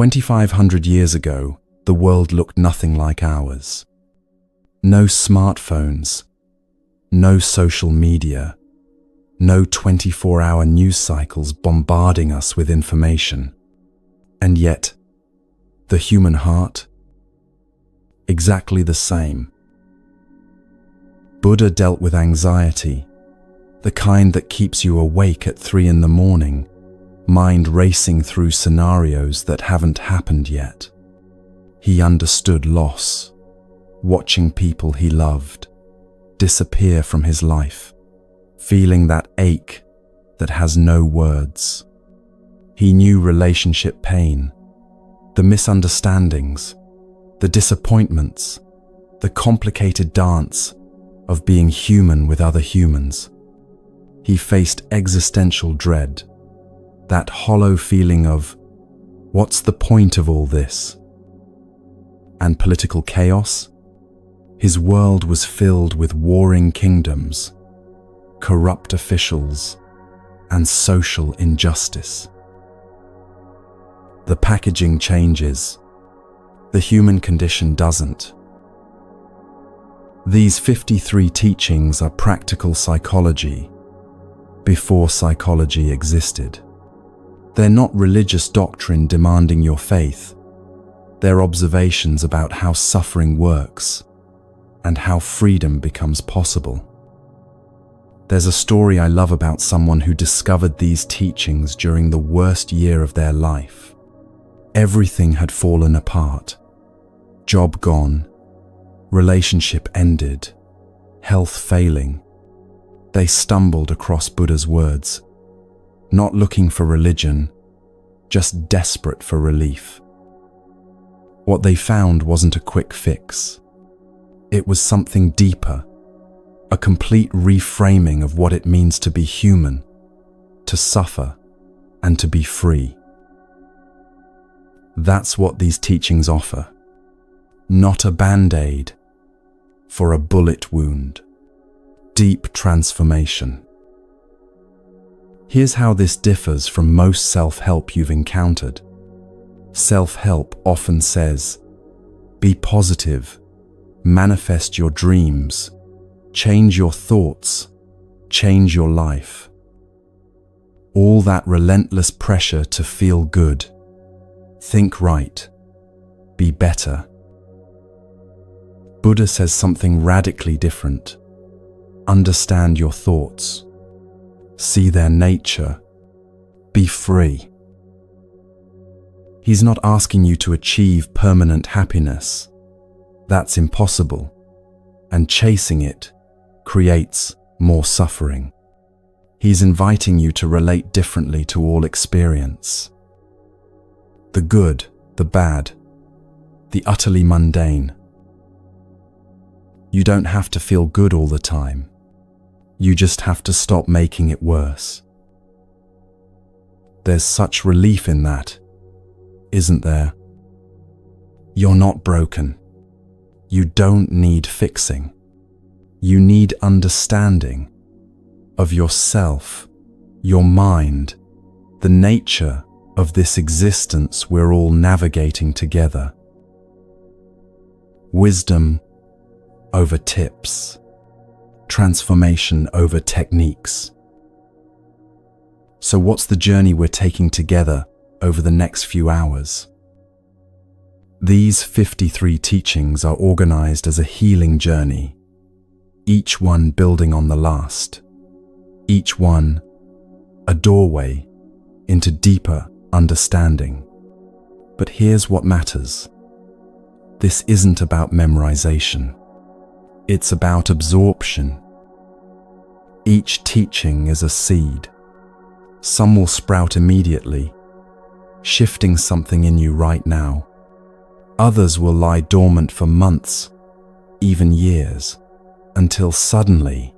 2,500 years ago, the world looked nothing like ours. No smartphones, no social media, no 24-hour news cycles bombarding us with information. And yet, the human heart? Exactly the same. Buddha dealt with anxiety, the kind that keeps you awake at 3 in the morning, mind racing through scenarios that haven't happened yet. He understood loss, watching people he loved disappear from his life, feeling that ache that has no words. He knew relationship pain, the misunderstandings, the disappointments, the complicated dance of being human with other humans. He faced existential dread, that hollow feeling of, what's the point of all this? And political chaos? His world was filled with warring kingdoms, corrupt officials, and social injustice. The packaging changes. The human condition doesn't. These 53 teachings are practical psychology before psychology existed. They're not religious doctrine demanding your faith. They're observations about how suffering works and how freedom becomes possible. There's a story I love about someone who discovered these teachings during the worst year of their life. Everything had fallen apart. Job gone, relationship ended, health failing. They stumbled across Buddha's words, not looking for religion, just desperate for relief. What they found wasn't a quick fix. It was something deeper, a complete reframing of what it means to be human, to suffer, and to be free. That's what these teachings offer. Not a band-aid for a bullet wound. Deep transformation. Here's how this differs from most self-help you've encountered. Self-help often says, be positive, manifest your dreams, change your thoughts, change your life. All that relentless pressure to feel good, think right, be better. Buddha says something radically different. Understand your thoughts. See their nature. Be free. He's not asking you to achieve permanent happiness. That's impossible. And chasing it creates more suffering. He's inviting you to relate differently to all experience. The good, the bad, the utterly mundane. You don't have to feel good all the time. You just have to stop making it worse. There's such relief in that, isn't there? You're not broken. You don't need fixing. You need understanding of yourself, your mind, the nature of this existence we're all navigating together. Wisdom over tips. Transformation over techniques. So what's the journey we're taking together over the next few hours? These 53 teachings are organized as a healing journey, each one building on the last, each one a doorway into deeper understanding. But here's what matters. This isn't about memorization. It's about absorption. Each teaching is a seed. Some will sprout immediately, shifting something in you right now. Others will lie dormant for months, even years, until suddenly,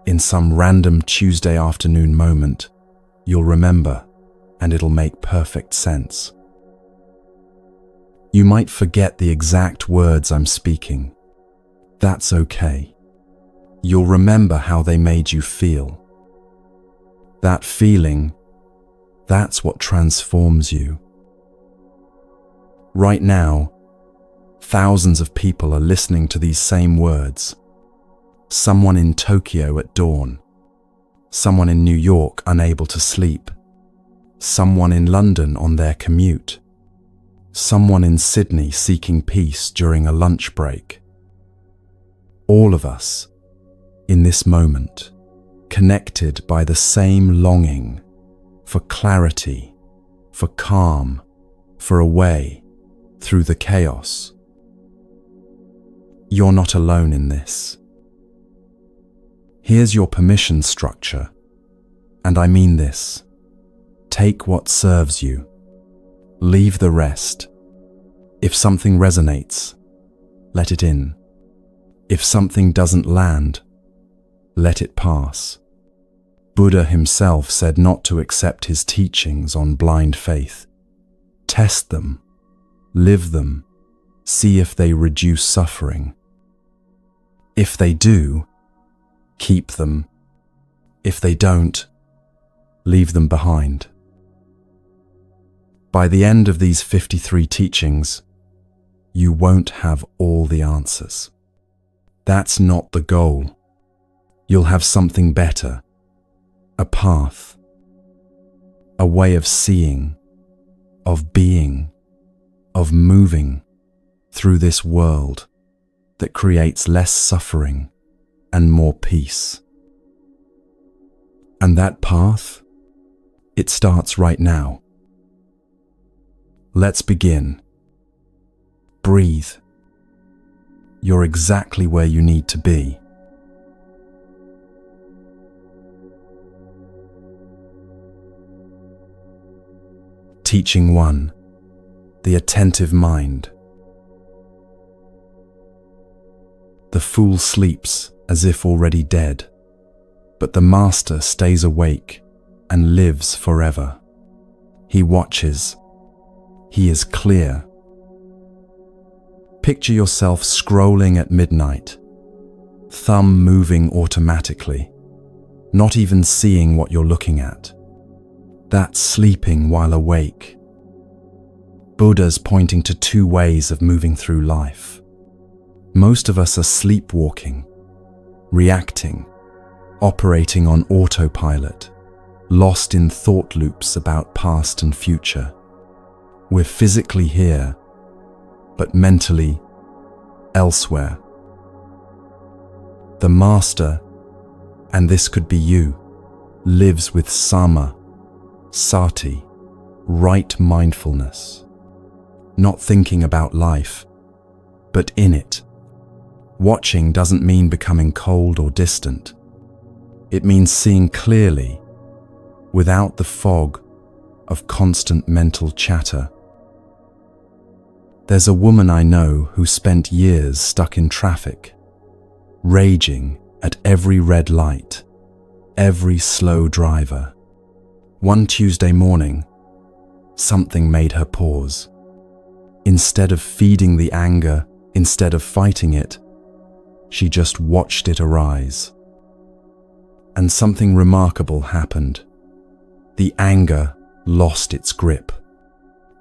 in some random Tuesday afternoon moment, you'll remember, and it'll make perfect sense. You might forget the exact words I'm speaking. That's okay. You'll remember how they made you feel. That feeling, that's what transforms you. Right now, thousands of people are listening to these same words. Someone in Tokyo at dawn. Someone in New York unable to sleep. Someone in London on their commute. Someone in Sydney seeking peace during a lunch break. All of us, in this moment, connected by the same longing for clarity, for calm, for a way through the chaos. You're not alone in this. Here's your permission structure, and I mean this. Take what serves you. Leave the rest. If something resonates, let it in. If something doesn't land, let it pass. Buddha himself said not to accept his teachings on blind faith. Test them, live them, see if they reduce suffering. If they do, keep them. If they don't, leave them behind. By the end of these 53 teachings, you won't have all the answers. That's not the goal. You'll have something better, a path, a way of seeing, of being, of moving through this world that creates less suffering and more peace. And that path, it starts right now. Let's begin. Breathe. You're exactly where you need to be. Teaching 1. The attentive mind. The fool sleeps as if already dead, but the master stays awake and lives forever. He watches. He is clear. Picture yourself scrolling at midnight, thumb moving automatically, not even seeing what you're looking at. That's sleeping while awake. Buddha's pointing to 2 ways of moving through life. Most of us are sleepwalking, reacting, operating on autopilot, lost in thought loops about past and future. We're physically here, but mentally elsewhere. The master, and this could be you, lives with sama, sati, right mindfulness. Not thinking about life, but in it. Watching doesn't mean becoming cold or distant. It means seeing clearly, without the fog of constant mental chatter. There's a woman I know who spent years stuck in traffic, raging at every red light, every slow driver. One Tuesday morning, something made her pause. Instead of feeding the anger, instead of fighting it, she just watched it arise. And something remarkable happened. The anger lost its grip.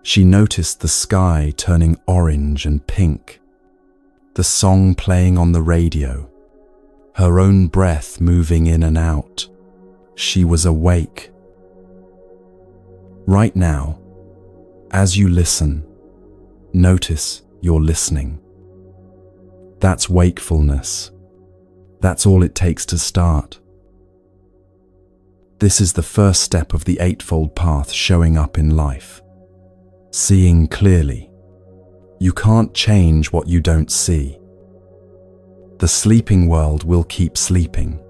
She noticed the sky turning orange and pink, the song playing on the radio, her own breath moving in and out. She was awake. Right now, as you listen, notice you're listening. That's wakefulness. That's all it takes to start. This is the first step of the Eightfold Path showing up in life. Seeing clearly. You can't change what you don't see. The sleeping world will keep sleeping.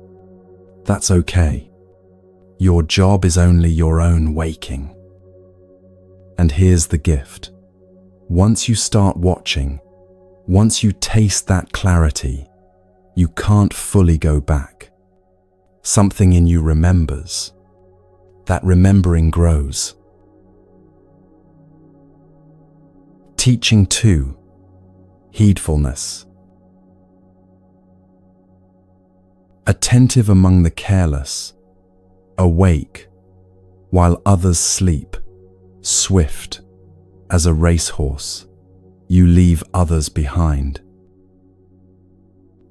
That's okay. Your job is only your own waking. And here's the gift. Once you start watching, once you taste that clarity, you can't fully go back. Something in you remembers. That remembering grows. Teaching 2. Heedfulness. Attentive among the careless, awake while others sleep, swift as a racehorse. you leave others behind.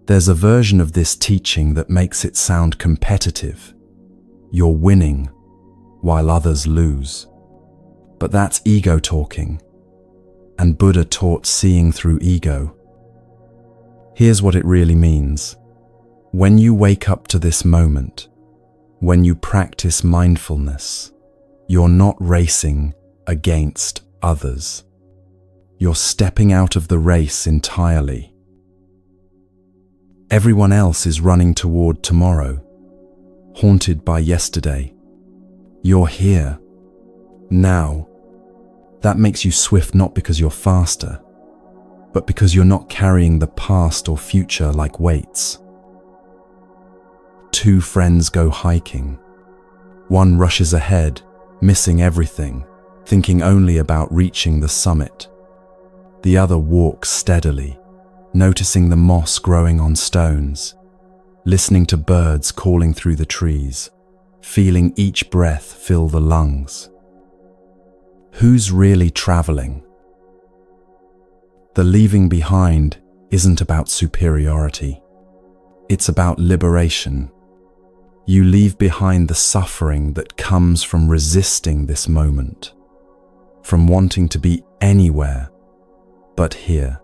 There's a version of this teaching that makes it sound competitive. You're winning while others lose. But that's ego talking, and Buddha taught seeing through ego. Here's what it really means. When you wake up to this moment, when you practice mindfulness, you're not racing against others. You're stepping out of the race entirely. Everyone else is running toward tomorrow, haunted by yesterday. You're here, now. That makes you swift not because you're faster, but because you're not carrying the past or future like weights. Two friends go hiking. One rushes ahead, missing everything, thinking only about reaching the summit. The other walks steadily, noticing the moss growing on stones, listening to birds calling through the trees, feeling each breath fill the lungs. Who's really traveling? The leaving behind isn't about superiority. It's about liberation. You leave behind the suffering that comes from resisting this moment, from wanting to be anywhere but here.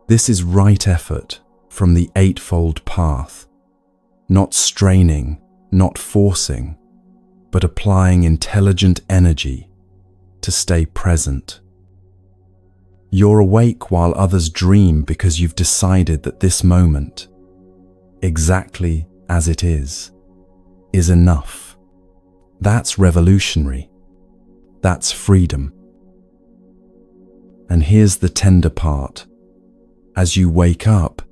This is right effort from the Eightfold Path, not straining, not forcing, but applying intelligent energy to stay present. You're awake while others dream because you've decided that this moment, exactly as it is enough. That's revolutionary. That's freedom. And here's the tender part. As you wake up,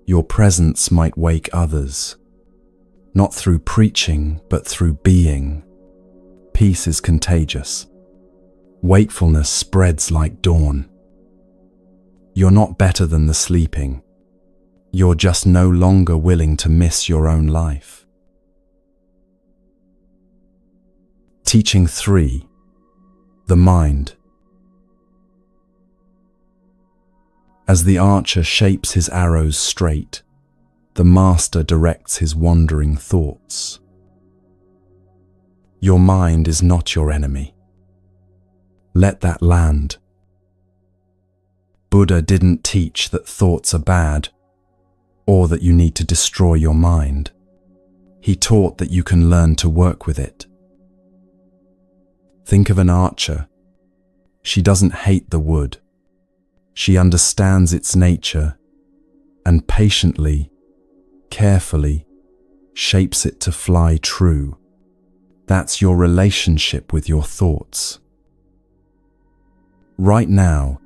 your presence might wake others. Not through preaching, but through being. Peace is contagious. Wakefulness spreads like dawn. You're not better than the sleeping. You're just no longer willing to miss your own life. Teaching 3. The mind. As the archer shapes his arrows straight, the master directs his wandering thoughts. Your mind is not your enemy. Let that land. Buddha didn't teach that thoughts are bad, or that you need to destroy your mind. He taught that you can learn to work with it. Think of an archer. She doesn't hate the wood. She understands its nature and patiently, carefully shapes it to fly true. That's your relationship with your thoughts. Right now,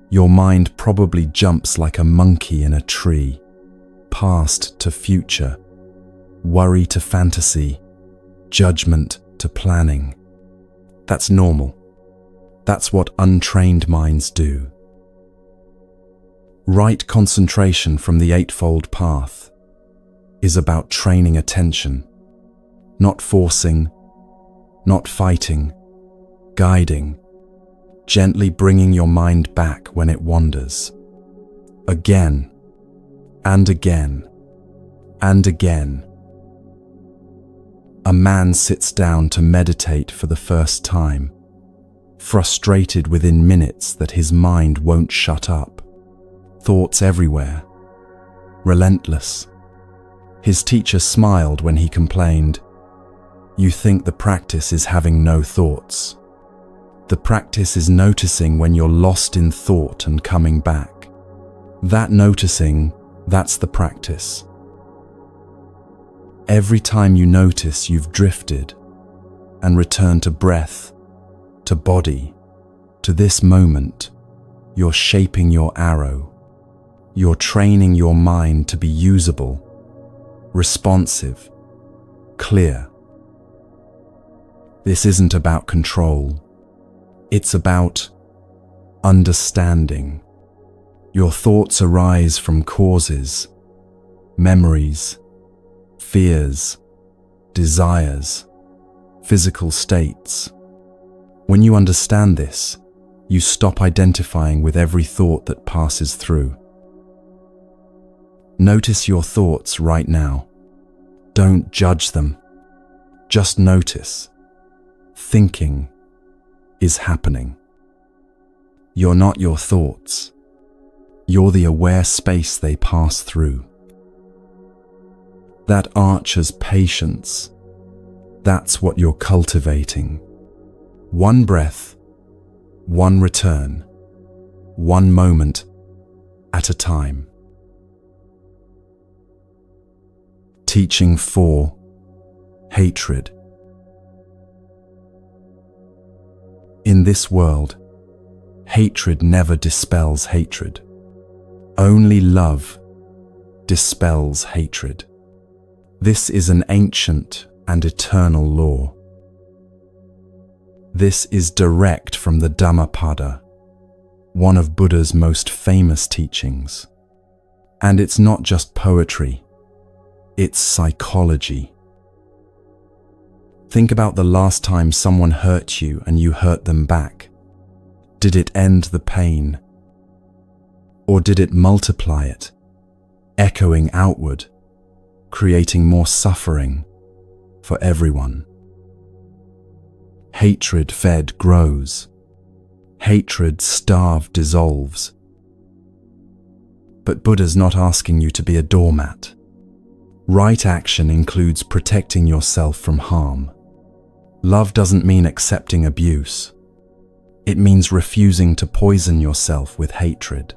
your mind probably jumps like a monkey in a tree, past to future, worry to fantasy, judgment to planning. That's normal. That's what untrained minds do. Right concentration from the Eightfold Path is about training attention, not forcing, not fighting, guiding, gently bringing your mind back when it wanders. Again, and again, and again. A man sits down to meditate for the first time, frustrated within minutes that his mind won't shut up. Thoughts everywhere, relentless. His teacher smiled when he complained, "You think the practice is having no thoughts. The practice is noticing when you're lost in thought and coming back. That noticing, that's the practice. Every time you notice you've drifted and return to breath, to body, to this moment, you're shaping your arrow. You're training your mind to be usable, responsive, clear. This isn't about control. It's about understanding. Your thoughts arise from causes, memories, fears, desires, physical states. When you understand this, You stop identifying with every thought that passes through. Notice your thoughts right now. Don't judge them. Just notice. Thinking is happening. You're not your thoughts. You're the aware space they pass through. That archer's patience, that's what you're cultivating. One breath, one return, one moment at a time. Teaching 4. Hatred. In this world, hatred never dispels hatred. Only love dispels hatred. This is an ancient and eternal law. This is direct from the Dhammapada, one of Buddha's most famous teachings. And it's not just poetry, it's psychology. Think about the last time someone hurt you and you hurt them back. Did it end the pain? Or did it multiply it, echoing outward, creating more suffering for everyone? Hatred fed grows. Hatred starved dissolves. But Buddha's not asking you to be a doormat. Right action includes protecting yourself from harm. Love doesn't mean accepting abuse. It means refusing to poison yourself with hatred.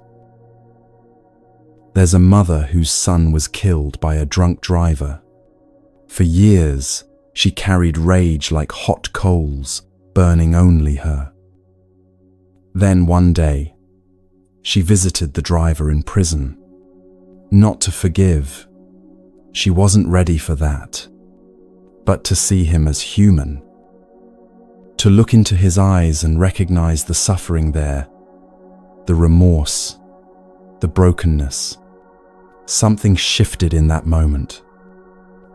There's a mother whose son was killed by a drunk driver. For years, she carried rage like hot coals, burning only her. Then one day, she visited the driver in prison. Not to forgive. She wasn't ready for that. But to see him as human. To look into his eyes and recognize the suffering there, the remorse, the brokenness. Something shifted in that moment.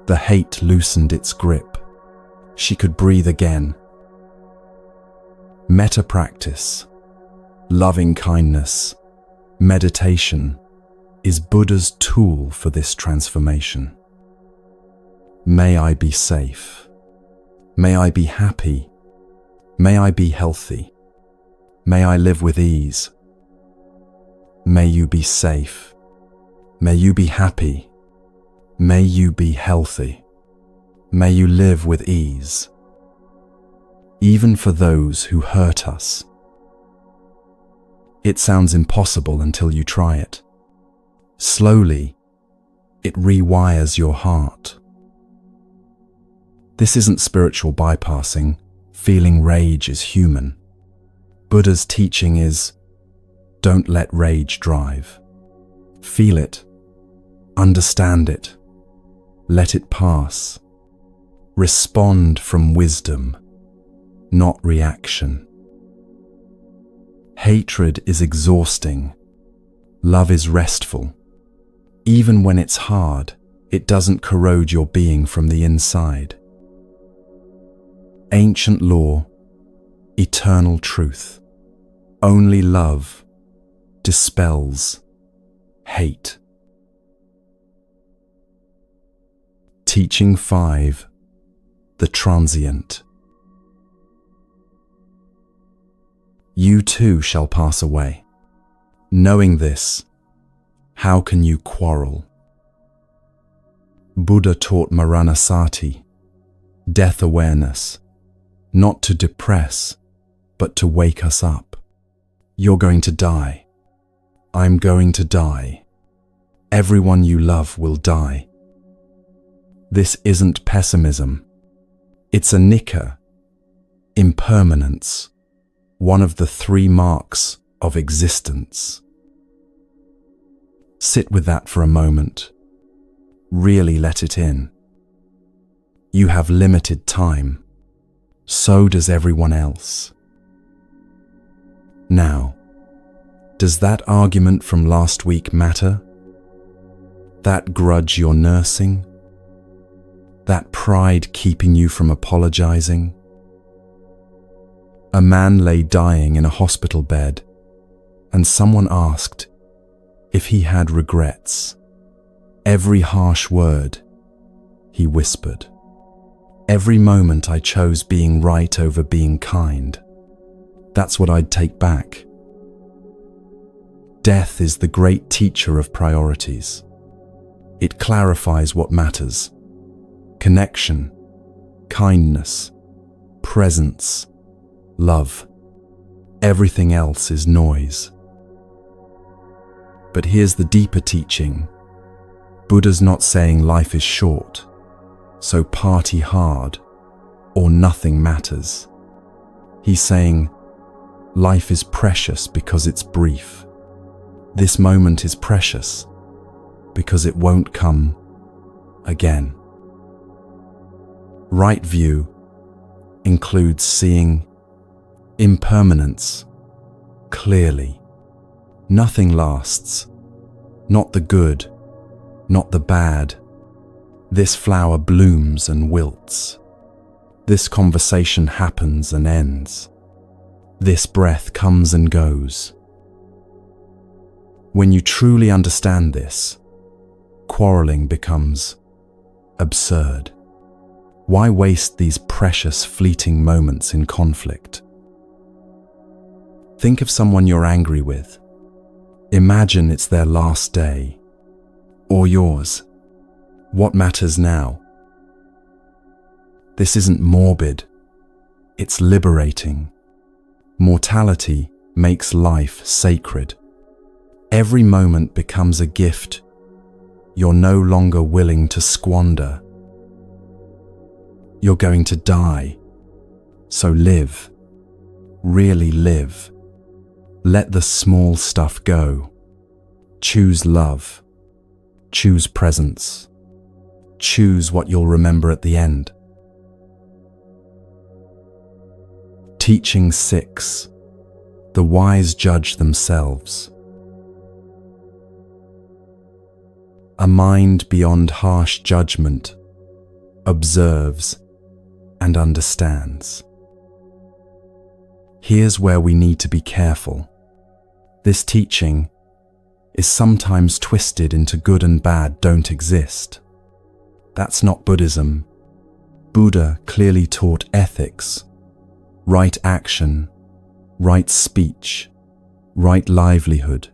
The hate loosened its grip. She could breathe again. Metta practice, loving kindness, meditation is Buddha's tool for this transformation. May I be safe. May I be happy. May I be healthy. May I live with ease. May you be safe. May you be happy. May you be healthy. May you live with ease. Even for those who hurt us. It sounds impossible until you try it. Slowly, it rewires your heart. This isn't spiritual bypassing. Feeling rage is human. Buddha's teaching is, don't let rage drive. Feel it. Understand it. Let it pass. Respond from wisdom, not reaction. Hatred is exhausting. Love is restful. Even when it's hard, it doesn't corrode your being from the inside. Ancient law, eternal truth. Only love dispels hate. Teaching 5. The transient. You too shall pass away. Knowing this, how can you quarrel? Buddha taught Maranasati, death awareness, not to depress, but to wake us up. You're going to die. I'm going to die. Everyone you love will die. This isn't pessimism. It's a nikka, impermanence, one of the 3 marks of existence. Sit with that for a moment. Really let it in. You have limited time. So does everyone else. Now, does that argument from last week matter? That grudge you're nursing? That pride keeping you from apologizing? A man lay dying in a hospital bed, and someone asked if he had regrets. Every harsh word, he whispered. Every moment I chose being right over being kind. That's what I'd take back. Death is the great teacher of priorities. It clarifies what matters. Connection, kindness, presence, love. Everything else is noise. But here's the deeper teaching. Buddha's not saying life is short, so party hard, or nothing matters. He's saying life is precious because it's brief. This moment is precious because it won't come again. Right view includes seeing impermanence clearly. Nothing lasts, not the good, not the bad. This flower blooms and wilts. This conversation happens and ends. This breath comes and goes. When you truly understand this, quarreling becomes absurd. Why waste these precious, fleeting moments in conflict? Think of someone you're angry with. Imagine it's their last day, or yours. What matters now? This isn't morbid, it's liberating. Mortality makes life sacred. Every moment becomes a gift you're no longer willing to squander. You're going to die, so live, really live. Let the small stuff go. Choose love. Choose presence. Choose what you'll remember at the end. Teaching 6. The wise judge themselves. A mind beyond harsh judgment observes and understands. Here's where we need to be careful. This teaching is sometimes twisted into good and bad don't exist. That's not Buddhism. Buddha clearly taught ethics, right action, right speech, right livelihood.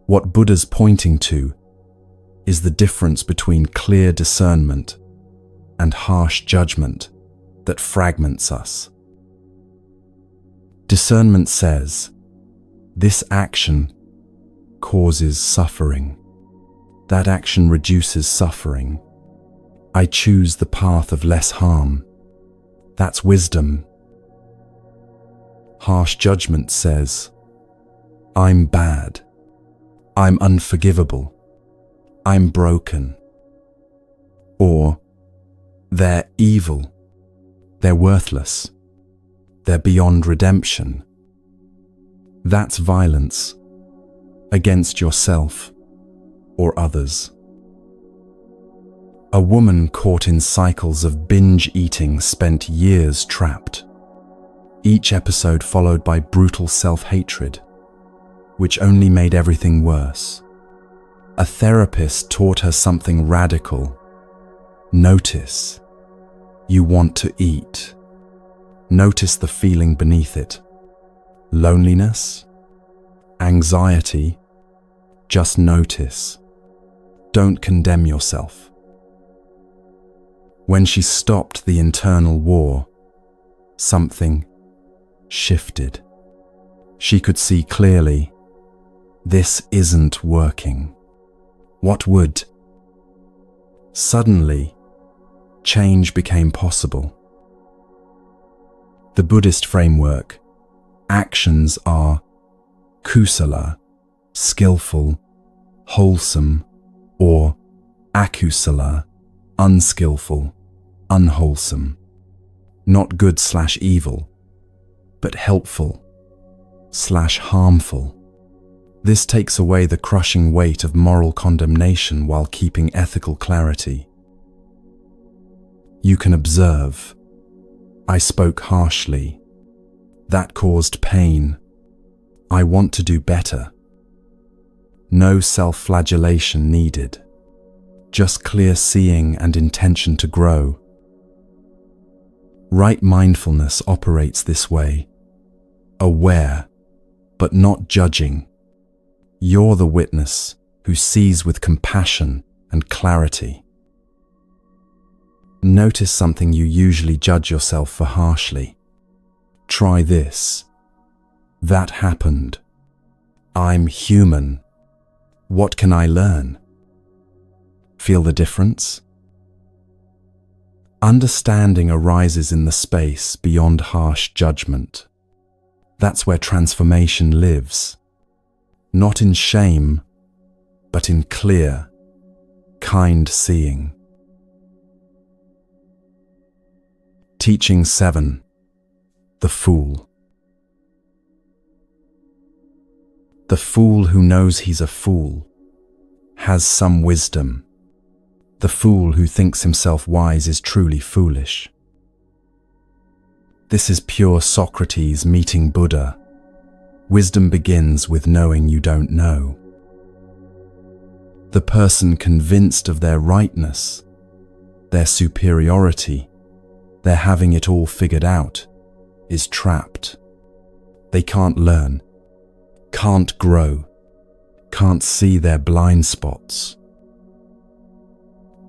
What Buddha's pointing to is the difference between clear discernment and harsh judgment that fragments us. Discernment says, this action causes suffering. That action reduces suffering. I choose the path of less harm. That's wisdom. Harsh judgment says, I'm bad. I'm unforgivable. I'm broken. Or, they're evil. They're worthless. They're beyond redemption. That's violence against yourself or others. A woman caught in cycles of binge eating spent years trapped, each episode followed by brutal self-hatred, which only made everything worse. A therapist taught her something radical. Notice. You want to eat. Notice the feeling beneath it. Loneliness? Anxiety? Just notice. Don't condemn yourself. When she stopped the internal war, something shifted. She could see clearly, this isn't working. What would? Suddenly, change became possible. The Buddhist framework, actions are kusala, skillful, wholesome, or akusala, unskillful, unwholesome. Not good/evil, but helpful/harmful. This takes away the crushing weight of moral condemnation while keeping ethical clarity. You can observe, I spoke harshly. That caused pain. I want to do better. No self-flagellation needed. Just clear seeing and intention to grow. Right mindfulness operates this way. Aware, but not judging. You're the witness who sees with compassion and clarity. Notice something you usually judge yourself for harshly. Try this. That happened. I'm human. What can I learn? Feel the difference? Understanding arises in the space beyond harsh judgment. That's where transformation lives. Not in shame, but in clear, kind seeing. Teaching 7. The Fool. The fool who knows he's a fool has some wisdom. The fool who thinks himself wise is truly foolish. This is pure Socrates meeting Buddha. Wisdom begins with knowing you don't know. The person convinced of their rightness, their superiority, their having it all figured out, is trapped. They can't learn, can't grow, can't see their blind spots.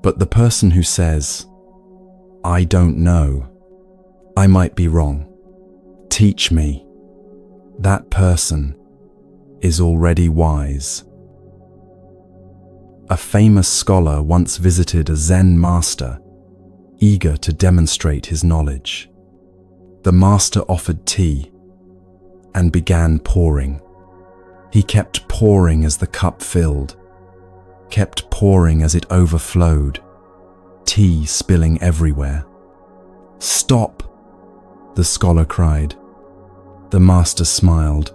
But the person who says, I don't know, I might be wrong, teach me, that person is already wise. A famous scholar once visited a Zen master, eager to demonstrate his knowledge. The master offered tea and began pouring. He kept pouring as the cup filled, kept pouring as it overflowed, tea spilling everywhere. Stop, the scholar cried. The master smiled.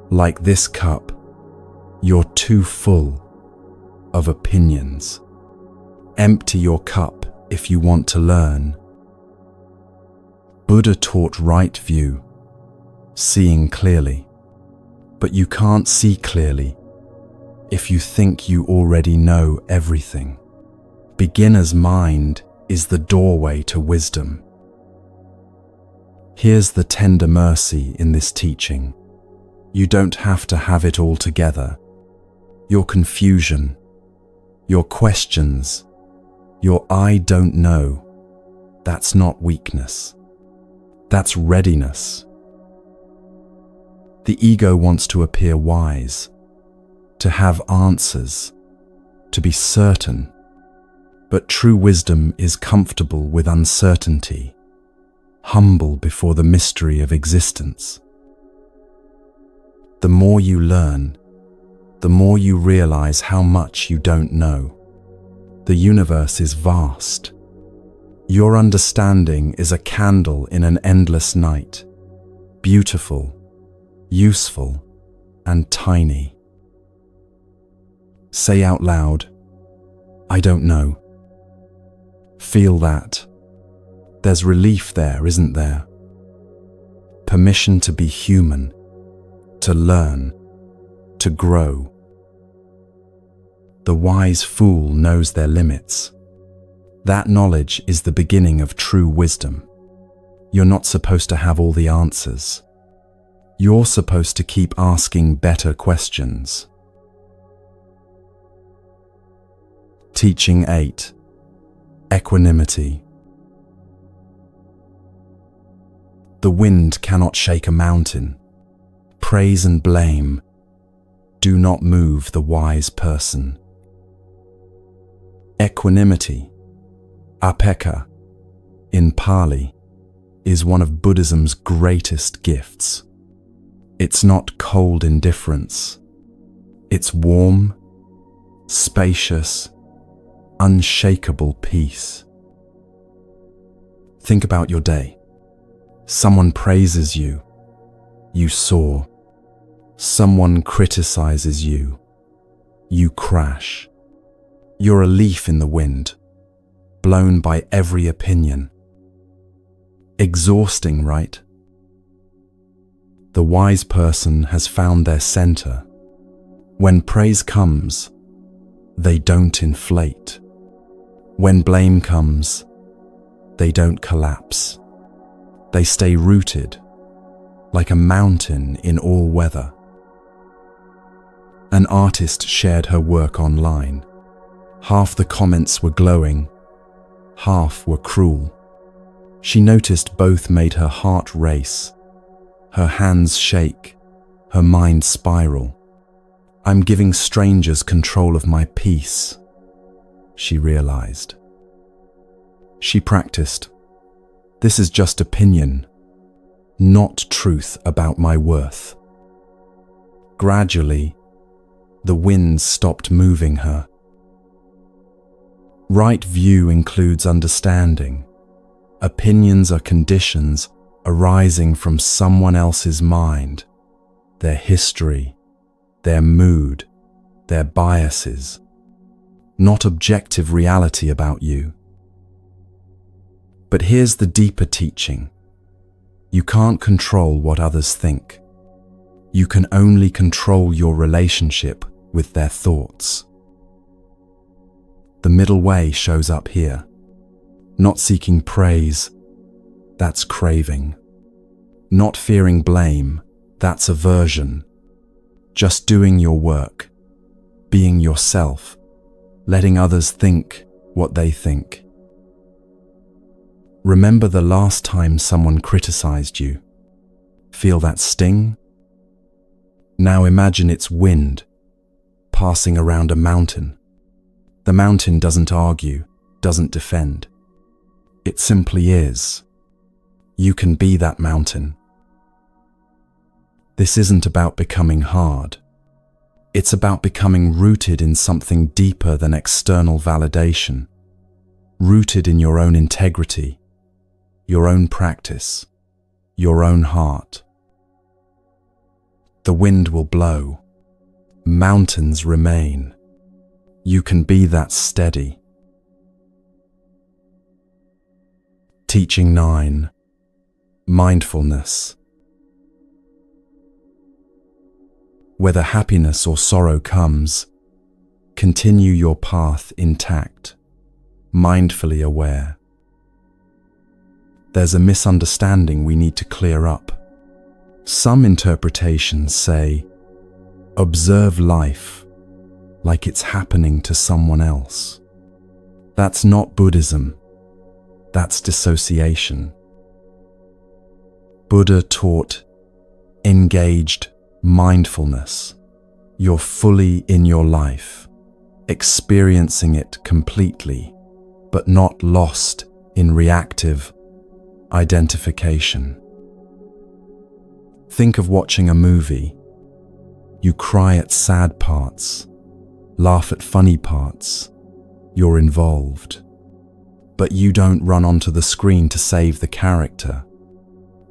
Like this cup, you're too full of opinions. Empty your cup if you want to learn. Buddha taught right view, seeing clearly. But you can't see clearly if you think you already know everything. Beginner's mind is the doorway to wisdom. Here's the tender mercy in this teaching. You don't have to have it all together. Your confusion, your questions, your I don't know, that's not weakness. That's readiness. The ego wants to appear wise, to have answers, to be certain. But true wisdom is comfortable with uncertainty, humble before the mystery of existence. The more you learn, the more you realize how much you don't know. The universe is vast. Your understanding is a candle in an endless night, beautiful, useful, and tiny. Say out loud, I don't know. Feel that. There's relief there, isn't there? Permission to be human, to learn, to grow. The wise fool knows their limits. That knowledge is the beginning of true wisdom. You're not supposed to have all the answers. You're supposed to keep asking better questions. Teaching 8. Equanimity. The wind cannot shake a mountain. Praise and blame do not move the wise person. Equanimity, apeka, in Pali, is one of Buddhism's greatest gifts. It's not cold indifference. It's warm, spacious, unshakable peace. Think about your day. Someone praises you, you soar. Someone criticizes you, you crash. You're a leaf in the wind, blown by every opinion. Exhausting, right? The wise person has found their center. When praise comes, they don't inflate. When blame comes, they don't collapse. They stay rooted, like a mountain in all weather. An artist shared her work online. Half the comments were glowing, half were cruel. She noticed both made her heart race, her hands shake, her mind spiral. "I'm giving strangers control of my peace," she realized. She practiced. "This is just opinion, not truth about my worth." Gradually, the wind stopped moving her. Right view includes understanding. Opinions are conditions arising from someone else's mind, their history, their mood, their biases, not objective reality about you. But here's the deeper teaching. You can't control what others think. You can only control your relationship with their thoughts. The middle way shows up here. Not seeking praise, that's craving. Not fearing blame, that's aversion. Just doing your work, being yourself, letting others think what they think. Remember the last time someone criticized you. Feel that sting? Now imagine it's wind passing around a mountain. The mountain doesn't argue, doesn't defend. It simply is. You can be that mountain. This isn't about becoming hard. It's about becoming rooted in something deeper than external validation, rooted in your own integrity, your own practice, your own heart. The wind will blow. Mountains remain. You can be that steady. Teaching 9. Mindfulness. Whether happiness or sorrow comes, continue your path intact, mindfully aware. There's a misunderstanding we need to clear up. Some interpretations say, observe life like it's happening to someone else. That's not Buddhism. That's dissociation. Buddha taught engaged mindfulness. You're fully in your life, experiencing it completely, but not lost in reactive identification. Think of watching a movie. You cry at sad parts, laugh at funny parts. You're involved. But you don't run onto the screen to save the character.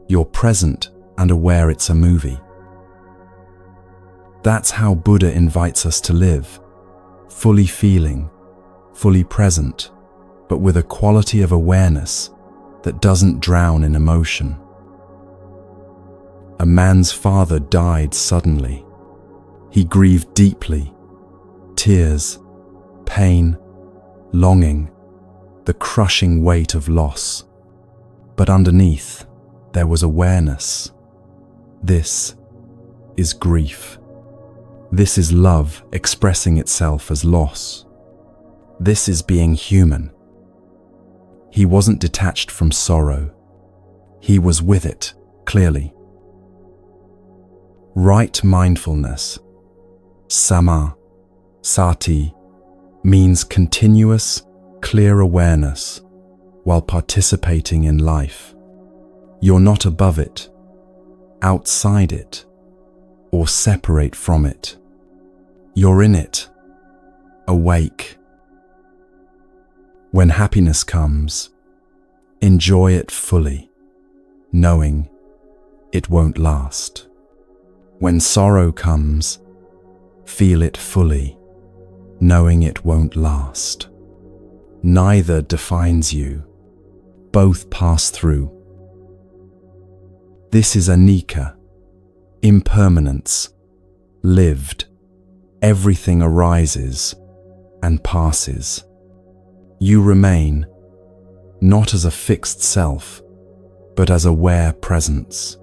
You're present and aware it's a movie. That's how Buddha invites us to live, fully feeling, fully present, but with a quality of awareness that doesn't drown in emotion. A man's father died suddenly. He grieved deeply. Tears, pain, longing, the crushing weight of loss. But underneath, there was awareness. This is grief. This is love expressing itself as loss. This is being human. He wasn't detached from sorrow. He was with it, clearly. Right mindfulness, sama, sati, means continuous, clear awareness while participating in life. You're not above it, outside it, or separate from it. You're in it, awake. When happiness comes, enjoy it fully, knowing it won't last. When sorrow comes, feel it fully, knowing it won't last. Neither defines you. Both pass through. This is anicca, impermanence, lived. Everything arises and passes. You remain, not as a fixed self, but as aware presence.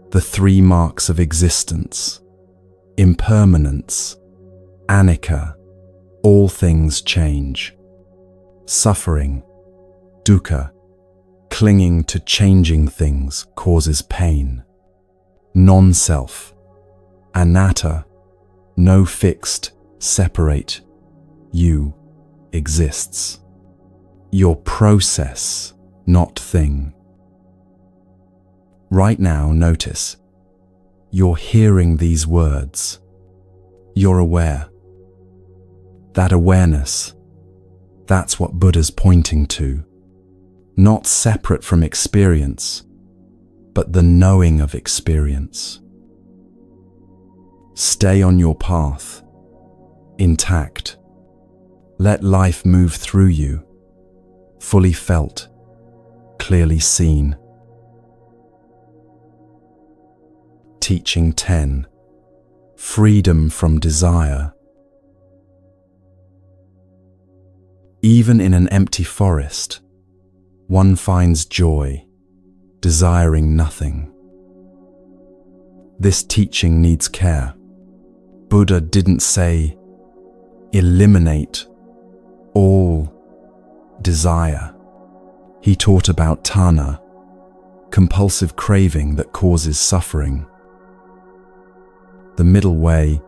The three marks of existence: impermanence, anicca, all things change; suffering, dukkha, clinging to changing things causes pain; non-self, anatta, no fixed, separate you exists. Your process, not thing. Right now, notice, you're hearing these words. You're aware. That awareness, that's what Buddha's pointing to. Not separate from experience, but the knowing of experience. Stay on your path, intact. Let life move through you, fully felt, clearly seen. Teaching 10. Freedom from desire. Even in an empty forest, one finds joy, desiring nothing. This teaching needs care. Buddha didn't say, eliminate all desire. He taught about tanha, compulsive craving that causes suffering. The middle way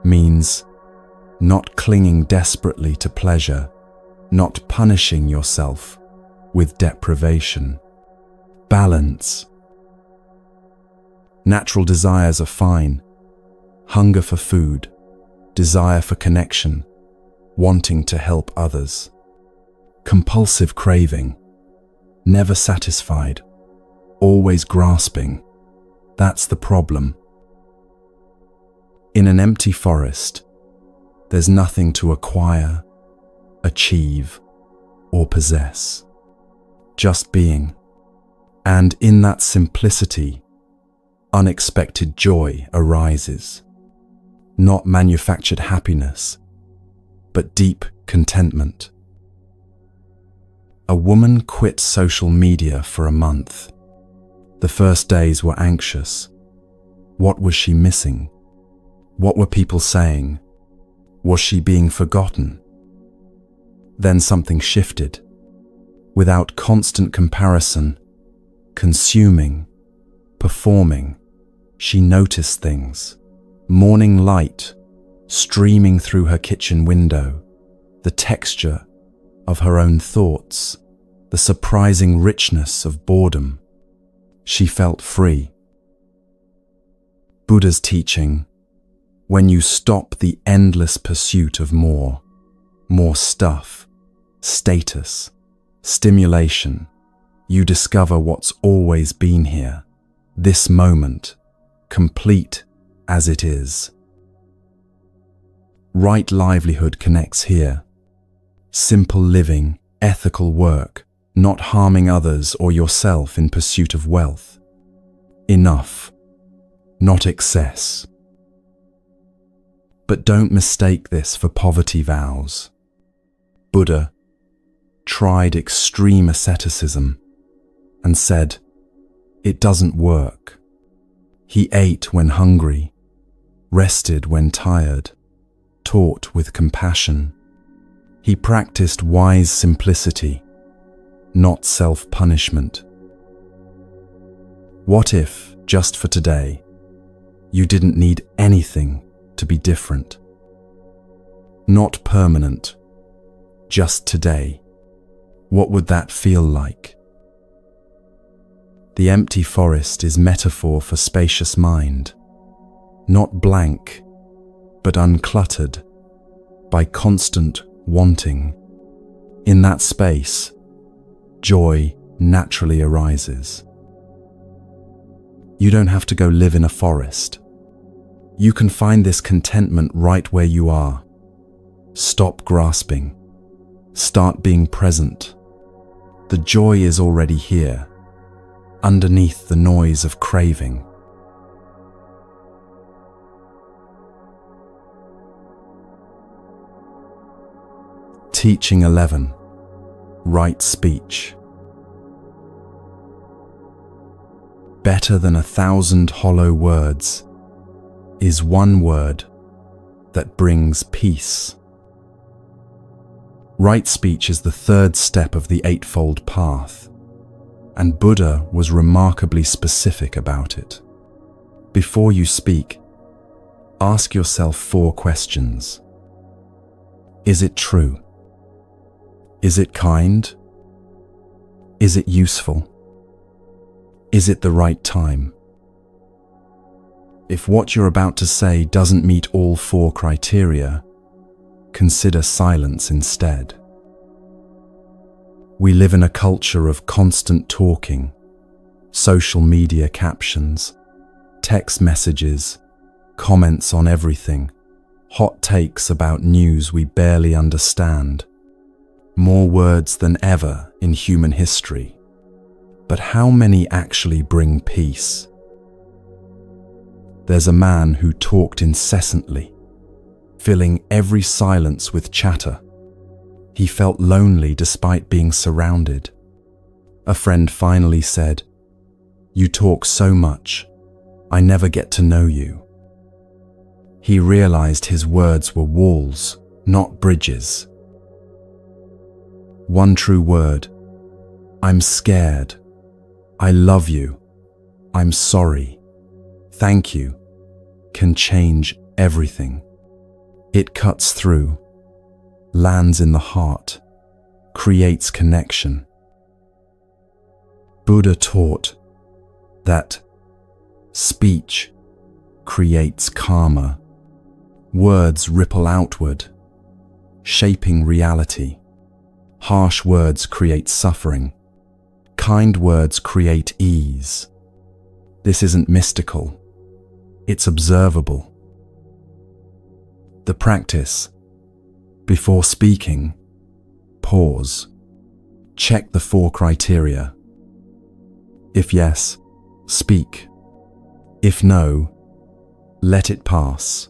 means not clinging desperately to pleasure, not punishing yourself with deprivation. Balance. Natural desires are fine. Hunger for food, desire for connection, wanting to help others. Compulsive craving, never satisfied, always grasping. That's the problem. In an empty forest, there's nothing to acquire, achieve, or possess. Just being. And in that simplicity, unexpected joy arises. Not manufactured happiness, but deep contentment. A woman quit social media for a month. The first days were anxious. What was she missing? What were people saying? Was she being forgotten? Then something shifted. Without constant comparison, consuming, performing, she noticed things. Morning light streaming through her kitchen window, the texture of her own thoughts, the surprising richness of boredom. She felt free. Buddha's teaching: when you stop the endless pursuit of more stuff, status, stimulation, you discover what's always been here, this moment, complete as it is. Right livelihood connects here. Simple living, ethical work, not harming others or yourself in pursuit of wealth. Enough, not excess. But don't mistake this for poverty vows. Buddha tried extreme asceticism and said, it doesn't work. He ate when hungry, rested when tired, taught with compassion. He practiced wise simplicity, not self-punishment. What if, just for today, you didn't need anything to be different? Not permanent, just today. What would that feel like? The empty forest is metaphor for spacious mind, not blank, but uncluttered by constant wanting. In that space, joy naturally arises. You don't have to go live in a forest. You can find this contentment right where you are. Stop grasping. Start being present. The joy is already here. underneath the noise of craving. Teaching 11. Right speech. Better than 1,000 hollow words is one word that brings peace. Right speech is the third step of the Eightfold Path, and Buddha was remarkably specific about it. Before you speak, ask yourself 4 questions. Is it true? Is it kind? Is it useful? Is it the right time? If what you're about to say doesn't meet all 4 criteria, consider silence instead. We live in a culture of constant talking, social media captions, text messages, comments on everything, hot takes about news we barely understand. More words than ever in human history. But how many actually bring peace? There's a man who talked incessantly, filling every silence with chatter. He felt lonely despite being surrounded. A friend finally said, "You talk so much, I never get to know you." He realized his words were walls, not bridges. One true word, "I'm scared," "I love you," "I'm sorry," "Thank you," can change everything. It cuts through, lands in the heart, creates connection. Buddha taught that speech creates karma. Words ripple outward, shaping reality. Harsh words create suffering. Kind words create ease. This isn't mystical. It's observable. The practice. Before speaking, pause. Check the 4 criteria. If yes, speak. If no, let it pass.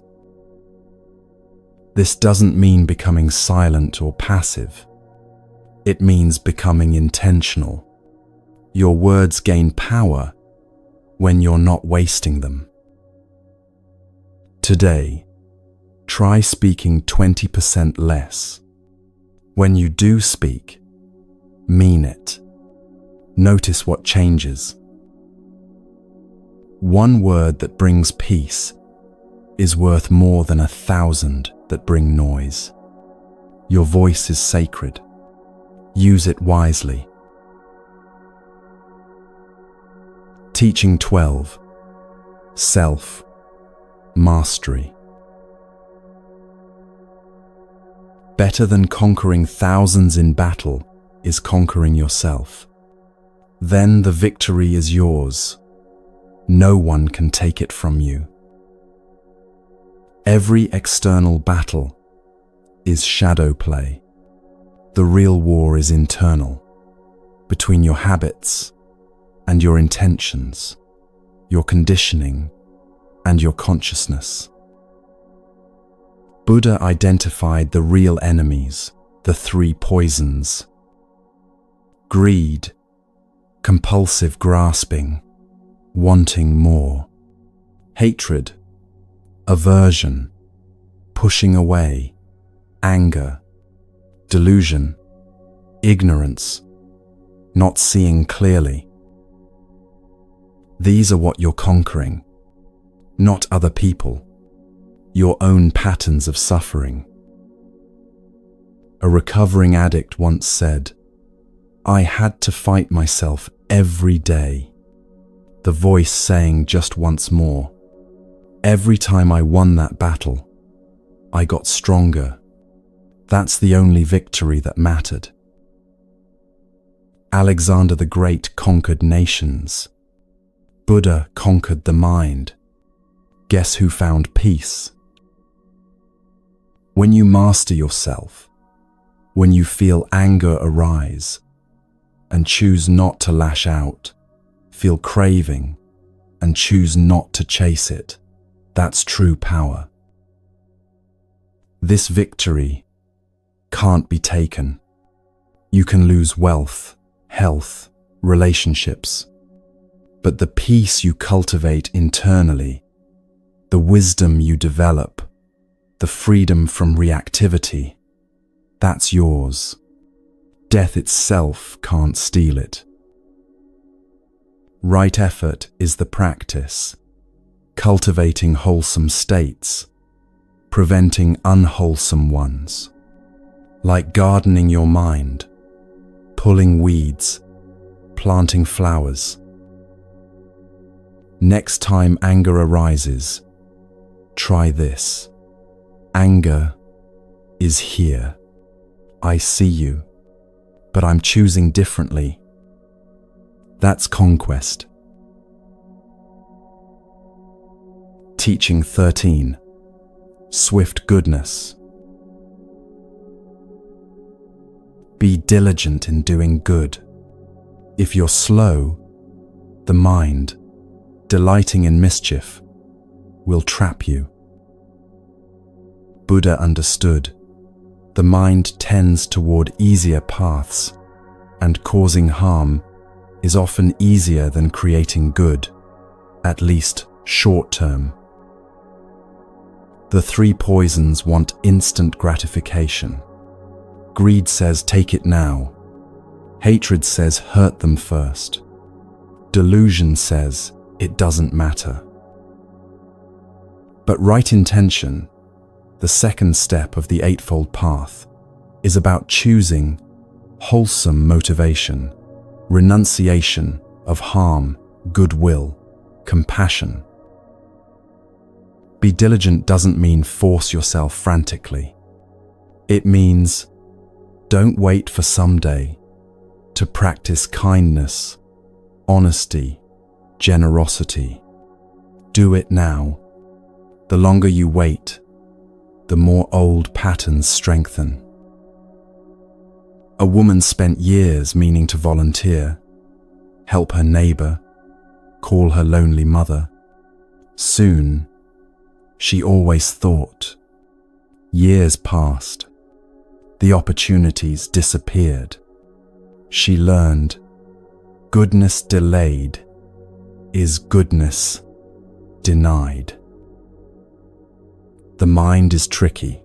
This doesn't mean becoming silent or passive. It means becoming intentional. Your words gain power when you're not wasting them. Today, try speaking 20% less. When you do speak, mean it. Notice what changes. One word that brings peace is worth more than 1,000 that bring noise. Your voice is sacred. Use it wisely. Teaching 12. Self-mastery. Better than conquering thousands in battle is conquering yourself. Then the victory is yours. No one can take it from you. Every external battle is shadow play. The real war is internal, between your habits and your intentions, your conditioning and your consciousness. Buddha identified the real enemies, the 3 poisons: greed, compulsive grasping, wanting more; hatred, aversion, pushing away; anger, delusion, ignorance, not seeing clearly. These are what you're conquering, not other people, your own patterns of suffering. A recovering addict once said, "I had to fight myself every day," the voice saying just once more, "Every time I won that battle, I got stronger." That's the only victory that mattered. Alexander the Great conquered nations. Buddha conquered the mind. Guess who found peace? When you master yourself, when you feel anger arise and choose not to lash out, feel craving, and choose not to chase it. That's true power. This victory can't be taken. You can lose wealth, health, relationships, but the peace you cultivate internally, the wisdom you develop, the freedom from reactivity, that's yours. Death itself can't steal it. Right effort is the practice, cultivating wholesome states, preventing unwholesome ones. Like gardening your mind, pulling weeds, planting flowers. Next time anger arises, try this. Anger is here. I see you, but I'm choosing differently. That's conquest. Teaching 13. Swift goodness. Be diligent in doing good. If you're slow, the mind, delighting in mischief, will trap you. Buddha understood. The mind tends toward easier paths, and causing harm is often easier than creating good, at least short term. The three poisons want instant gratification. Greed says take it now. Hatred says hurt them first. Delusion says it doesn't matter. But right intention, the second step of the Eightfold Path, is about choosing wholesome motivation, renunciation of harm, goodwill, compassion. Be diligent doesn't mean force yourself frantically. It means don't wait for someday to practice kindness, honesty, generosity. Do it now. The longer you wait, the more old patterns strengthen. A woman spent years meaning to volunteer, help her neighbor, call her lonely mother. Soon, she always thought. Years passed. The opportunities disappeared. She learned, goodness delayed is goodness denied. The mind is tricky.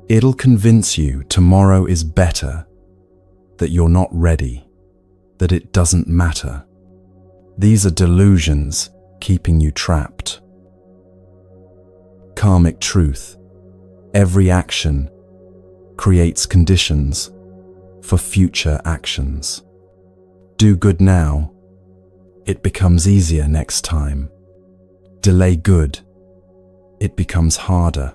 It'll convince you tomorrow is better, that you're not ready, that it doesn't matter. These are delusions keeping you trapped. Karmic truth. Every action creates conditions for future actions. Do good now, it becomes easier next time. Delay good, it becomes harder.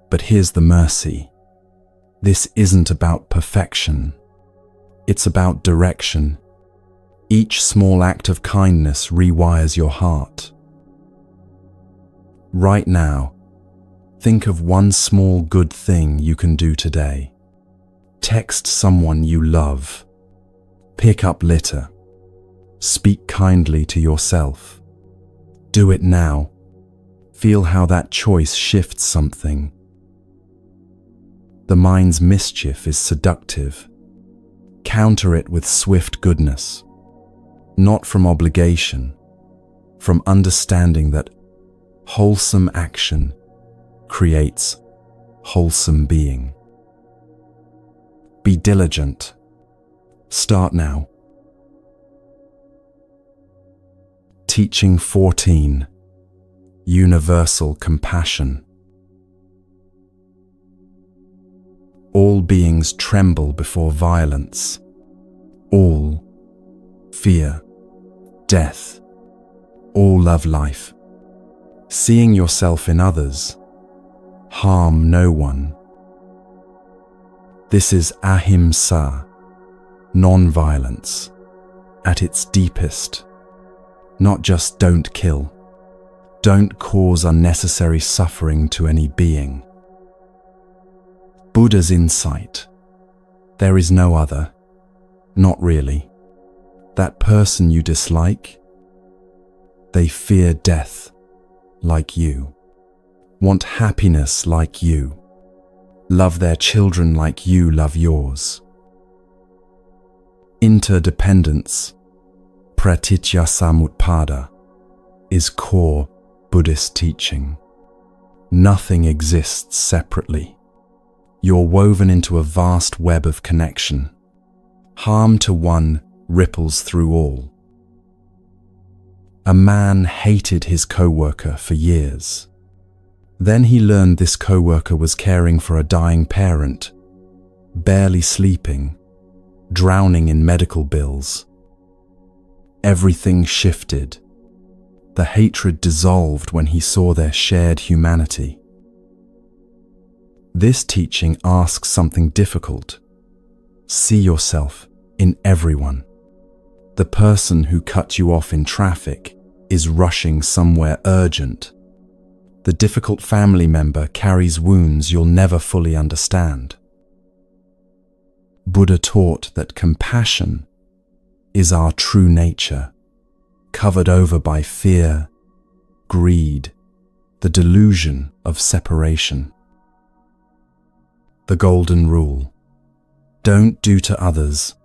But here's the mercy. This isn't about perfection. It's about direction. Each small act of kindness rewires your heart. Right now, think of one small good thing you can do today. Text someone you love. Pick up litter. Speak kindly to yourself. Do it now. Feel how that choice shifts something. The mind's mischief is seductive. Counter it with swift goodness. Not from obligation, from understanding that wholesome action creates wholesome being. Be diligent. Start now. Teaching 14. Universal compassion. All beings tremble before violence. All fear death. All love life. Seeing yourself in others. Harm no one. This is ahimsa, non-violence, at its deepest. Not just don't kill. Don't cause unnecessary suffering to any being. Buddha's insight. There is no other. Not really. That person you dislike, they fear death like you, want happiness like you, love their children like you love yours. Interdependence, pratityasamutpada, is core Buddhist teaching. Nothing exists separately. You're woven into a vast web of connection. Harm to one ripples through all. A man hated his co-worker for years. Then he learned this co-worker was caring for a dying parent, barely sleeping, drowning in medical bills. Everything shifted. The hatred dissolved when he saw their shared humanity. This teaching asks something difficult. See yourself in everyone. The person who cut you off in traffic is rushing somewhere urgent. The difficult family member carries wounds you'll never fully understand. Buddha taught that compassion is our true nature, covered over by fear, greed, the delusion of separation. The golden rule: don't do to others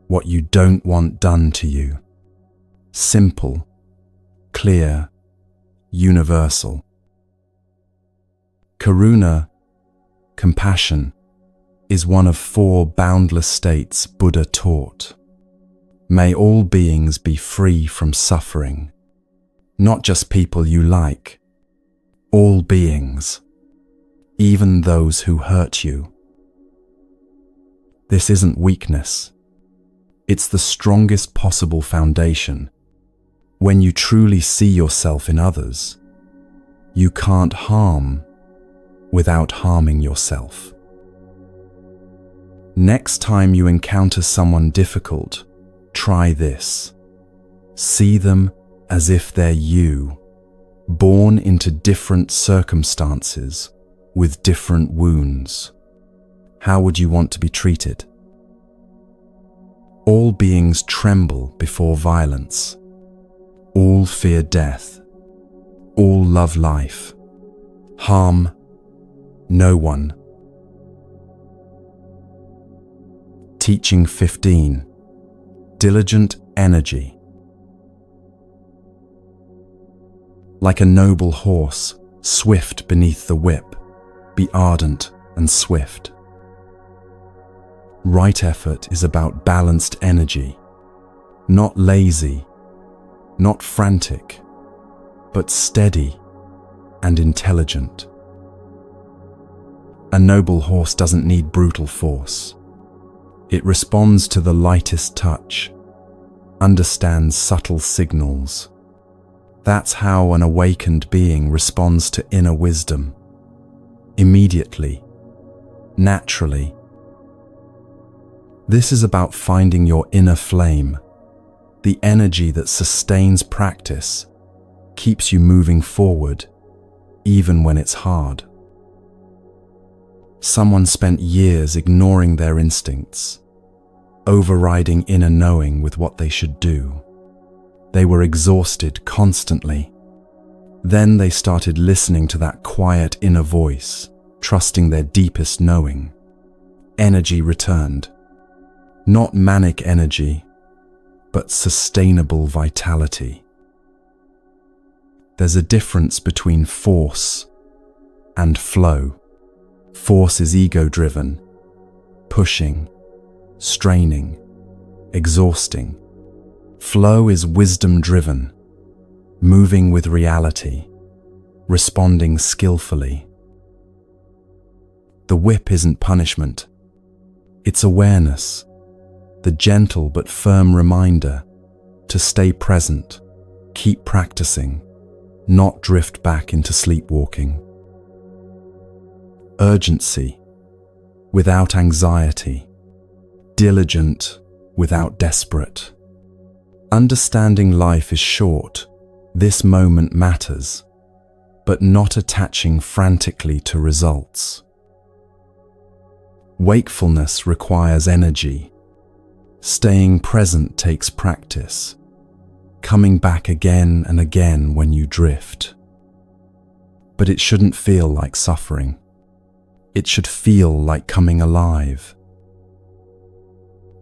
what you don't want done to you. Simple, clear, universal. Karuna, compassion, is one of 4 boundless states Buddha taught. May all beings be free from suffering, not just people you like, all beings, even those who hurt you. This isn't weakness. It's the strongest possible foundation. When you truly see yourself in others, you can't harm without harming yourself. Next time you encounter someone difficult, try this. See them as if they're you, born into different circumstances with different wounds. How would you want to be treated? All beings tremble before violence. All fear death. All love life. Harm no one. Teaching 15. Diligent energy. Like a noble horse, swift beneath the whip, be ardent and swift. Right effort is about balanced energy, not lazy, not frantic, but steady and intelligent. A noble horse doesn't need brutal force. It responds to the lightest touch, understands subtle signals. That's how an awakened being responds to inner wisdom. Immediately, naturally. This is about finding your inner flame, the energy that sustains practice, keeps you moving forward, even when it's hard. Someone spent years ignoring their instincts, overriding inner knowing with what they should do. They were exhausted constantly. Then they started listening to that quiet inner voice, trusting their deepest knowing. Energy returned. Not manic energy, but sustainable vitality. There's a difference between force and flow. Force is ego-driven, pushing, straining, exhausting. Flow is wisdom-driven, moving with reality, responding skillfully. The whip isn't punishment, it's awareness, the gentle but firm reminder to stay present, keep practicing, not drift back into sleepwalking. Urgency without anxiety, diligent without desperate. Understanding life is short, this moment matters, but not attaching frantically to results. Wakefulness requires energy, Staying present takes practice, coming back again and again when you drift. But it shouldn't feel like suffering. It should feel like coming alive.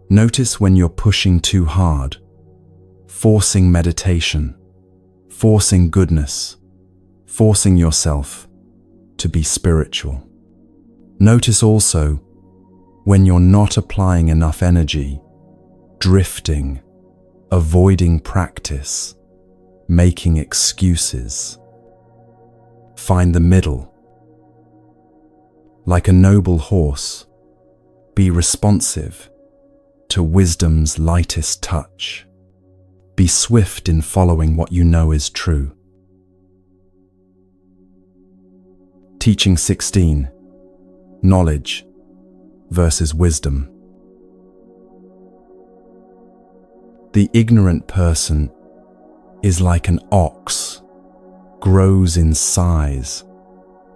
Notice when you're pushing too hard, forcing meditation, forcing goodness, forcing yourself to be spiritual. Notice also when you're not applying enough energy, drifting, avoiding practice, making excuses. Find the middle. Like a noble horse, be responsive to wisdom's lightest touch. Be swift in following what you know is true. Teaching 16. Knowledge versus wisdom. The ignorant person is like an ox, grows in size,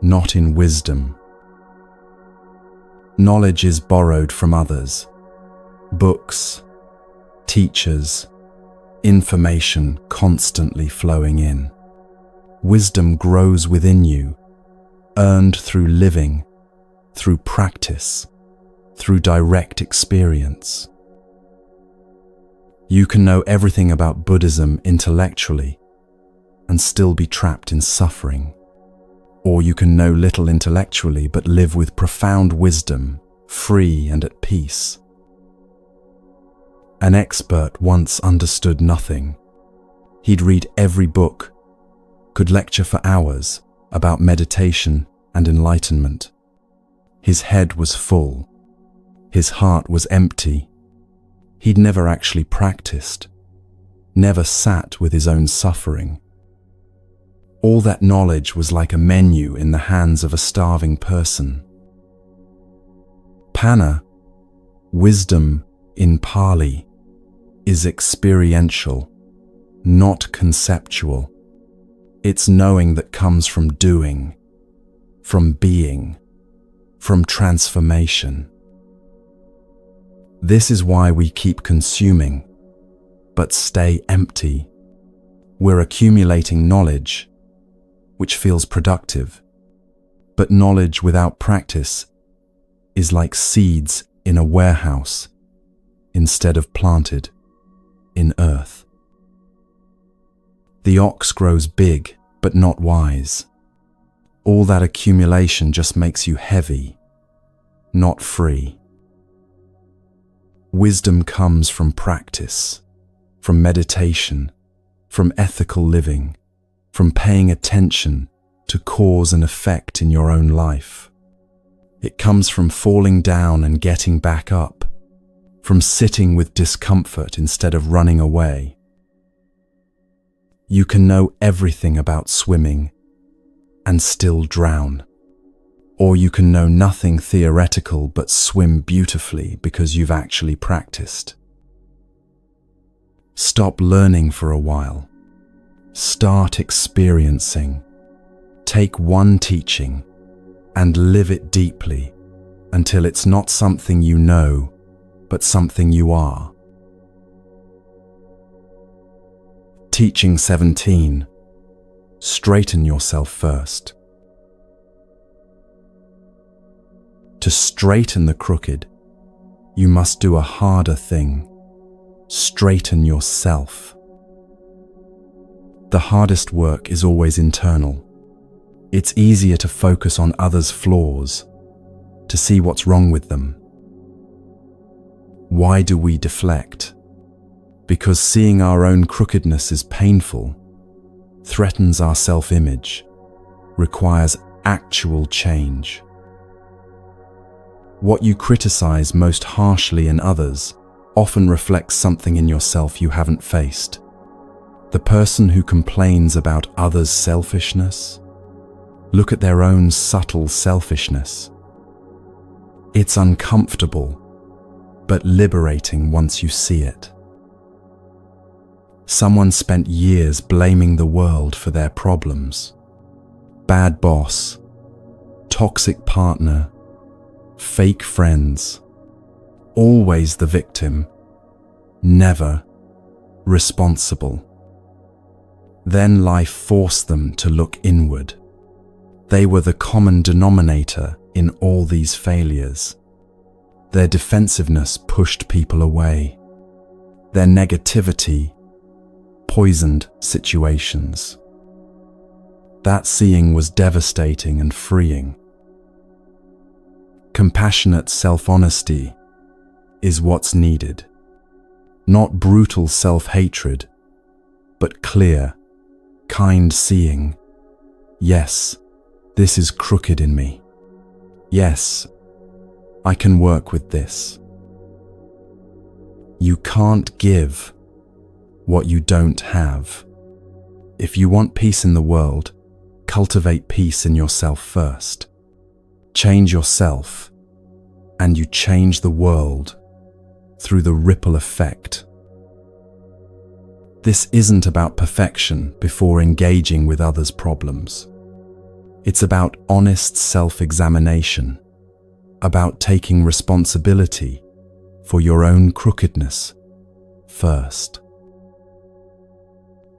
not in wisdom. Knowledge is borrowed from others, books, teachers, information constantly flowing in. Wisdom grows within you, earned through living, through practice, through direct experience. You can know everything about Buddhism intellectually and still be trapped in suffering. Or you can know little intellectually but live with profound wisdom, free and at peace. An expert once understood nothing. He'd read every book, could lecture for hours about meditation and enlightenment. His head was full. His heart was empty. He'd never actually practiced, never sat with his own suffering. All that knowledge was like a menu in the hands of a starving person. Panna, wisdom in Pali, is experiential, not conceptual. It's knowing that comes from doing, from being, from transformation. This is why we keep consuming, but stay empty. We're accumulating knowledge, which feels productive, but knowledge without practice is like seeds in a warehouse instead of planted in earth. The ox grows big, but not wise. All that accumulation just makes you heavy, not free. Wisdom comes from practice, from meditation, from ethical living, from paying attention to cause and effect in your own life. It comes from falling down and getting back up, from sitting with discomfort instead of running away. You can know everything about swimming and still drown. Or you can know nothing theoretical but swim beautifully because you've actually practiced. Stop learning for a while. Start experiencing. Take one teaching and live it deeply until it's not something you know, but something you are. Teaching 17. Straighten yourself first. To straighten the crooked, you must do a harder thing. Straighten yourself. The hardest work is always internal. It's easier to focus on others' flaws, to see what's wrong with them. Why do we deflect? Because seeing our own crookedness is painful, threatens our self-image, requires actual change. What you criticize most harshly in others often reflects something in yourself you haven't faced. The person who complains about others' selfishness, look at their own subtle selfishness. It's uncomfortable, but liberating once you see it. Someone spent years blaming the world for their problems. Bad boss, toxic partner, fake friends, always the victim, never responsible. Then life forced them to look inward. They were the common denominator in all these failures. Their defensiveness pushed people away. Their negativity poisoned situations. That seeing was devastating and freeing. Compassionate self-honesty is what's needed. Not brutal self-hatred, but clear, kind seeing. Yes, this is crooked in me. Yes, I can work with this. You can't give what you don't have. If you want peace in the world, cultivate peace in yourself first. Change yourself, and you change the world through the ripple effect. This isn't about perfection before engaging with others' problems. It's about honest self-examination, about taking responsibility for your own crookedness first.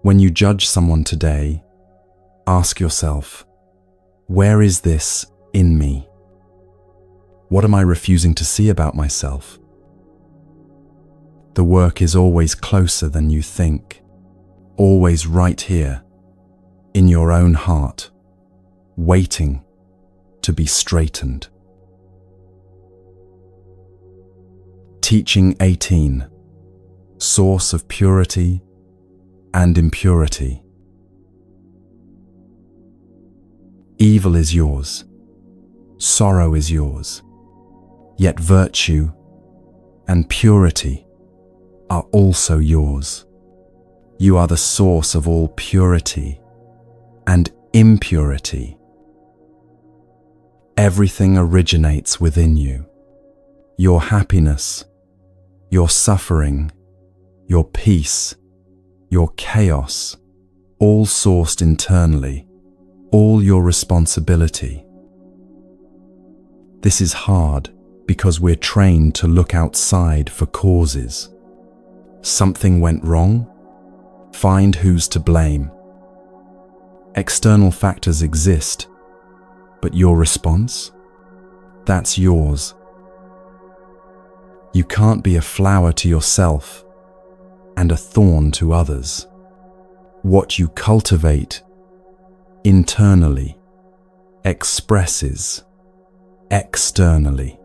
When you judge someone today, ask yourself, where is this in me? What am I refusing to see about myself? The work is always closer than you think, always right here, in your own heart, waiting to be straightened. Teaching 18. Source of purity and impurity. Evil is yours, sorrow is yours, yet virtue and purity are also yours. You are the source of all purity and impurity. Everything originates within you. Your happiness, your suffering, your peace, your chaos, all sourced internally, all your responsibility. This is hard because we're trained to look outside for causes. Something went wrong? Find who's to blame. External factors exist, but your response? That's yours. You can't be a flower to yourself and a thorn to others. What you cultivate internally expresses externally.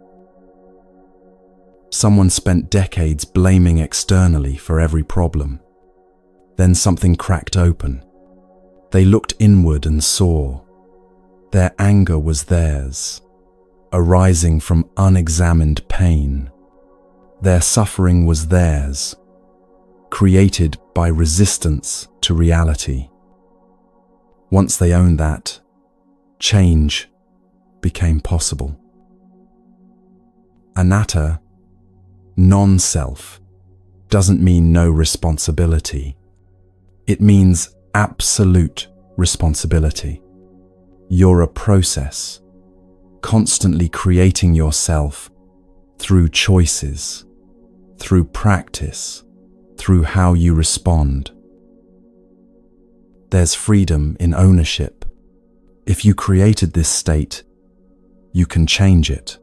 Someone spent decades blaming externally for every problem. Then something cracked open. They looked inward and saw. Their anger was theirs, arising from unexamined pain. Their suffering was theirs, created by resistance to reality. Once they owned that, change became possible. Anatta, non-self, doesn't mean no responsibility. It means absolute responsibility. You're a process, constantly creating yourself through choices, through practice, through how you respond. There's freedom in ownership. If you created this state, you can change it.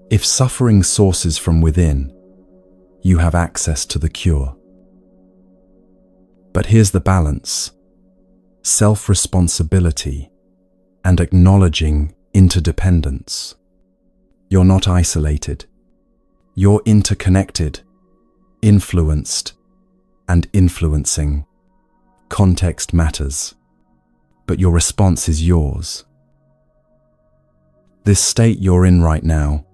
If suffering sources from within, you have access to the cure. But here's the balance: self-responsibility and acknowledging interdependence. You're not isolated. You're interconnected, influenced, and influencing. Context matters, but your response is yours. This state you're in right now,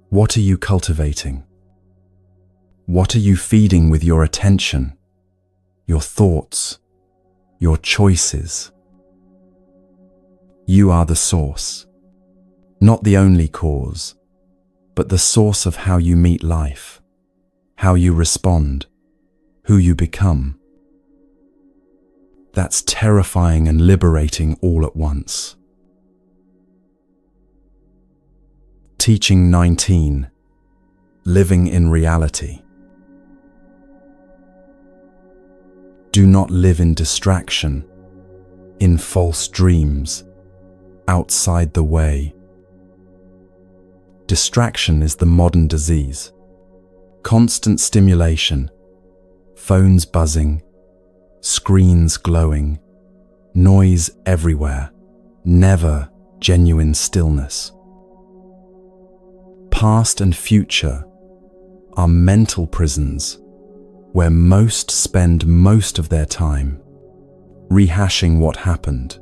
what are you cultivating? What are you feeding with your attention, your thoughts, your choices? You are the source, not the only cause, but the source of how you meet life, how you respond, who you become. That's terrifying and liberating all at once. Teaching 19. Living in reality. Do not live in distraction, in false dreams, outside the way. Distraction is the modern disease. Constant stimulation, phones buzzing, screens glowing, noise everywhere, never genuine stillness. Past and future are mental prisons where most spend most of their time rehashing what happened,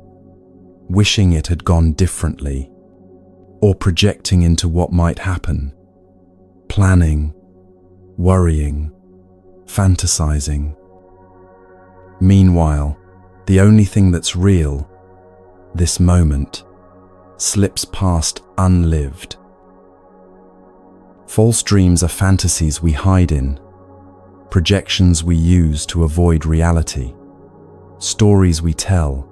wishing it had gone differently, or projecting into what might happen, planning, worrying, fantasizing. Meanwhile, the only thing that's real, this moment, slips past unlived. False dreams are fantasies we hide in, projections we use to avoid reality, stories we tell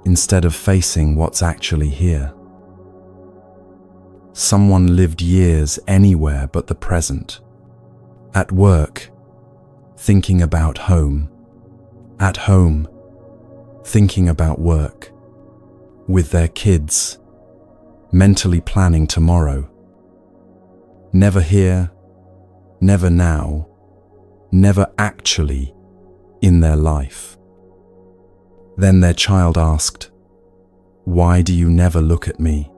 instead of facing what's actually here. Someone lived years anywhere but the present. At work, thinking about home. At home, thinking about work. With their kids, mentally planning tomorrow. Never here, never now, never actually in their life. Then their child asked, "Why do you never look at me?"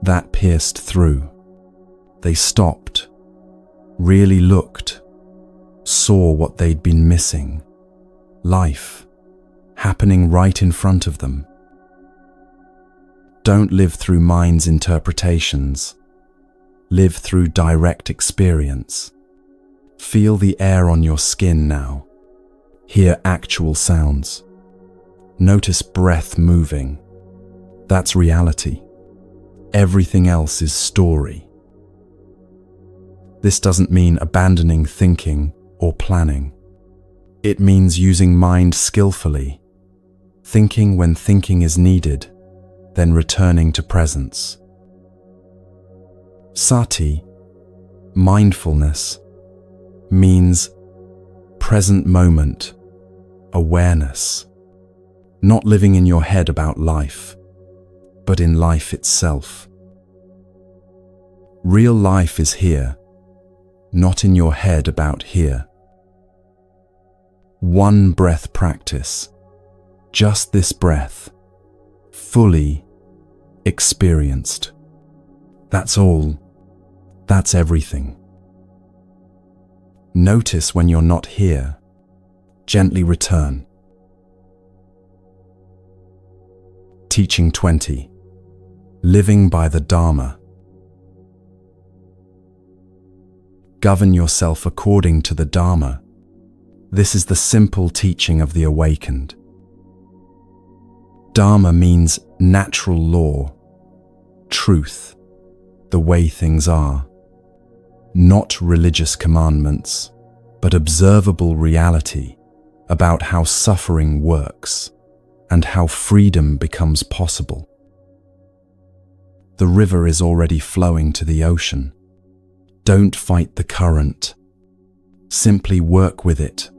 That pierced through. They stopped, really looked, saw what they'd been missing. Life, happening right in front of them. Don't live through mind's interpretations. Live through direct experience. Feel the air on your skin now. Hear actual sounds. Notice breath moving. That's reality. Everything else is story. This doesn't mean abandoning thinking or planning. It means using mind skillfully, thinking when thinking is needed, then returning to presence. Sati, mindfulness, means present moment, awareness, not living in your head about life, but in life itself. Real life is here, not in your head about here. One breath practice, just this breath, fully experienced. That's all. That's everything. Notice when you're not here. Gently return. Teaching 20. Living by the Dharma. Govern yourself according to the Dharma. This is the simple teaching of the awakened. Dharma means natural law, truth, the way things are. Not religious commandments, but observable reality about how suffering works and how freedom becomes possible. The river is already flowing to the ocean. Don't fight the current. Simply work with it.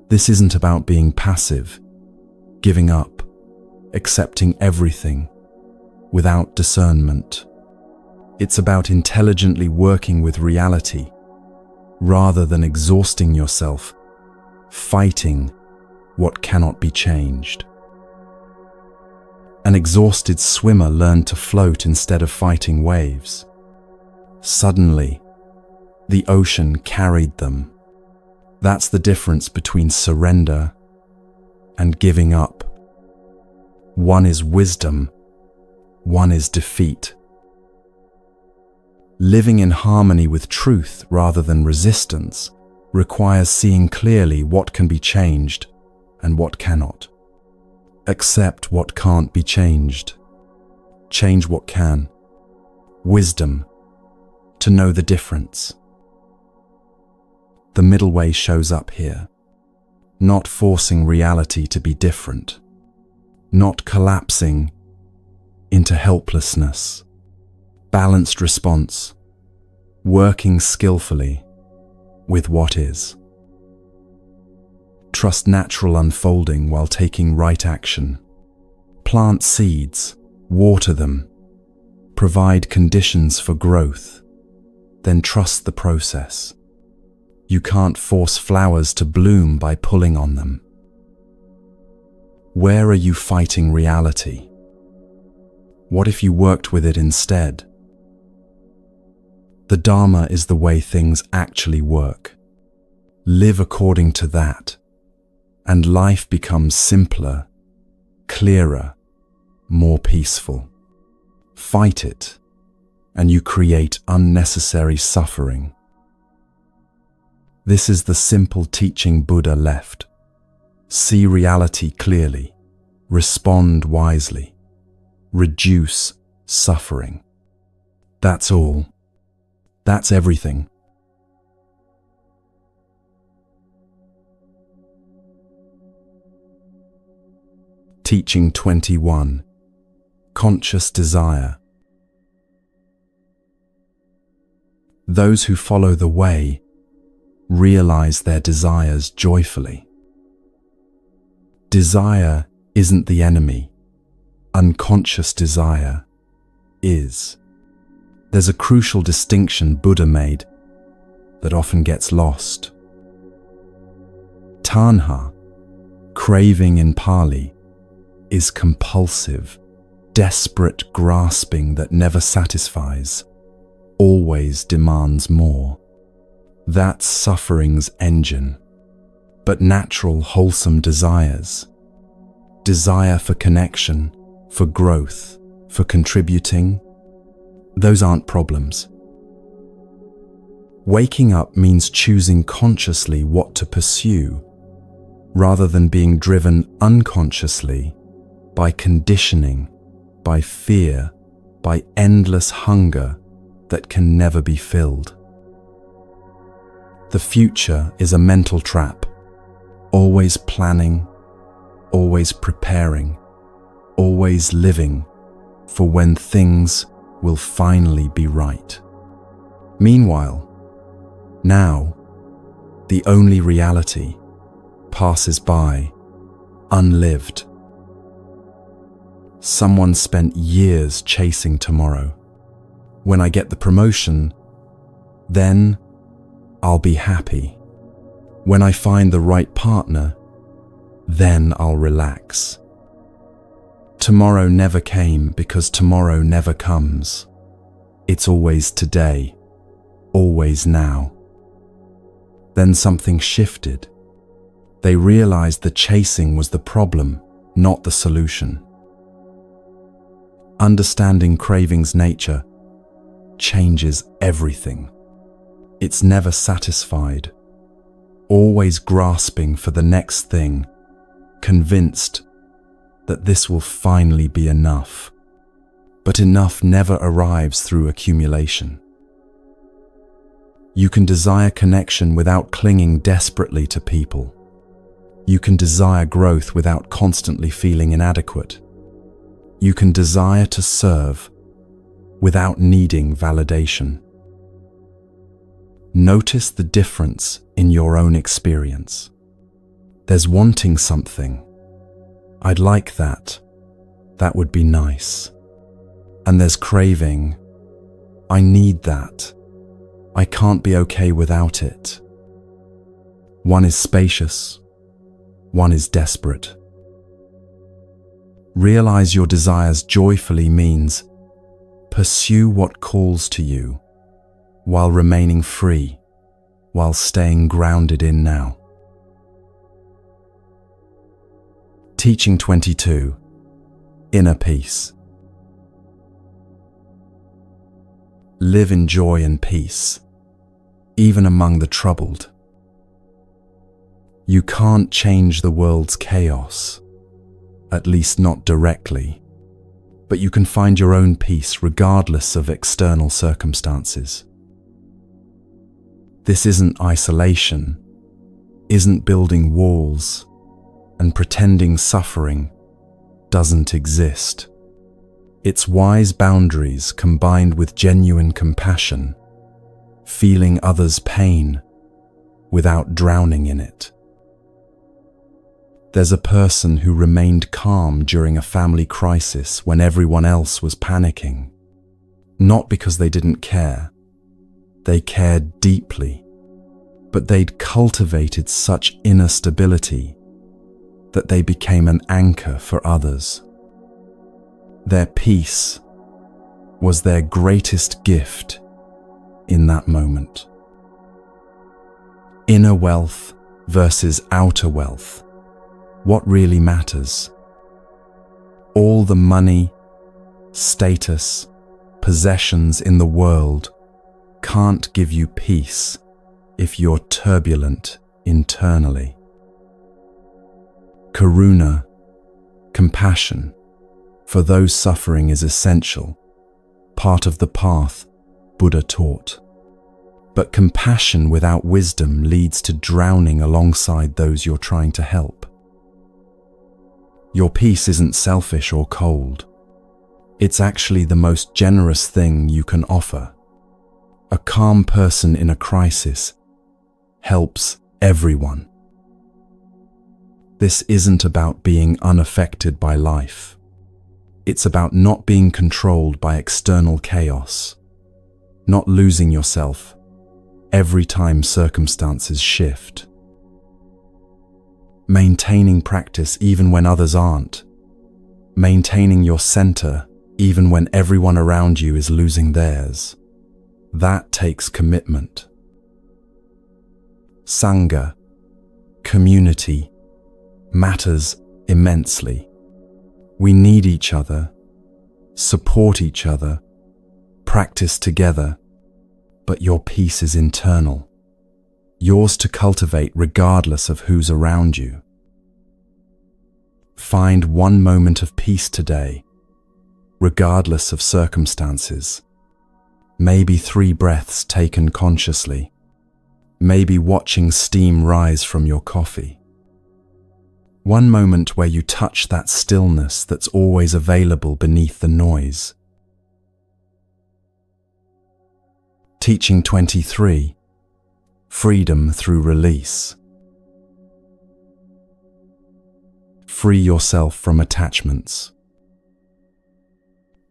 This isn't about being passive, giving up, accepting everything without discernment. It's about intelligently working with reality rather than exhausting yourself, fighting what cannot be changed. An exhausted swimmer learned to float instead of fighting waves. Suddenly, the ocean carried them. That's the difference between surrender and giving up. One is wisdom, one is defeat. Living in harmony with truth rather than resistance requires seeing clearly what can be changed and what cannot. Accept what can't be changed. Change what can. Wisdom, to know the difference. The middle way shows up here. Not forcing reality to be different. Not collapsing into helplessness. Balanced response. Working skillfully with what is. Trust natural unfolding while taking right action. Plant seeds, water them, provide conditions for growth, then trust the process. You can't force flowers to bloom by pulling on them. Where are you fighting reality? What if you worked with it instead? The Dharma is the way things actually work. Live according to that, and life becomes simpler, clearer, more peaceful. Fight it, and you create unnecessary suffering. This is the simple teaching Buddha left. See reality clearly, respond wisely, reduce suffering. That's all. That's everything. Teaching 21. Conscious desire. Those who follow the way realize their desires joyfully. Desire isn't the enemy. Unconscious desire is. There's a crucial distinction Buddha made that often gets lost. Tanha, craving in Pali, is compulsive, desperate grasping that never satisfies, always demands more. That's suffering's engine. But natural, wholesome desires, desire for connection, for growth, for contributing, those aren't problems. Waking up means choosing consciously what to pursue, rather than being driven unconsciously by conditioning, by fear, by endless hunger that can never be filled. The future is a mental trap. Always planning, always preparing, always living for when things will finally be right. Meanwhile, now, the only reality passes by, unlived. Someone spent years chasing tomorrow. When I get the promotion, then I'll be happy. When I find the right partner, then I'll relax. Tomorrow never came because tomorrow never comes. It's always today, always now. Then something shifted. They realized the chasing was the problem, not the solution. Understanding craving's nature changes everything. It's never satisfied, always grasping for the next thing, convinced that this will finally be enough. But enough never arrives through accumulation. You can desire connection without clinging desperately to people. You can desire growth without constantly feeling inadequate. You can desire to serve without needing validation. Notice the difference in your own experience. There's wanting something. I'd like that. That would be nice. And there's craving. I need that. I can't be okay without it. One is spacious. One is desperate. Realize your desires joyfully means pursue what calls to you, while remaining free, while staying grounded in now. Teaching 22. Inner peace. Live in joy and peace, even among the troubled. You can't change the world's chaos, at least not directly, but you can find your own peace regardless of external circumstances. This isn't isolation, isn't building walls and pretending suffering doesn't exist. It's wise boundaries combined with genuine compassion, feeling others' pain without drowning in it. There's a person who remained calm during a family crisis when everyone else was panicking. Not because they didn't care. They cared deeply, but they'd cultivated such inner stability that they became an anchor for others. Their peace was their greatest gift in that moment. Inner wealth versus outer wealth. What really matters? All the money, status, possessions in the world can't give you peace if you're turbulent internally. Karuna, compassion, for those suffering is essential, part of the path Buddha taught. But compassion without wisdom leads to drowning alongside those you're trying to help. Your peace isn't selfish or cold. It's actually the most generous thing you can offer. A calm person in a crisis helps everyone. This isn't about being unaffected by life. It's about not being controlled by external chaos, not losing yourself every time circumstances shift. Maintaining practice even when others aren't. Maintaining your center even when everyone around you is losing theirs. That takes commitment. Sangha, community, matters immensely. We need each other, support each other, practice together, but your peace is internal, yours to cultivate regardless of who's around you. Find one moment of peace today, regardless of circumstances. Maybe 3 breaths taken consciously. Maybe watching steam rise from your coffee. One moment where you touch that stillness that's always available beneath the noise. Teaching 23. Freedom through release. Free yourself from attachments.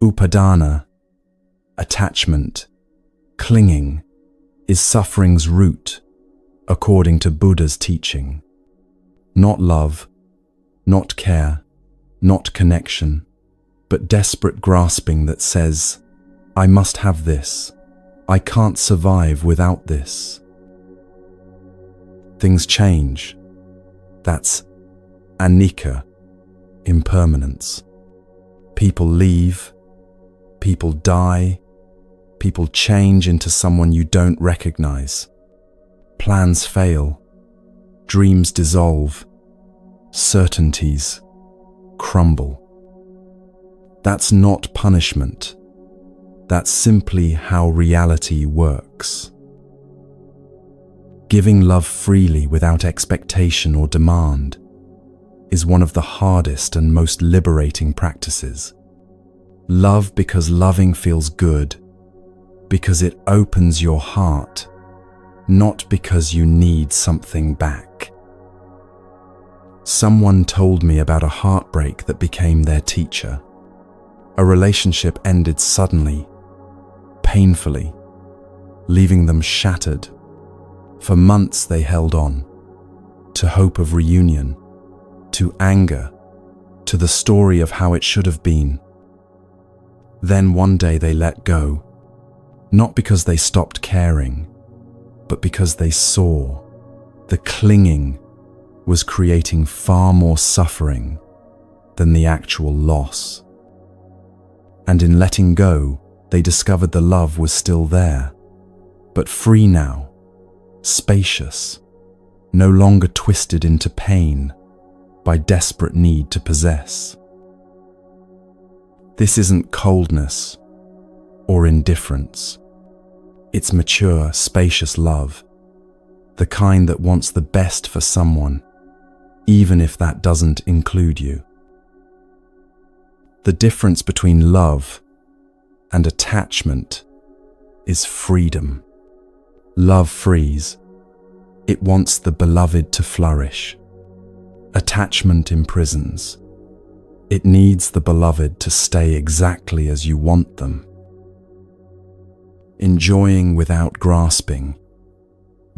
Upadana, attachment, clinging, is suffering's root, according to Buddha's teaching. Not love, not care, not connection, but desperate grasping that says, I must have this. I can't survive without this. Things change. That's anicca, impermanence. People leave, people die, people change into someone you don't recognize. Plans fail, dreams dissolve, certainties crumble. That's not punishment. That's simply how reality works. Giving love freely without expectation or demand is one of the hardest and most liberating practices. Love because loving feels good, because it opens your heart, not because you need something back. Someone told me about a heartbreak that became their teacher. A relationship ended suddenly, painfully, leaving them shattered. For months they held on, to hope of reunion, to anger, to the story of how it should have been. Then one day they let go, not because they stopped caring, but because they saw the clinging was creating far more suffering than the actual loss. And in letting go, they discovered the love was still there, but free now, spacious, no longer twisted into pain by desperate need to possess. This isn't coldness or indifference. It's mature, spacious love, the kind that wants the best for someone, even if that doesn't include you. The difference between love and attachment is freedom. Love frees. It wants the beloved to flourish. Attachment imprisons. It needs the beloved to stay exactly as you want them. Enjoying without grasping.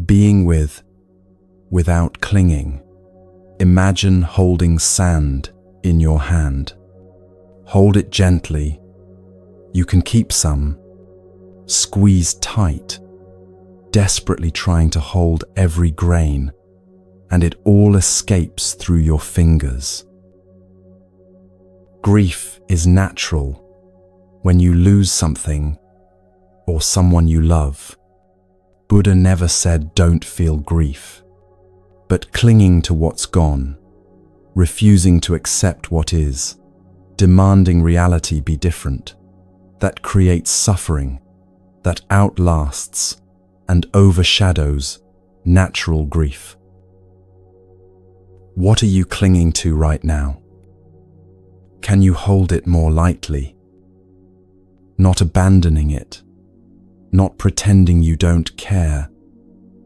Being with without clinging. Imagine holding sand in your hand. Hold it gently. You can keep some. Squeeze tight, desperately trying to hold every grain, and it all escapes through your fingers. Grief is natural when you lose something or someone you love. Buddha never said don't feel grief, but clinging to what's gone, refusing to accept what is, demanding reality be different, that creates suffering, that outlasts and overshadows natural grief. What are you clinging to right now? Can you hold it more lightly? Not abandoning it, not pretending you don't care,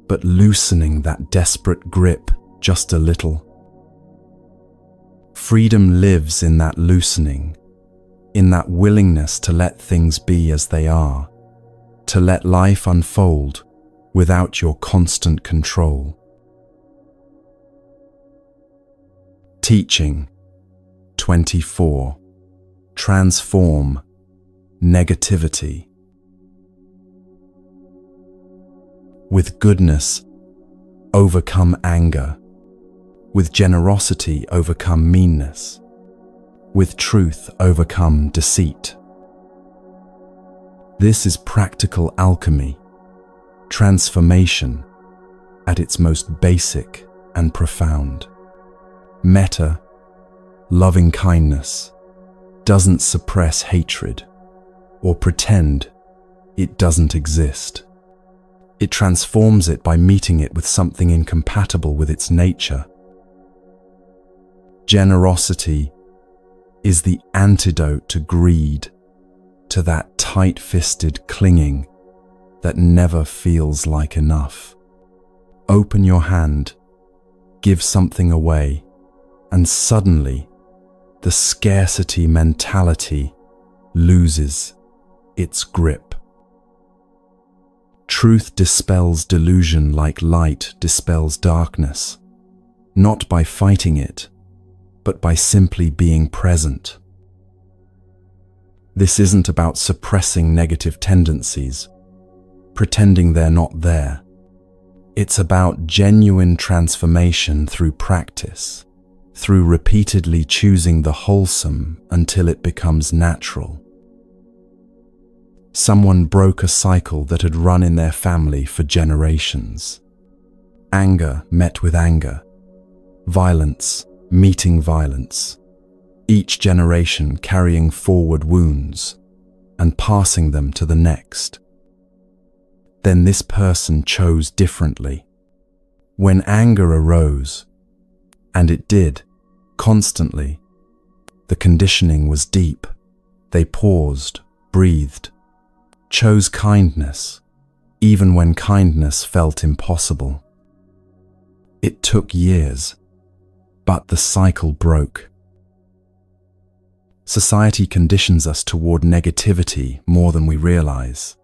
but loosening that desperate grip just a little. Freedom lives in that loosening, in that willingness to let things be as they are, to let life unfold without your constant control. Teaching 24. Transform negativity. With goodness, overcome anger. With generosity, overcome meanness. With truth, overcome deceit. This is practical alchemy, transformation at its most basic and profound. Metta, loving kindness, doesn't suppress hatred or pretend it doesn't exist. It transforms it by meeting it with something incompatible with its nature. Generosity is the antidote to greed, to that tight-fisted clinging that never feels like enough. Open your hand, give something away, and suddenly the scarcity mentality loses its grip. Truth dispels delusion like light dispels darkness, not by fighting it, but by simply being present. This isn't about suppressing negative tendencies, pretending they're not there. It's about genuine transformation through practice, through repeatedly choosing the wholesome until it becomes natural. Someone broke a cycle that had run in their family for generations. Anger met with anger, violence meeting violence, each generation carrying forward wounds and passing them to the next. Then this person chose differently. When anger arose, and it did, constantly, the conditioning was deep. They paused, breathed, chose kindness, even when kindness felt impossible. It took years, but the cycle broke. Society conditions us toward negativity more than we realize.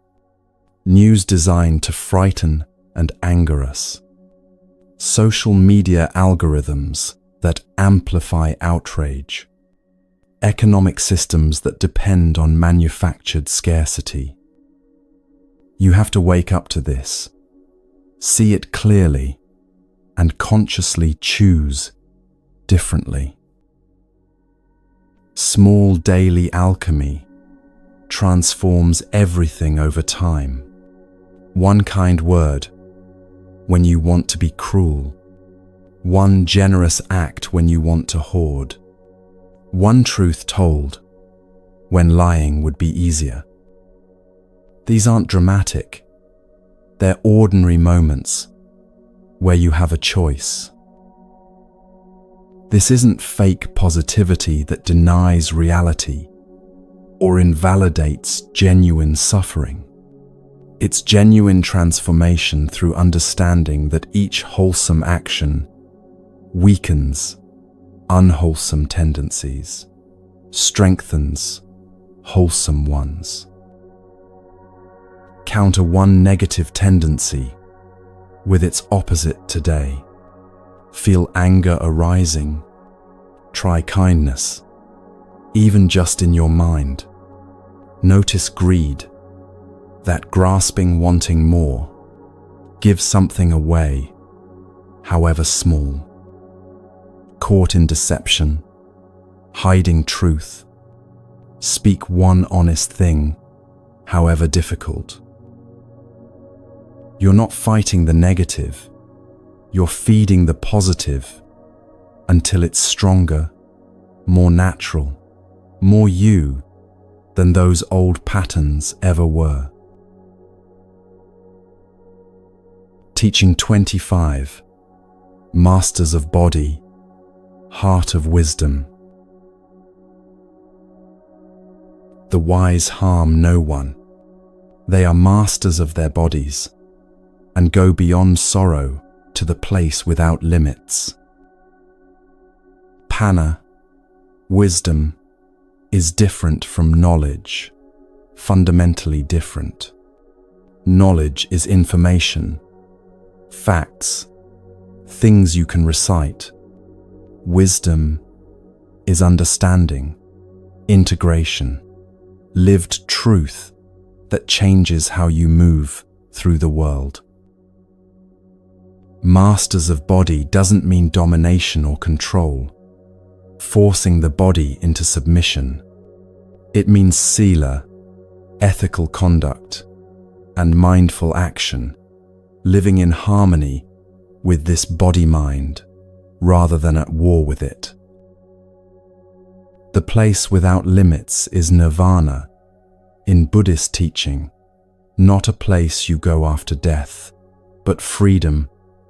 News designed to frighten and anger us. Social media algorithms that amplify outrage. Economic systems that depend on manufactured scarcity. You have to wake up to this, see it clearly, and consciously choose differently. Small daily alchemy transforms everything over time. One kind word when you want to be cruel. One generous act when you want to hoard. One truth told when lying would be easier. These aren't dramatic. They're ordinary moments where you have a choice. This isn't fake positivity that denies reality or invalidates genuine suffering. It's genuine transformation through understanding that each wholesome action weakens unwholesome tendencies, strengthens wholesome ones. Counter one negative tendency with its opposite today. Feel anger arising. Try kindness, even just in your mind. Notice greed, that grasping, wanting more. Give something away, however small. Caught in deception, hiding truth. Speak one honest thing, however difficult. You're not fighting the negative, you're feeding the positive until it's stronger, more natural, more you than those old patterns ever were. Teaching 25, Masters of Body, Heart of Wisdom. The wise harm no one. They are masters of their bodies and go beyond sorrow to the place without limits. Panna, wisdom, is different from knowledge, fundamentally different. Knowledge is information, facts, things you can recite. Wisdom is understanding, integration, lived truth that changes how you move through the world. Masters of body doesn't mean domination or control, forcing the body into submission. It means sila, ethical conduct, and mindful action, living in harmony with this body-mind rather than at war with it. The place without limits is nirvana in Buddhist teaching, not a place you go after death, but freedom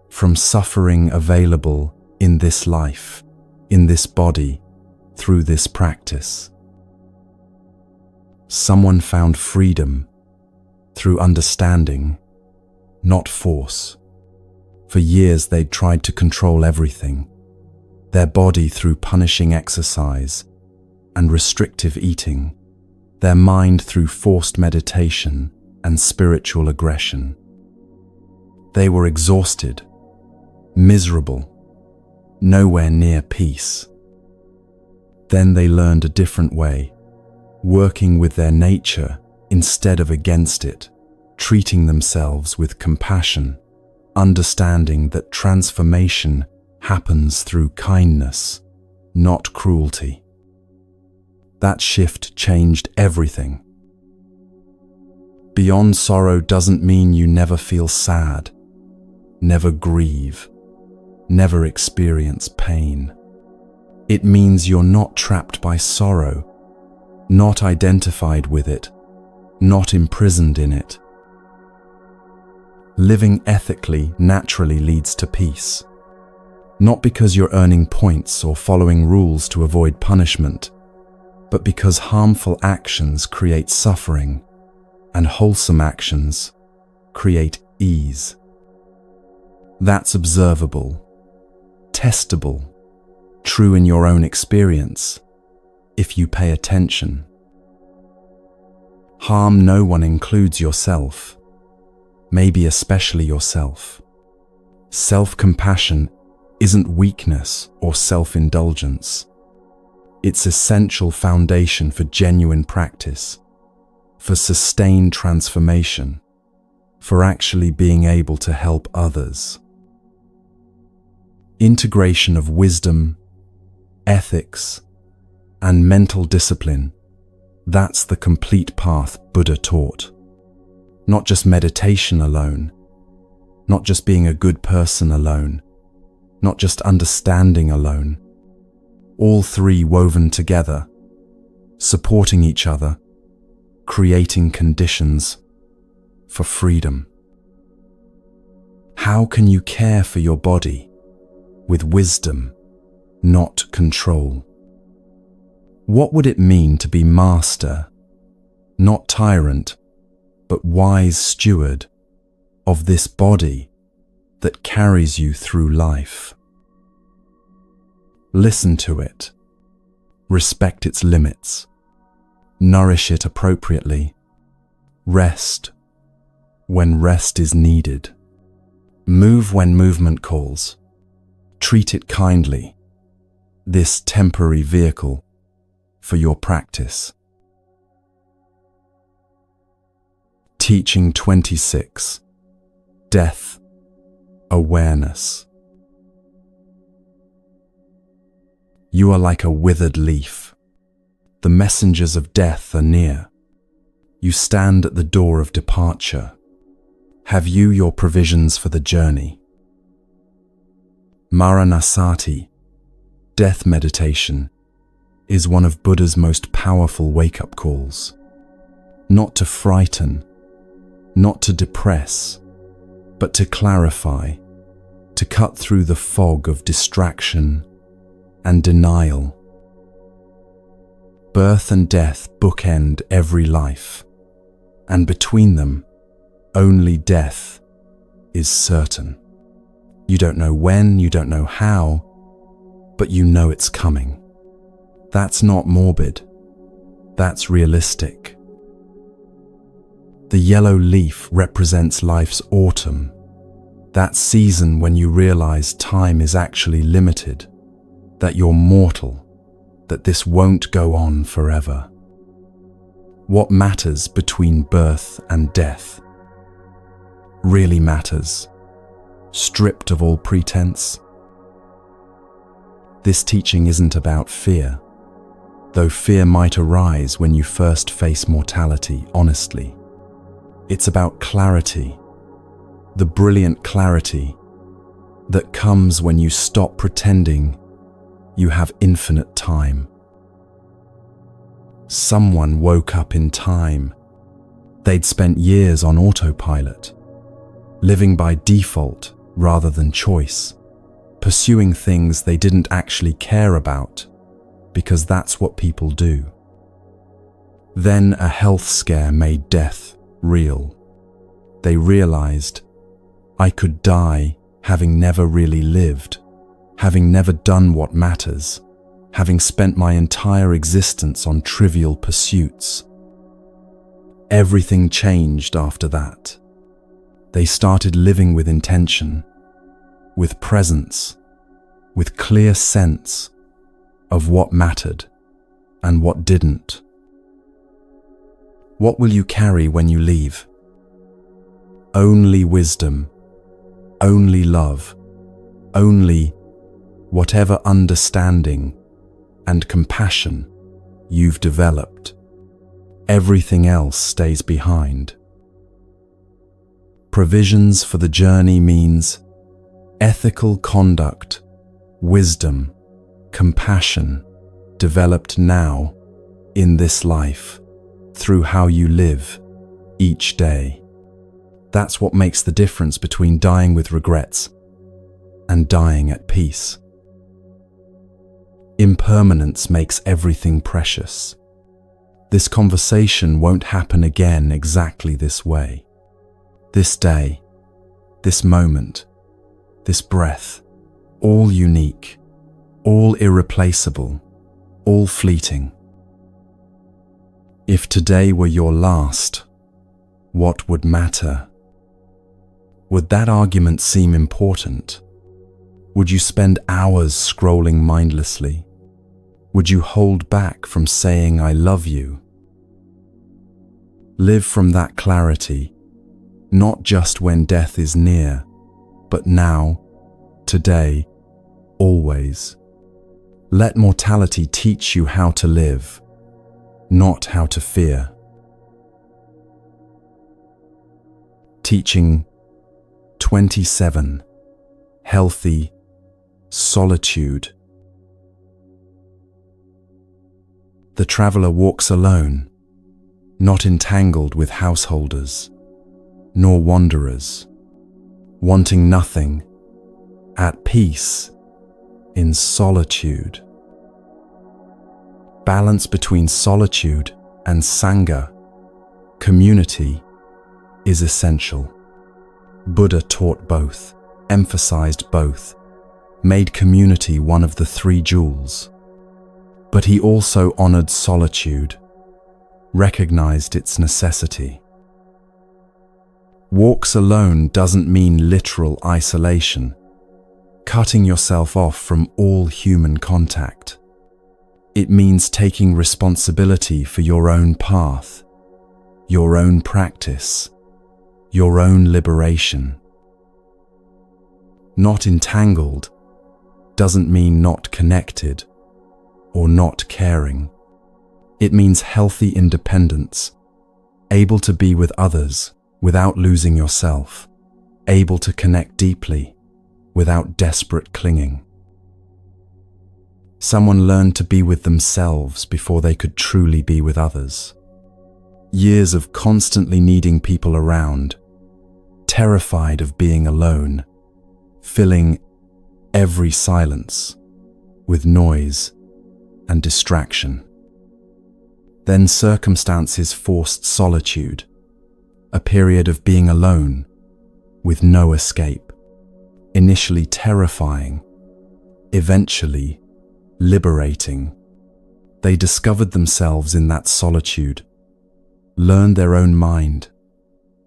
from suffering available in this life, in this body, through this practice. Someone found freedom through understanding, not force. For years they'd tried to control everything, their body through punishing exercise and restrictive eating, their mind through forced meditation and spiritual aggression. They were exhausted, miserable, nowhere near peace. Then they learned a different way, working with their nature instead of against it, treating themselves with compassion, understanding that transformation happens through kindness, not cruelty. That shift changed everything. Beyond sorrow doesn't mean you never feel sad, never grieve, never experience pain. It means you're not trapped by sorrow, not identified with it, not imprisoned in it. Living ethically naturally leads to peace. Not because you're earning points or following rules to avoid punishment, but because harmful actions create suffering and wholesome actions create ease. That's observable, testable, true in your own experience, if you pay attention. Harm no one includes yourself, maybe especially yourself. Self-compassion isn't weakness or self-indulgence. It's essential foundation for genuine practice, for sustained transformation, for actually being able to help others. Integration of wisdom, ethics, and mental discipline, that's the complete path Buddha taught. Not just meditation alone, not just being a good person alone, not just understanding alone. All three woven together, supporting each other, creating conditions for freedom. How can you care for your body with wisdom, not control? What would it mean to be master, not tyrant, but wise steward of this body that carries you through life? Listen to it. Respect its limits. Nourish it appropriately. Rest when rest is needed. Move when movement calls. Treat it kindly, this temporary vehicle for your practice. Teaching 26. Death Awareness. You are like a withered leaf. The messengers of death are near. You stand at the door of departure. Have you your provisions for the journey? Maranasati, death meditation, is one of Buddha's most powerful wake-up calls. Not to frighten, not to depress, but to clarify, to cut through the fog of distraction and denial. Birth and death bookend every life, and between them, only death is certain. You don't know when, you don't know how, but you know it's coming. That's not morbid, that's realistic. The yellow leaf represents life's autumn, that season when you realize time is actually limited, that you're mortal, that this won't go on forever. What matters between birth and death really matters, stripped of all pretense. This teaching isn't about fear, though fear might arise when you first face mortality honestly. It's about clarity, the brilliant clarity that comes when you stop pretending you have infinite time. Someone woke up in time. They'd spent years on autopilot, living by default rather than choice, pursuing things they didn't actually care about, because that's what people do. Then a health scare made death real. They realized, I could die having never really lived, having never done what matters, having spent my entire existence on trivial pursuits. Everything changed after that. They started living with intention, with presence, with clear sense of what mattered and what didn't. What will you carry when you leave? Only wisdom, only love, only whatever understanding and compassion you've developed. Everything else stays behind. Provisions for the journey means ethical conduct, wisdom, compassion developed now in this life through how you live each day. That's what makes the difference between dying with regrets and dying at peace. Impermanence makes everything precious. This conversation won't happen again exactly this way. This day, this moment, this breath, all unique, all irreplaceable, all fleeting. If today were your last, what would matter? Would that argument seem important? Would you spend hours scrolling mindlessly? Would you hold back from saying I love you? Live from that clarity, not just when death is near, but now, today, always. Let mortality teach you how to live, not how to fear. Teaching 27. Healthy solitude. The traveler walks alone, not entangled with householders, nor wanderers, wanting nothing, at peace, in solitude. Balance between solitude and sangha, community, is essential. Buddha taught both, emphasized both, made community one of the three jewels. But he also honored solitude, recognized its necessity. Walks alone doesn't mean literal isolation, cutting yourself off from all human contact. It means taking responsibility for your own path, your own practice, your own liberation. Not entangled doesn't mean not connected or not caring. It means healthy independence, able to be with others without losing yourself, able to connect deeply without desperate clinging. Someone learned to be with themselves before they could truly be with others. Years of constantly needing people around, terrified of being alone, filling every silence with noise and distraction. Then circumstances forced solitude, a period of being alone with no escape, initially terrifying, eventually liberating. They discovered themselves in that solitude, learned their own mind,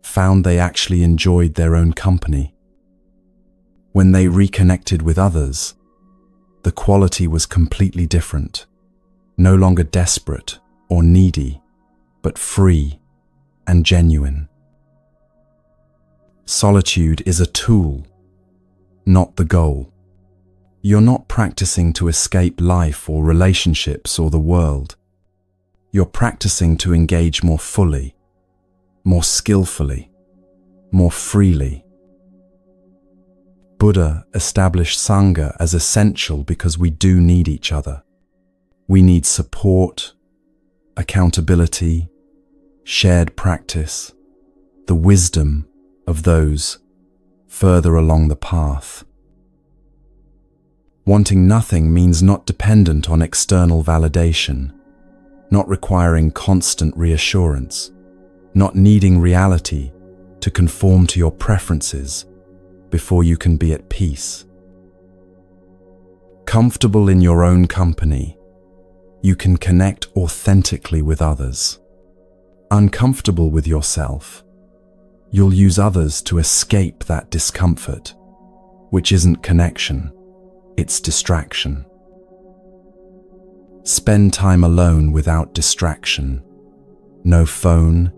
found they actually enjoyed their own company. When they reconnected with others, the quality was completely different, no longer desperate or needy, but free and genuine. Solitude is a tool, not the goal. You're not practicing to escape life or relationships or the world. You're practicing to engage more fully, more skillfully, more freely. Buddha established Sangha as essential because we do need each other. We need support, accountability, shared practice, the wisdom of those further along the path. Wanting nothing means not dependent on external validation, not requiring constant reassurance, not needing reality to conform to your preferences before you can be at peace. Comfortable in your own company, you can connect authentically with others. Uncomfortable with yourself, you'll use others to escape that discomfort, which isn't connection, it's distraction. Spend time alone without distraction. No phone,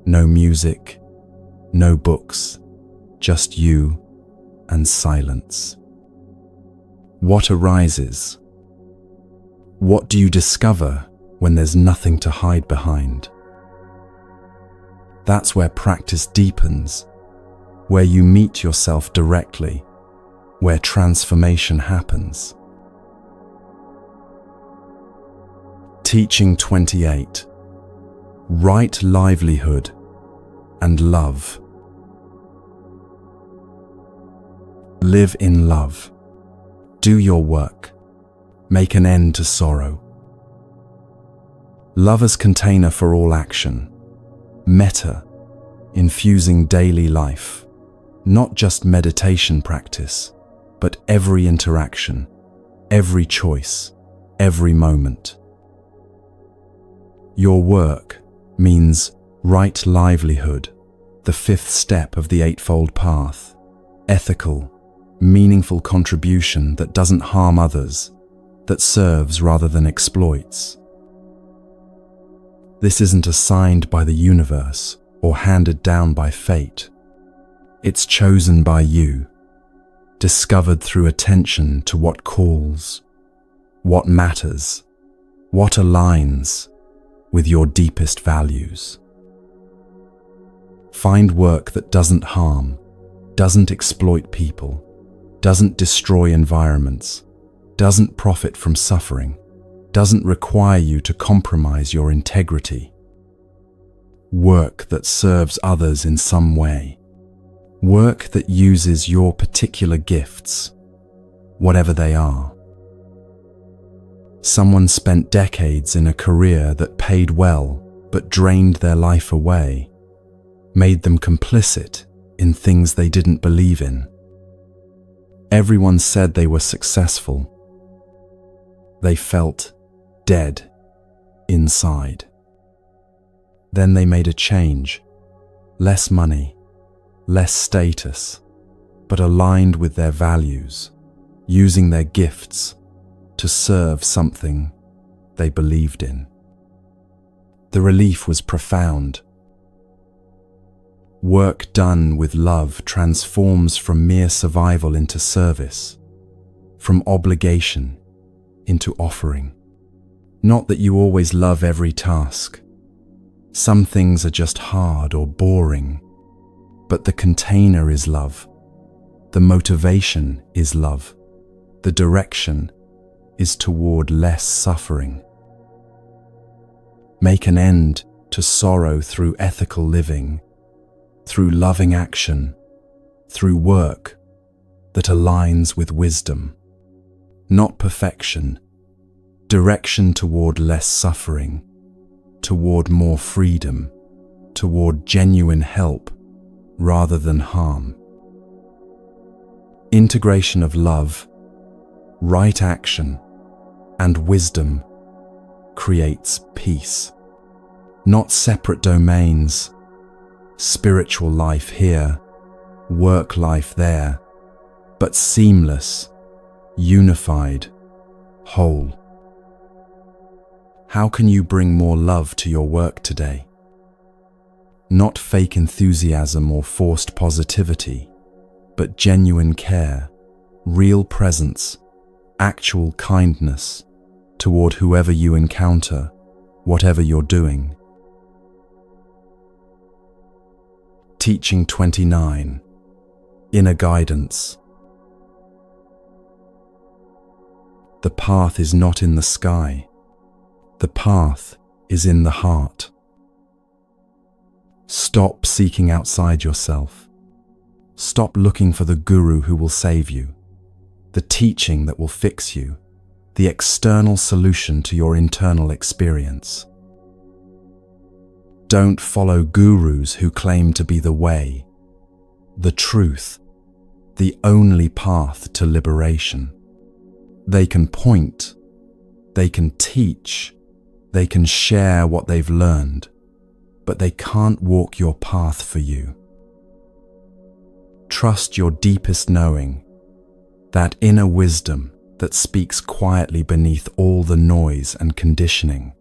no music, no books, just you and silence. What arises? What do you discover when there's nothing to hide behind? That's where practice deepens, where you meet yourself directly, where transformation happens. Teaching 28. Right livelihood and love. Live in love. Do your work. Make an end to sorrow. Love as container for all action. Metta, infusing daily life. Not just meditation practice, but every interaction, every choice, every moment. Your work means right livelihood, the fifth step of the Eightfold Path. Ethical, meaningful contribution that doesn't harm others, that serves rather than exploits. This isn't assigned by the universe or handed down by fate. It's chosen by you, discovered through attention to what calls, what matters, what aligns with your deepest values. Find work that doesn't harm, doesn't exploit people, doesn't destroy environments, doesn't profit from suffering, doesn't require you to compromise your integrity. Work that serves others in some way. Work that uses your particular gifts, whatever they are. Someone spent decades in a career that paid well but drained their life away, made them complicit in things they didn't believe in. Everyone said they were successful. They felt dead inside. Then they made a change. Less money, less status, but aligned with their values, using their gifts to serve something they believed in. The relief was profound. Work done with love transforms from mere survival into service, from obligation into offering. Not that you always love every task. Some things are just hard or boring, but the container is love. The motivation is love. The direction is toward less suffering. Make an end to sorrow through ethical living, through loving action, through work that aligns with wisdom. Not perfection, direction toward less suffering, toward more freedom, toward genuine help rather than harm. Integration of love, right action, and wisdom creates peace. Not separate domains, spiritual life here, work life there, but seamless, unified, whole. How can you bring more love to your work today? Not fake enthusiasm or forced positivity, but genuine care, real presence, actual kindness toward whoever you encounter, whatever you're doing. Teaching 29. Inner Guidance. The path is not in the sky. The path is in the heart. Stop seeking outside yourself. Stop looking for the guru who will save you, the teaching that will fix you, the external solution to your internal experience. Don't follow gurus who claim to be the way, the truth, the only path to liberation. They can point, they can teach, they can share what they've learned, but they can't walk your path for you. Trust your deepest knowing, that inner wisdom that speaks quietly beneath all the noise and conditioning.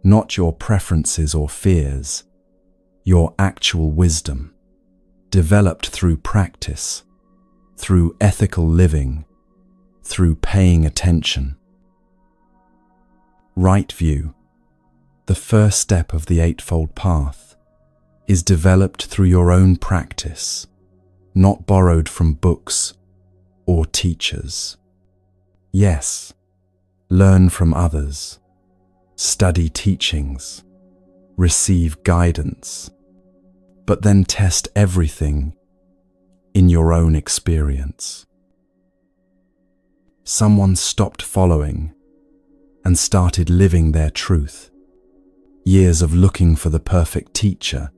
Not your preferences or fears, your actual wisdom, developed through practice, through ethical living, through paying attention. Right view, the first step of the Eightfold Path, is developed through your own practice, not borrowed from books or teachers. Yes, learn from others, study teachings, receive guidance, but then test everything in your own experience. Someone stopped following and started living their truth. Years of looking for the perfect teacher,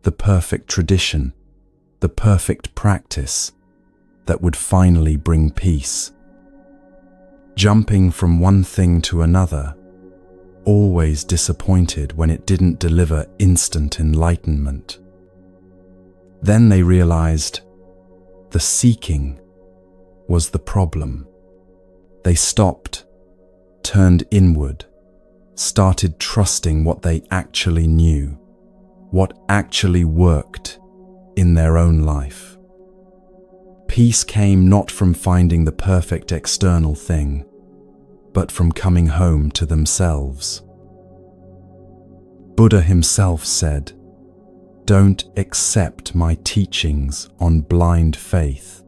the perfect tradition, the perfect practice that would finally bring peace. Jumping from one thing to another, always disappointed when it didn't deliver instant enlightenment. Then they realized the seeking was the problem. They stopped, turned inward, started trusting what they actually knew, what actually worked in their own life. Peace came not from finding the perfect external thing, but from coming home to themselves. Buddha himself said, "Don't accept my teachings on blind faith.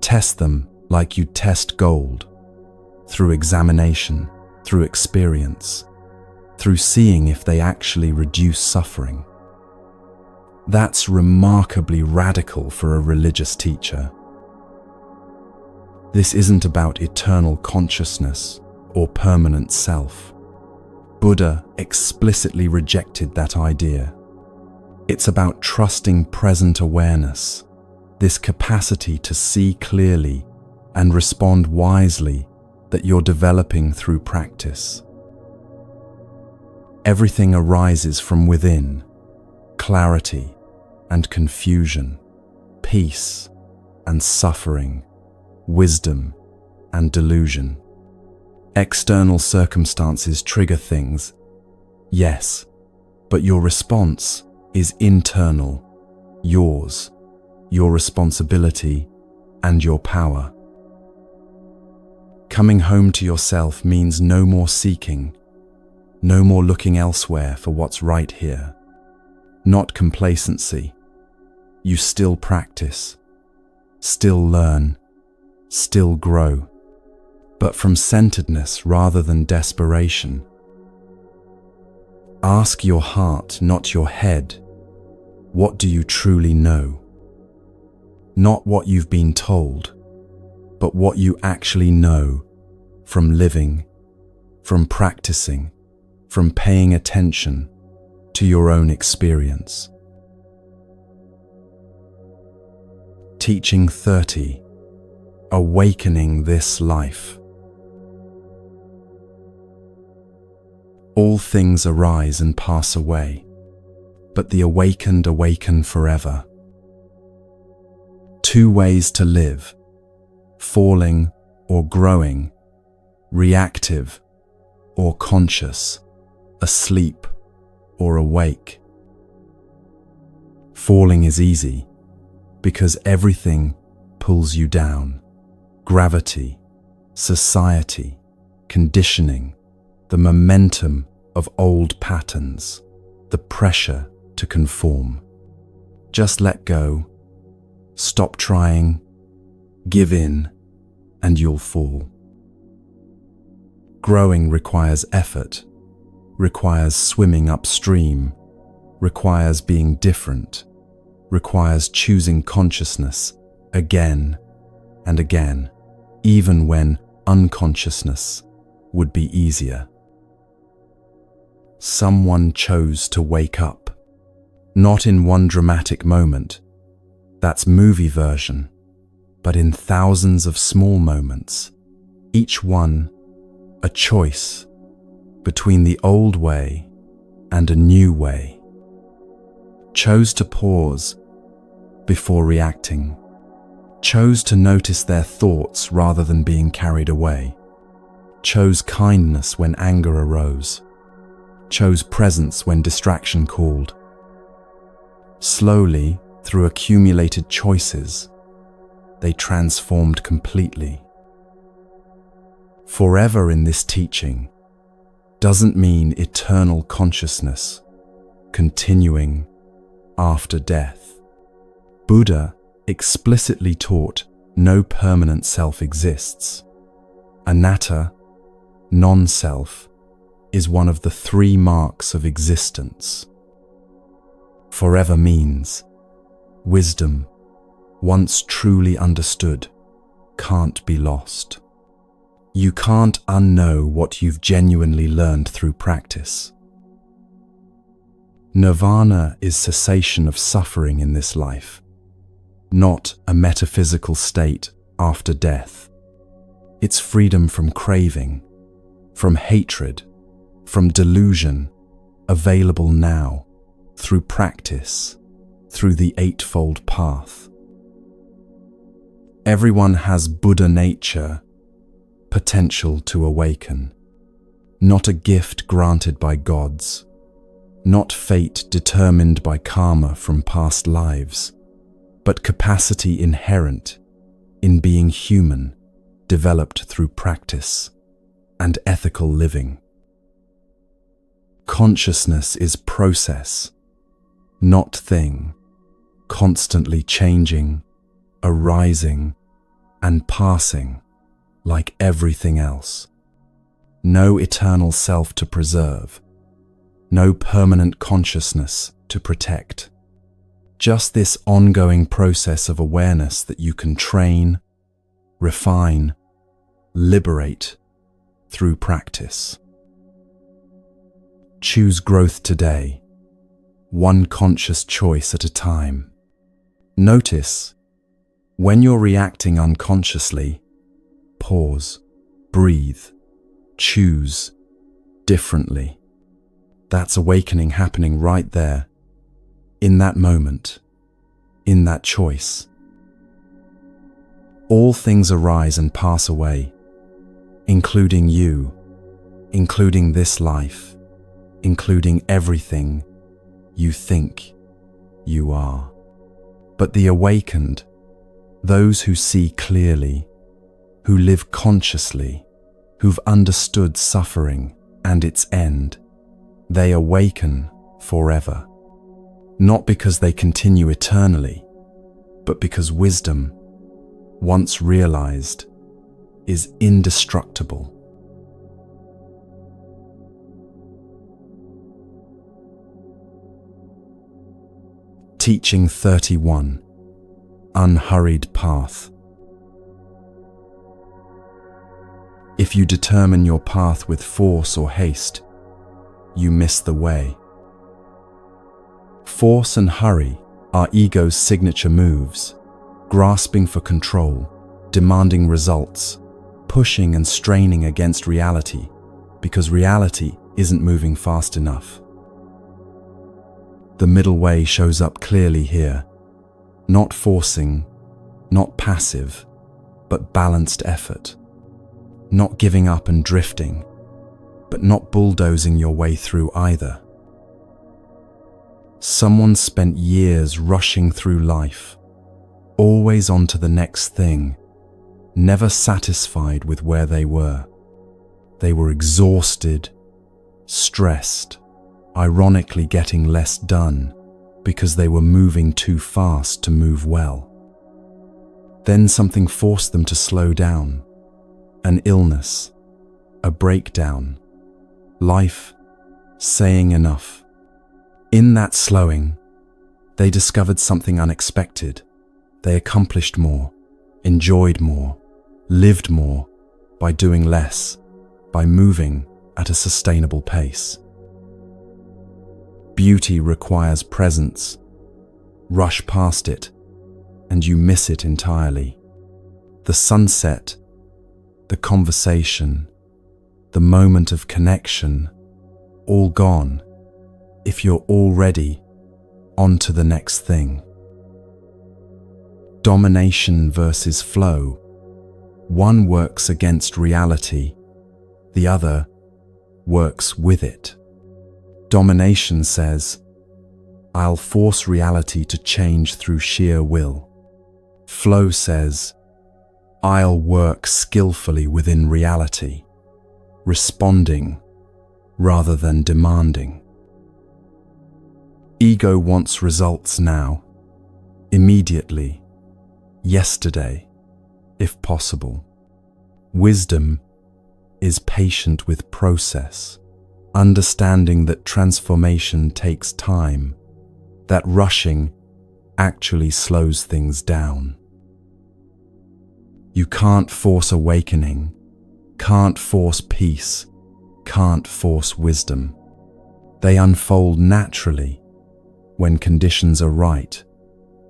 Test them like you test gold, through examination, through experience, through seeing if they actually reduce suffering." That's remarkably radical for a religious teacher. This isn't about eternal consciousness or permanent self. Buddha explicitly rejected that idea. It's about trusting present awareness, this capacity to see clearly and respond wisely that you're developing through practice. Everything arises from within: clarity and confusion, peace and suffering, wisdom and delusion. External circumstances trigger things, yes, but your response is internal, yours, your responsibility and your power. Coming home to yourself means no more seeking, no more looking elsewhere for what's right here. Not complacency. You still practice, still learn, still grow, but from centeredness rather than desperation. Ask your heart, not your head. What do you truly know? Not what you've been told, but what you actually know from living, from practicing, from paying attention to your own experience. Teaching 30. Awakening this life. All things arise and pass away, but the awakened awaken forever. Two ways to live: falling or growing, reactive or conscious, asleep or awake. Falling is easy because everything pulls you down: gravity, society, conditioning, the momentum of old patterns, the pressure to conform. Just let go, stop trying, give in, and you'll fall. Growing requires effort, requires swimming upstream, requires being different, requires choosing consciousness again and again, even when unconsciousness would be easier. Someone chose to wake up, not in one dramatic moment, that's movie version, but in thousands of small moments, each one a choice between the old way and a new way. Chose to pause before reacting, chose to notice their thoughts rather than being carried away, chose kindness when anger arose, chose presence when distraction called. Slowly, through accumulated choices, they transformed completely. Forever in this teaching doesn't mean eternal consciousness, continuing after death. Buddha explicitly taught no permanent self exists. Anatta, non-self, is one of the three marks of existence. Forever means wisdom, once truly understood, can't be lost. You can't unknow what you've genuinely learned through practice. Nirvana is cessation of suffering in this life, not a metaphysical state after death. It's freedom from craving, from hatred, from delusion, available now, through practice, through the Eightfold Path. Everyone has Buddha nature, potential to awaken, not a gift granted by gods, not fate determined by karma from past lives, but capacity inherent in being human, developed through practice and ethical living. Consciousness is process, not thing, constantly changing, arising, and passing like everything else. No eternal self to preserve, no permanent consciousness to protect. Just this ongoing process of awareness that you can train, refine, liberate through practice. Choose growth today, one conscious choice at a time. Notice When you're reacting unconsciously, pause, breathe, choose differently. That's awakening happening right there, in that moment, in that choice. All things arise and pass away, including you, including this life, including everything you think you are. But the awakened, those who see clearly, who live consciously, who've understood suffering and its end, they awaken forever. Not because they continue eternally, but because wisdom, once realized, is indestructible. Teaching 31. Unhurried path. If you determine your path with force or haste, you miss the way. Force and hurry are ego's signature moves, grasping for control, demanding results, pushing and straining against reality, because reality isn't moving fast enough. The middle way shows up clearly here, not forcing, not passive, but balanced effort. Not giving up and drifting, but not bulldozing your way through either. Someone spent years rushing through life, always on to the next thing, never satisfied with where they were. They were exhausted, stressed, ironically getting less done because they were moving too fast to move well. Then something forced them to slow down. An illness, a breakdown, life saying enough. In that slowing, they discovered something unexpected. They accomplished more, enjoyed more, lived more by doing less, by moving at a sustainable pace. Beauty requires presence. Rush past it, and you miss it entirely. The sunset, the conversation, the moment of connection, all gone if you're already on to the next thing. Domination versus flow. One works against reality, the other works with it. Domination says, I'll force reality to change through sheer will. Flow says, I'll work skillfully within reality, responding rather than demanding. Ego wants results now, immediately, yesterday, if possible. Wisdom is patient with process, understanding that transformation takes time, that rushing actually slows things down. You can't force awakening, can't force peace, can't force wisdom. They unfold naturally when conditions are right,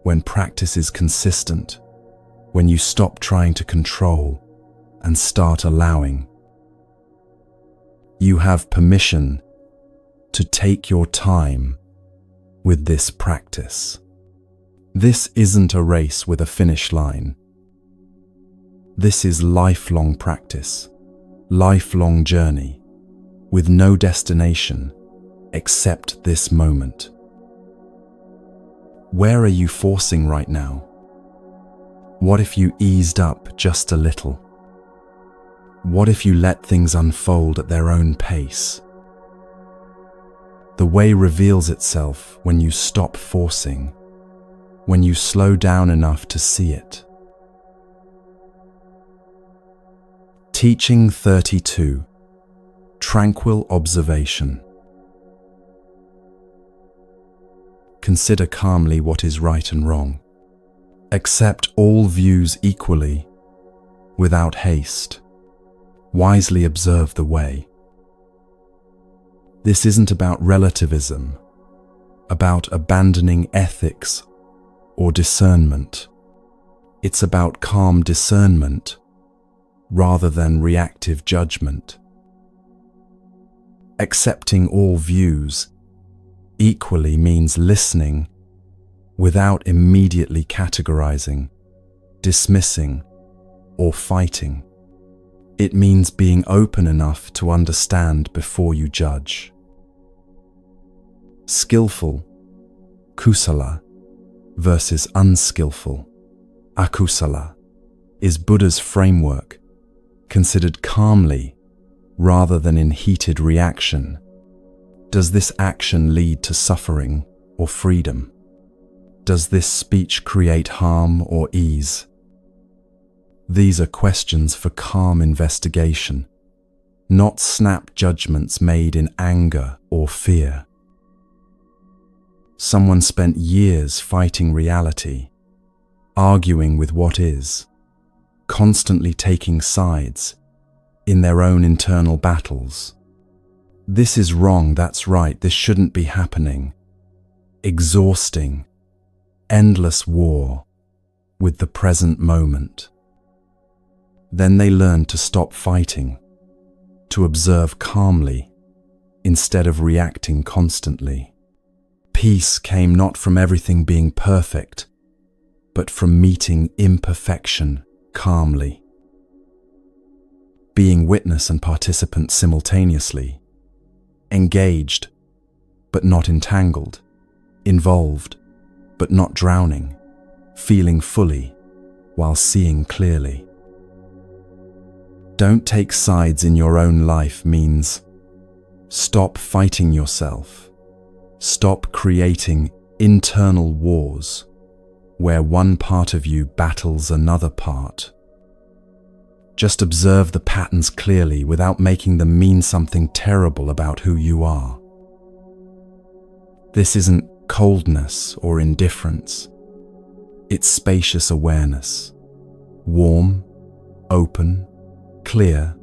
when practice is consistent, when you stop trying to control and start allowing. You have permission to take your time with this practice. This isn't a race with a finish line. This is lifelong practice, lifelong journey, with no destination except this moment. Where are you forcing right now? What if you eased up just a little? What if you let things unfold at their own pace? The way reveals itself when you stop forcing, when you slow down enough to see it. Teaching 32. Tranquil observation. Consider calmly what is right and wrong. Accept all views equally, without haste. Wisely observe the way. This isn't about relativism, about abandoning ethics or discernment. It's about calm discernment rather than reactive judgment. Accepting all views equally means listening without immediately categorizing, dismissing, or fighting. It means being open enough to understand before you judge. Skillful, kusala, versus unskillful, akusala, is Buddha's framework, considered calmly rather than in heated reaction. Does this action lead to suffering or freedom? Does this speech create harm or ease? These are questions for calm investigation, not snap judgments made in anger or fear. Someone spent years fighting reality, arguing with what is, constantly taking sides in their own internal battles. This is wrong, that's right, this shouldn't be happening. Exhausting, endless war with the present moment. Then they learned to stop fighting, to observe calmly instead of reacting constantly. Peace came not from everything being perfect, but from meeting imperfection calmly. Being witness and participant simultaneously, engaged but not entangled, involved but not drowning, feeling fully while seeing clearly. Don't take sides in your own life means stop fighting yourself. Stop creating internal wars where one part of you battles another part. Just observe the patterns clearly without making them mean something terrible about who you are. This isn't coldness or indifference. It's spacious awareness. Warm, open, clear,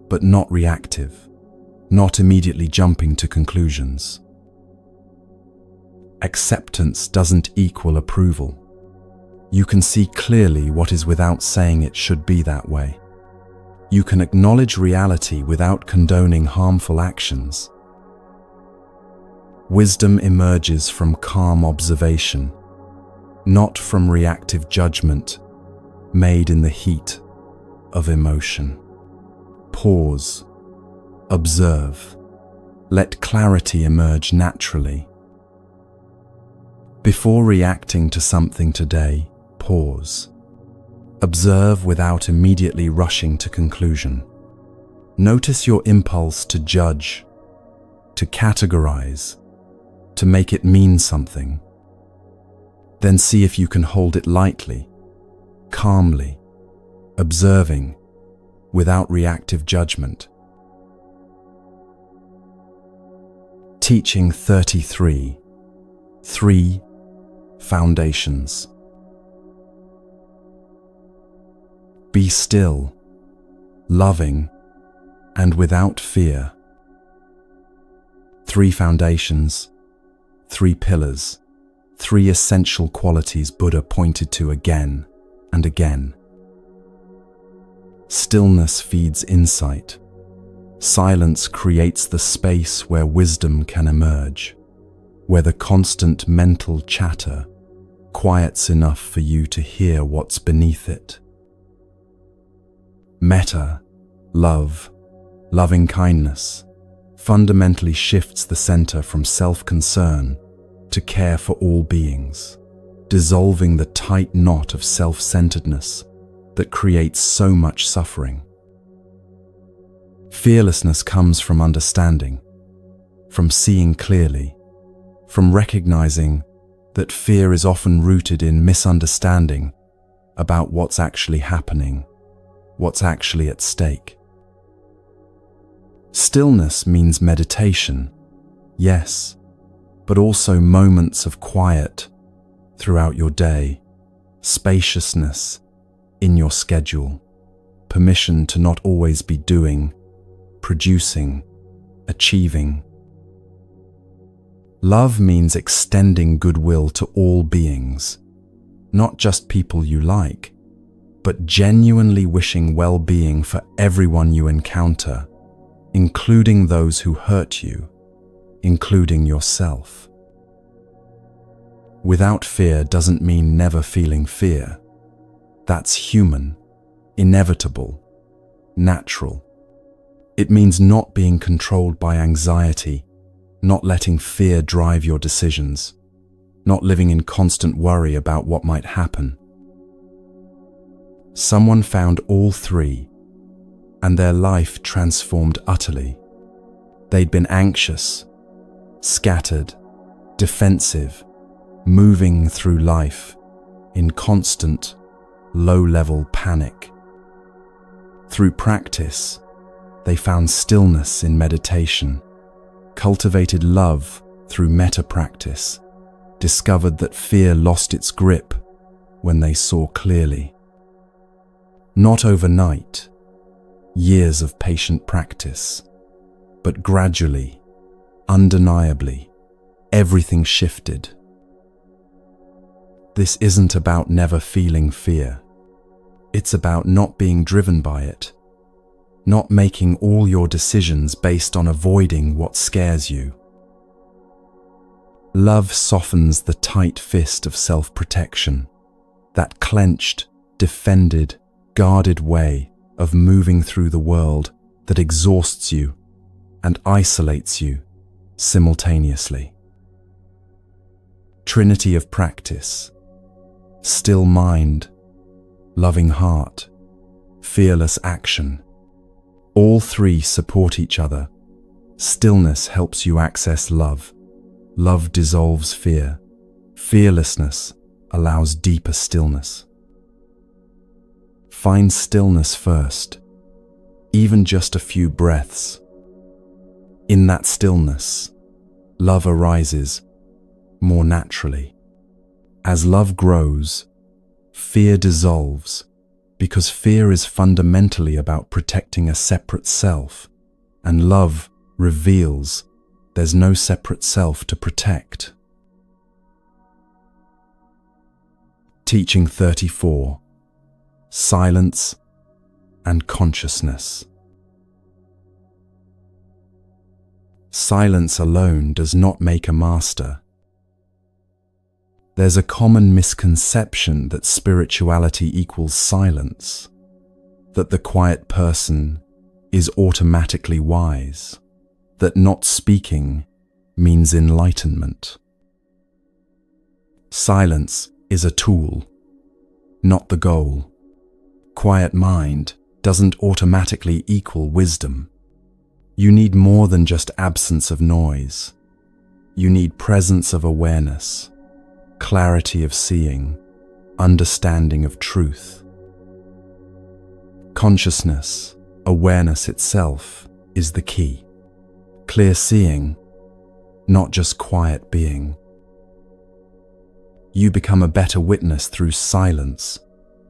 but not reactive, not immediately jumping to conclusions. Acceptance doesn't equal approval. You can see clearly what is without saying it should be that way. You can acknowledge reality without condoning harmful actions. Wisdom emerges from calm observation, not from reactive judgment made in the heat of emotion. Pause, observe, let clarity emerge naturally. Before reacting to something today, pause. Observe without immediately rushing to conclusion. Notice your impulse to judge, to categorize, to make it mean something. Then see if you can hold it lightly, calmly, observing, without reactive judgment. Teaching 33. 3 Foundations. Be still, loving, and without fear. 3 foundations, 3 pillars, 3 essential qualities Buddha pointed to again and again. Stillness feeds insight. Silence creates the space where wisdom can emerge, where the constant mental chatter quiets enough for you to hear what's beneath it. Metta, love, loving kindness, fundamentally shifts the center from self-concern to care for all beings, dissolving the tight knot of self-centeredness that creates so much suffering. Fearlessness comes from understanding, from seeing clearly, from recognizing that fear is often rooted in misunderstanding about what's actually happening, what's actually at stake. Stillness means meditation, yes, but also moments of quiet throughout your day, spaciousness in your schedule, permission to not always be doing, producing, achieving. Love means extending goodwill to all beings, not just people you like, but genuinely wishing well-being for everyone you encounter, including those who hurt you, including yourself. Without fear doesn't mean never feeling fear. That's human, inevitable, natural. It means not being controlled by anxiety, not letting fear drive your decisions, not living in constant worry about what might happen. Someone found all three, and their life transformed utterly. They'd been anxious, scattered, defensive, moving through life in constant, low-level panic. Through practice, they found stillness in meditation, cultivated love through metta practice, discovered that fear lost its grip when they saw clearly. Not overnight, years of patient practice, but gradually, undeniably, everything shifted. This isn't about never feeling fear. It's about not being driven by it, not making all your decisions based on avoiding what scares you. Love softens the tight fist of self-protection, that clenched, defended, guarded way of moving through the world that exhausts you and isolates you simultaneously. Trinity of practice: still mind, loving heart, fearless action. All three support each other. Stillness helps you access love. Love dissolves fear. Fearlessness allows deeper stillness. Find stillness first, even just a few breaths. In that stillness, love arises more naturally. As love grows, fear dissolves, because fear is fundamentally about protecting a separate self, and love reveals there's no separate self to protect. Teaching 34: Silence and Consciousness. Silence alone does not make a master. There's a common misconception that spirituality equals silence, that the quiet person is automatically wise, that not speaking means enlightenment. Silence is a tool, not the goal. Quiet mind doesn't automatically equal wisdom. You need more than just absence of noise. You need presence of awareness, clarity of seeing, understanding of truth. Consciousness, awareness itself, is the key. Clear seeing, not just quiet being. You become a better witness through silence,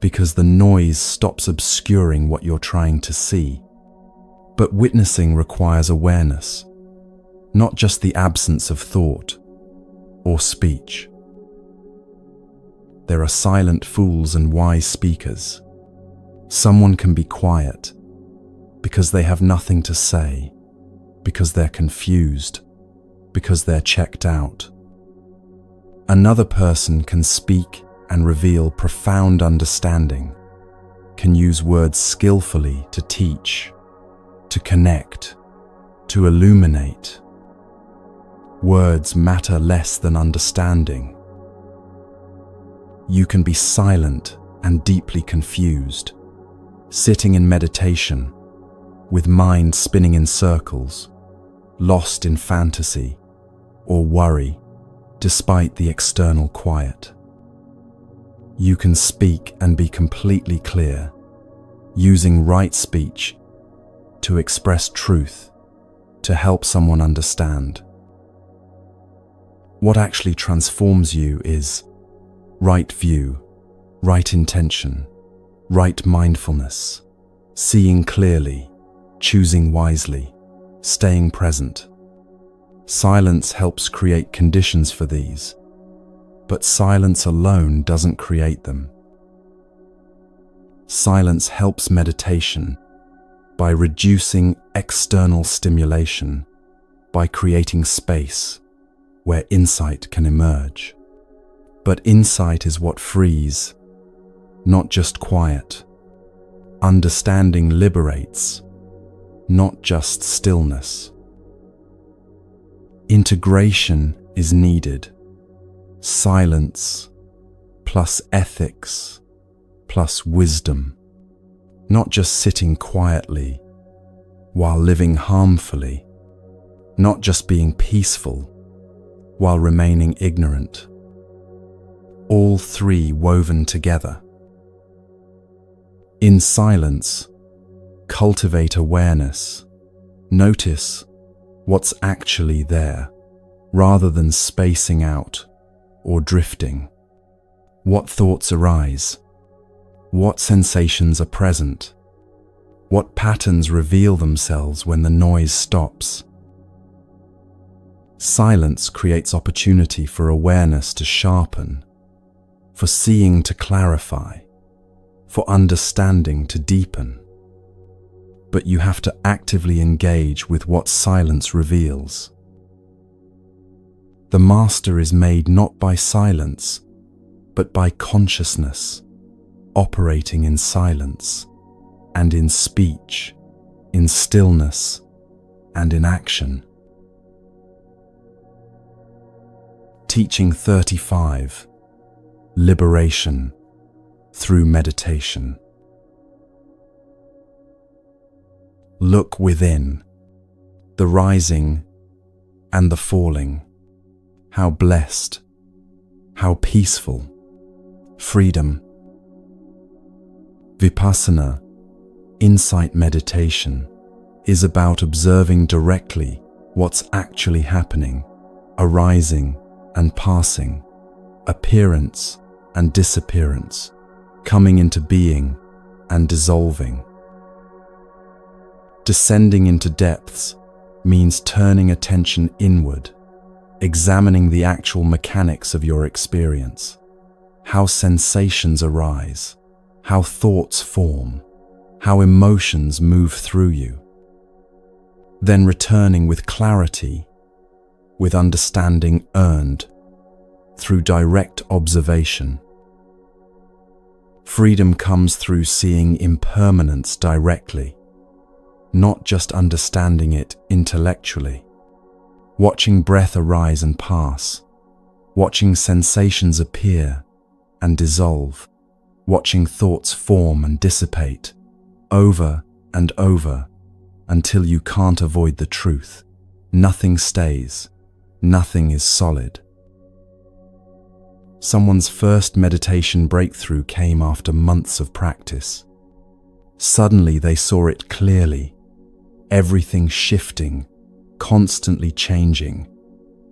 because the noise stops obscuring what you're trying to see. But witnessing requires awareness, not just the absence of thought or speech. There are silent fools and wise speakers. Someone can be quiet because they have nothing to say, because they're confused, because they're checked out. Another person can speak and reveal profound understanding, can use words skillfully to teach, to connect, to illuminate. Words matter less than understanding. You can be silent and deeply confused, sitting in meditation, with mind spinning in circles, lost in fantasy or worry, despite the external quiet. You can speak and be completely clear, using right speech to express truth, to help someone understand. What actually transforms you is right view, right intention, right mindfulness, seeing clearly, choosing wisely, staying present. Silence helps create conditions for these, but silence alone doesn't create them. Silence helps meditation by reducing external stimulation, by creating space where insight can emerge. But insight is what frees, not just quiet. Understanding liberates, not just stillness. Integration is needed. Silence plus ethics plus wisdom. Not just sitting quietly while living harmfully. Not just being peaceful while remaining ignorant. All three woven together. In silence, cultivate awareness. Notice what's actually there, rather than spacing out or drifting. What thoughts arise? What sensations are present? What patterns reveal themselves when the noise stops? Silence creates opportunity for awareness to sharpen, for seeing to clarify, for understanding to deepen. But you have to actively engage with what silence reveals. The master is made not by silence, but by consciousness, operating in silence, and in speech, in stillness, and in action. Teaching 35. Liberation through meditation. Look within, the rising and the falling. How blessed, how peaceful, freedom. Vipassana, insight meditation, is about observing directly what's actually happening, arising and passing, appearance and disappearance, coming into being and dissolving. Descending into depths means turning attention inward, examining the actual mechanics of your experience, how sensations arise, how thoughts form, how emotions move through you. Then returning with clarity, with understanding earned through direct observation. Freedom comes through seeing impermanence directly, not just understanding it intellectually. Watching breath arise and pass, watching sensations appear and dissolve, watching thoughts form and dissipate, over and over, until you can't avoid the truth. Nothing stays, nothing is solid. Someone's first meditation breakthrough came after months of practice. Suddenly they saw it clearly, everything shifting, constantly changing,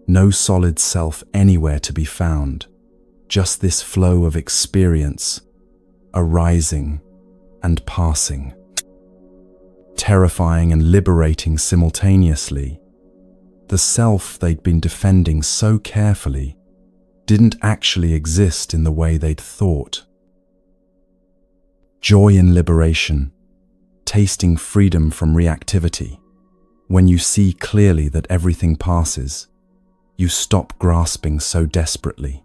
no solid self anywhere to be found, just this flow of experience, arising and passing. Terrifying and liberating simultaneously, the self they'd been defending so carefully didn't actually exist in the way they'd thought. Joy in liberation, tasting freedom from reactivity. When you see clearly that everything passes, you stop grasping so desperately,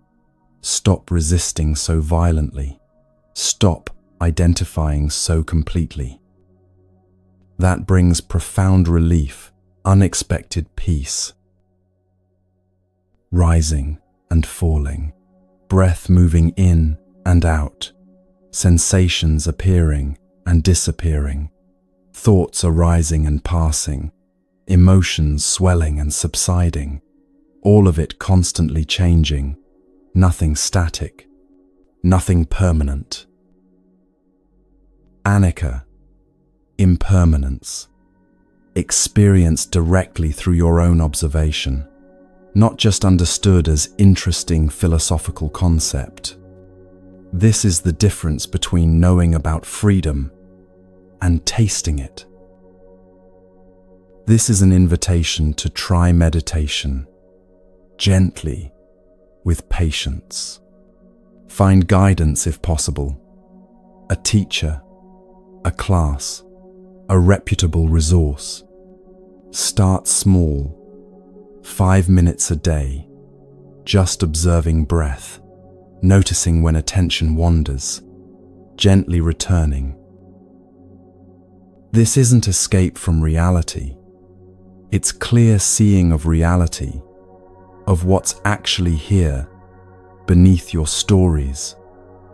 stop resisting so violently, stop identifying so completely. That brings profound relief, unexpected peace. Rising and falling, breath moving in and out, sensations appearing and disappearing, thoughts arising and passing, emotions swelling and subsiding, all of it constantly changing, nothing static, nothing permanent. Anicca, impermanence, experienced directly through your own observation, not just understood as interesting philosophical concept. This is the difference between knowing about freedom and tasting it. This is an invitation to try meditation, gently, with patience. Find guidance if possible. a teacher, a class, a reputable resource. Start small, 5 minutes a day, just observing breath, noticing when attention wanders, gently returning. This isn't escape from reality. It's clear seeing of reality, of what's actually here, beneath your stories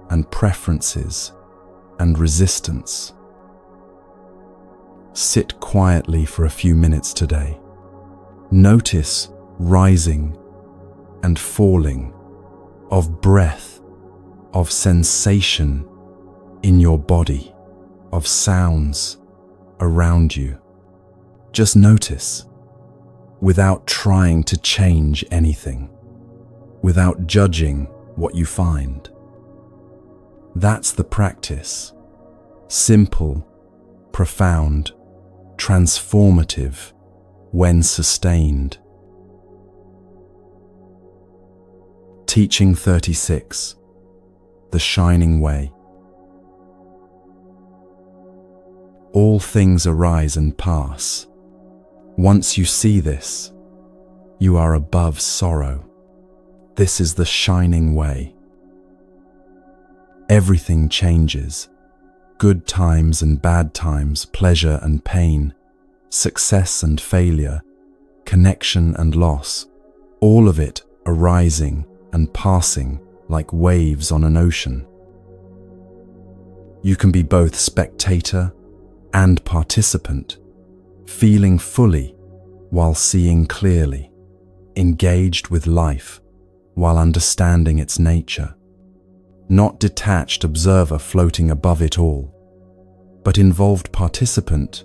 and preferences and resistance. Sit quietly for a few minutes today. Notice rising and falling of breath, of sensation in your body, of sounds around you. Just notice, without trying to change anything, without judging what you find. That's the practice. Simple, profound, transformative when sustained. Teaching 36. The Shining Way. All things arise and pass. Once you see this, you are above sorrow. This is the shining way. Everything changes. Good times and bad times, pleasure and pain, success and failure, connection and loss, all of it arising and passing like waves on an ocean. You can be both spectator and participant, feeling fully while seeing clearly, engaged with life while understanding its nature. Not detached observer floating above it all, but involved participant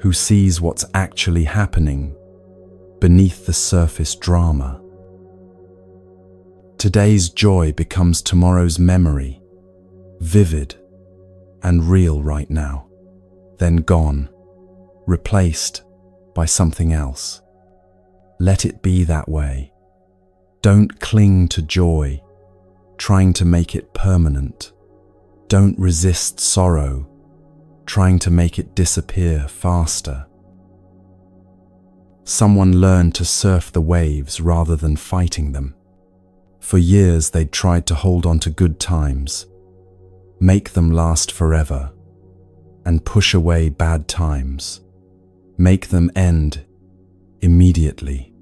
who sees what's actually happening beneath the surface drama. Today's joy becomes tomorrow's memory, vivid and real right now, then gone, replaced by something else. Let it be that way. Don't cling to joy, trying to make it permanent. Don't resist sorrow, trying to make it disappear faster. Someone learned to surf the waves rather than fighting them. For years they'd tried to hold on to good times, make them last forever, and push away bad times, make them end immediately.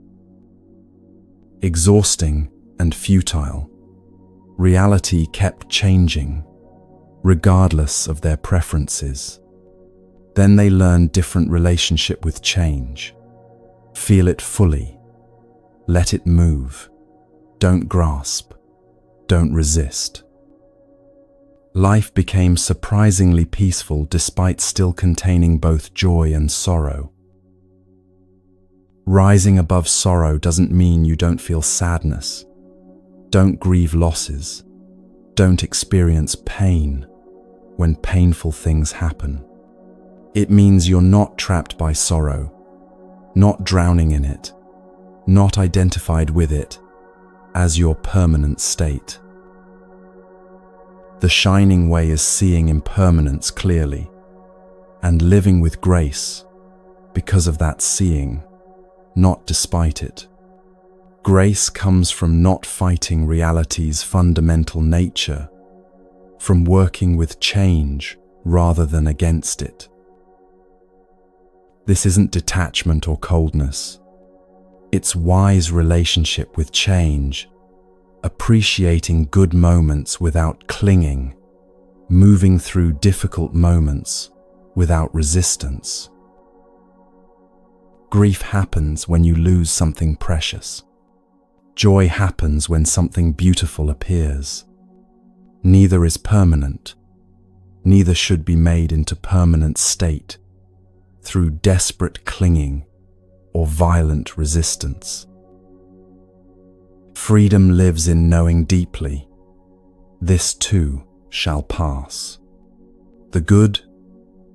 Exhausting and futile, reality kept changing, regardless of their preferences. Then they learned different relationship with change. Feel it fully. Let it move. Don't grasp. Don't resist. Life became surprisingly peaceful despite still containing both joy and sorrow. Rising above sorrow doesn't mean you don't feel sadness. Don't grieve losses. Don't experience pain when painful things happen. It means you're not trapped by sorrow, not drowning in it, not identified with it as your permanent state. The shining way is seeing impermanence clearly and living with grace because of that seeing, not despite it. Grace comes from not fighting reality's fundamental nature, from working with change rather than against it. This isn't detachment or coldness. It's wise relationship with change, appreciating good moments without clinging, moving through difficult moments without resistance. Grief happens when you lose something precious. Joy happens when something beautiful appears. Neither is permanent. Neither should be made into permanent state through desperate clinging or violent resistance. Freedom lives in knowing deeply, this too shall pass. The good,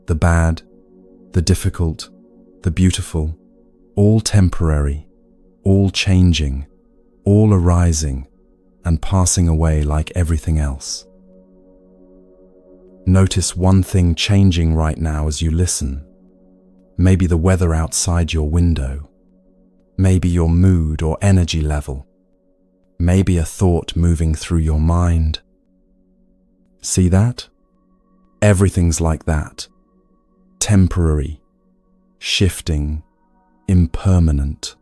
the bad, the difficult, the beautiful, all temporary, all changing, all arising and passing away like everything else. Notice one thing changing right now as you listen. Maybe the weather outside your window. Maybe your mood or energy level. Maybe a thought moving through your mind. See that? Everything's like that. Temporary, shifting, impermanent.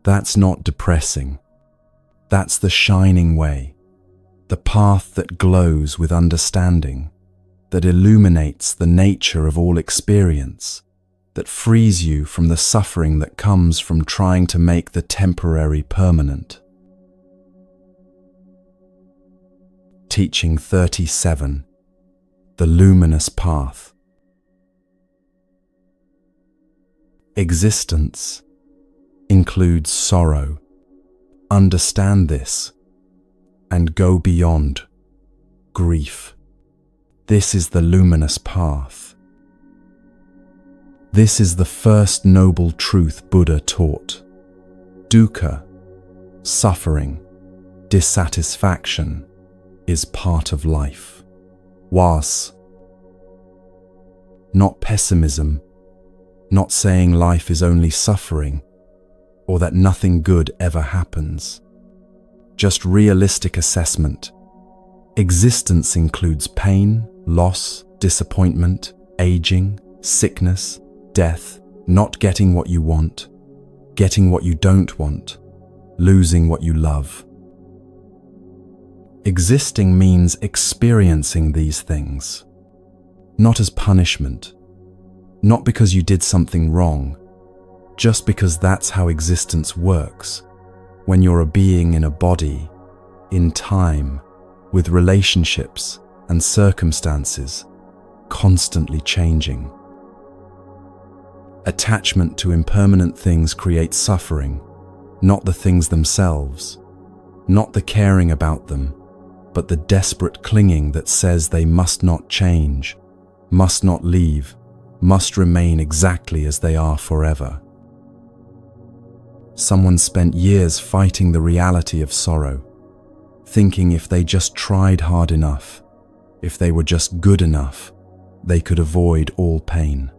That's not depressing. That's the shining way, the path that glows with understanding, that illuminates the nature of all experience, that frees you from the suffering that comes from trying to make the temporary permanent. Teaching 37. The Luminous Path. Existence includes sorrow. Understand this and go beyond grief. This is the luminous path. This is the first noble truth Buddha taught. Dukkha, suffering, dissatisfaction, is part of life. Was, not pessimism, not saying life is only suffering, or that nothing good ever happens. Just realistic assessment. Existence includes pain, loss, disappointment, aging, sickness, death, not getting what you want, getting what you don't want, losing what you love. Existing means experiencing these things, not as punishment, not because you did something wrong, just because that's how existence works, when you're a being in a body, in time, with relationships and circumstances, constantly changing. Attachment to impermanent things creates suffering, not the things themselves, not the caring about them, but the desperate clinging that says they must not change, must not leave, must remain exactly as they are forever. Someone spent years fighting the reality of sorrow, thinking if they just tried hard enough, if they were just good enough, they could avoid all pain.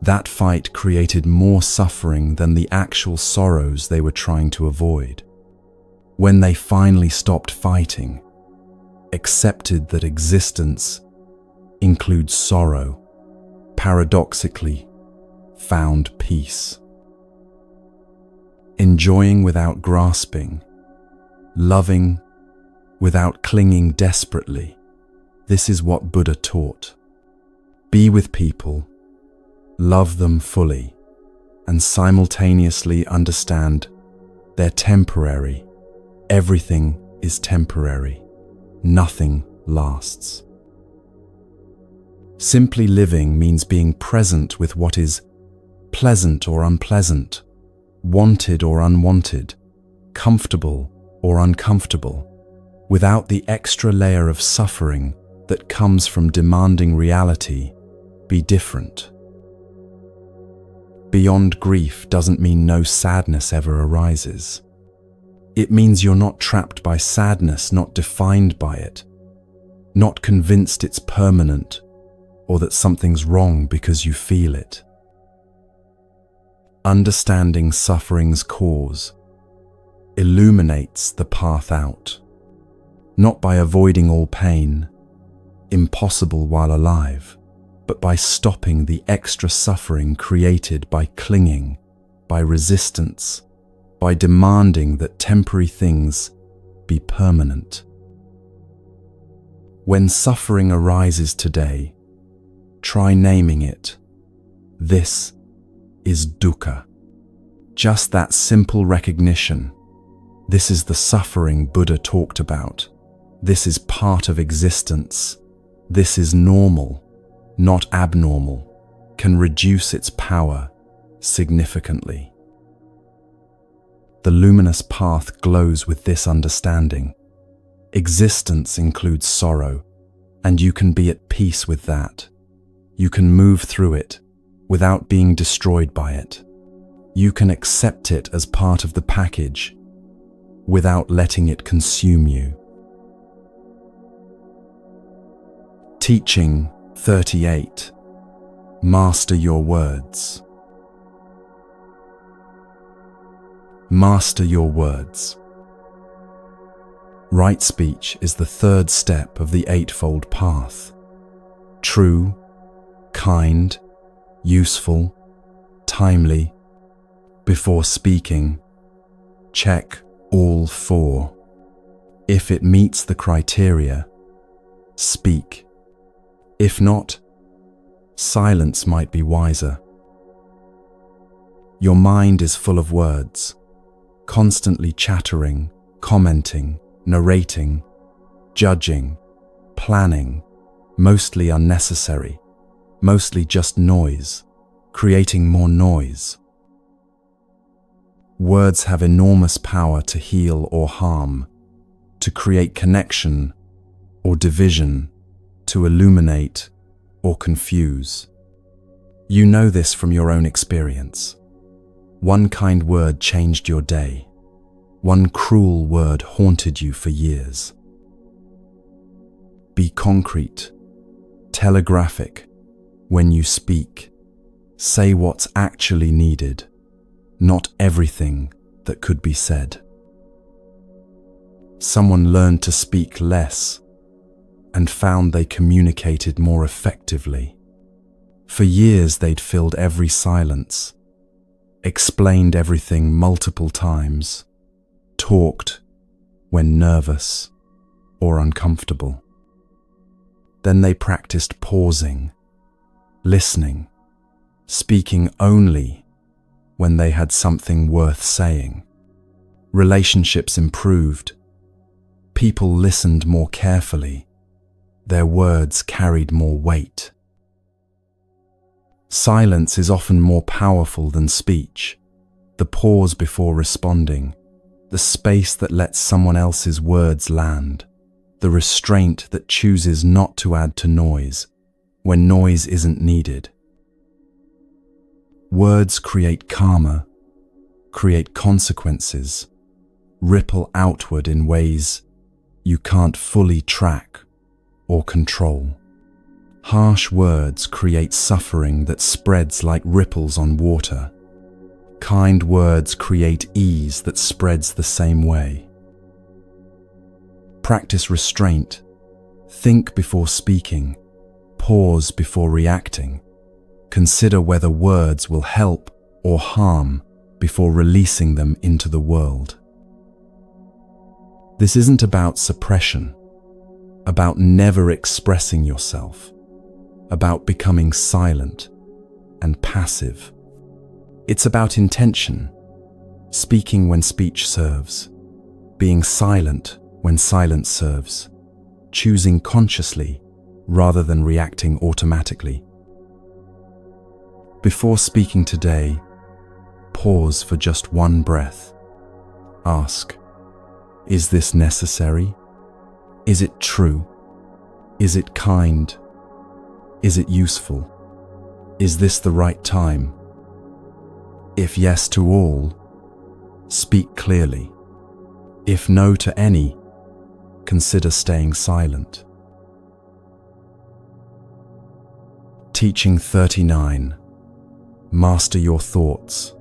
That fight created more suffering than the actual sorrows they were trying to avoid. When they finally stopped fighting, accepted that existence includes sorrow, paradoxically found peace. Enjoying without grasping, loving without clinging desperately. This is what Buddha taught. Be with people, love them fully, and simultaneously understand they're temporary. Everything is temporary. Nothing lasts. Simply living means being present with what is pleasant or unpleasant, wanted or unwanted, comfortable or uncomfortable, without the extra layer of suffering that comes from demanding reality be different. Beyond grief doesn't mean no sadness ever arises. It means you're not trapped by sadness, not defined by it, not convinced it's permanent or that something's wrong because you feel it. Understanding suffering's cause illuminates the path out, not by avoiding all pain, impossible while alive, but by stopping the extra suffering created by clinging, by resistance, by demanding that temporary things be permanent. When suffering arises today, try naming it. This is dukkha. Just that simple recognition. This is the suffering Buddha talked about. This is part of existence. This is normal, not abnormal, can reduce its power significantly. The luminous path glows with this understanding. Existence includes sorrow, and you can be at peace with that. You can move through it without being destroyed by it. You can accept it as part of the package without letting it consume you. Teaching 38. Master your words. Master your words. Right speech is the third step of the Eightfold Path. True, kind, useful, timely. Before speaking, check all four. If it meets the criteria, speak. If not, silence might be wiser. Your mind is full of words, constantly chattering, commenting, narrating, judging, planning, mostly unnecessary, mostly just noise, creating more noise. Words have enormous power to heal or harm, to create connection or division, to illuminate or confuse. You know this from your own experience. One kind word changed your day. One cruel word haunted you for years. Be concrete, telegraphic. When you speak, say what's actually needed, not everything that could be said. Someone learned to speak less and found they communicated more effectively. For years they'd filled every silence, explained everything multiple times, talked when nervous or uncomfortable. Then they practiced pausing, listening, speaking only when they had something worth saying. Relationships improved. People listened more carefully. Their words carried more weight. Silence is often more powerful than speech. The pause before responding, the space that lets someone else's words land, the restraint that chooses not to add to noise when noise isn't needed. Words create karma, create consequences, ripple outward in ways you can't fully track or control. Harsh words create suffering that spreads like ripples on water. Kind words create ease that spreads the same way. Practice restraint. Think before speaking. Pause before reacting. Consider whether words will help or harm before releasing them into the world. This isn't about suppression, about never expressing yourself, about becoming silent and passive. It's about intention, speaking when speech serves, being silent when silence serves, choosing consciously rather than reacting automatically. Before speaking today, pause for just one breath. Ask, is this necessary? Is it true? Is it kind? Is it useful? Is this the right time? If yes to all, speak clearly. If no to any, consider staying silent. Teaching 39. Master your thoughts.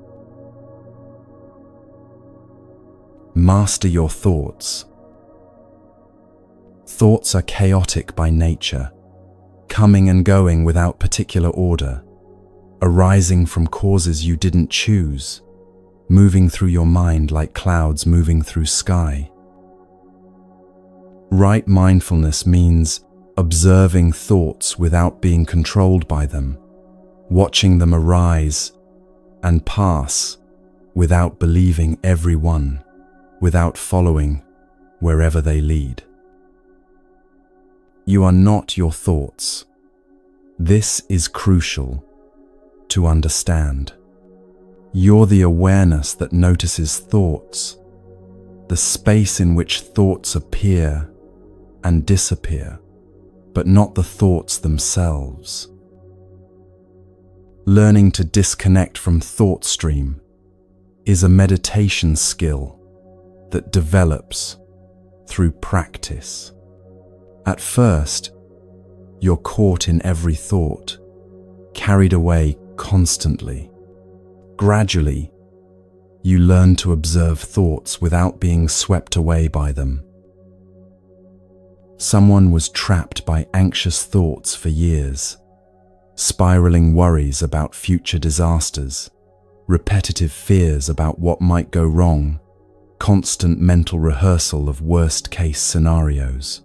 Master your thoughts. Thoughts are chaotic by nature, coming and going without particular order, arising from causes you didn't choose, moving through your mind like clouds moving through sky. Right mindfulness means observing thoughts without being controlled by them, watching them arise and pass without believing every one, without following wherever they lead. You are not your thoughts. This is crucial to understand. You're the awareness that notices thoughts, the space in which thoughts appear and disappear, but not the thoughts themselves. Learning to disconnect from thought stream is a meditation skill that develops through practice. At first, You're caught in every thought, carried away constantly. Gradually, you learn to observe thoughts without being swept away by them. Someone was trapped by anxious thoughts for years, spiraling worries about future disasters, repetitive fears about what might go wrong, constant mental rehearsal of worst-case scenarios.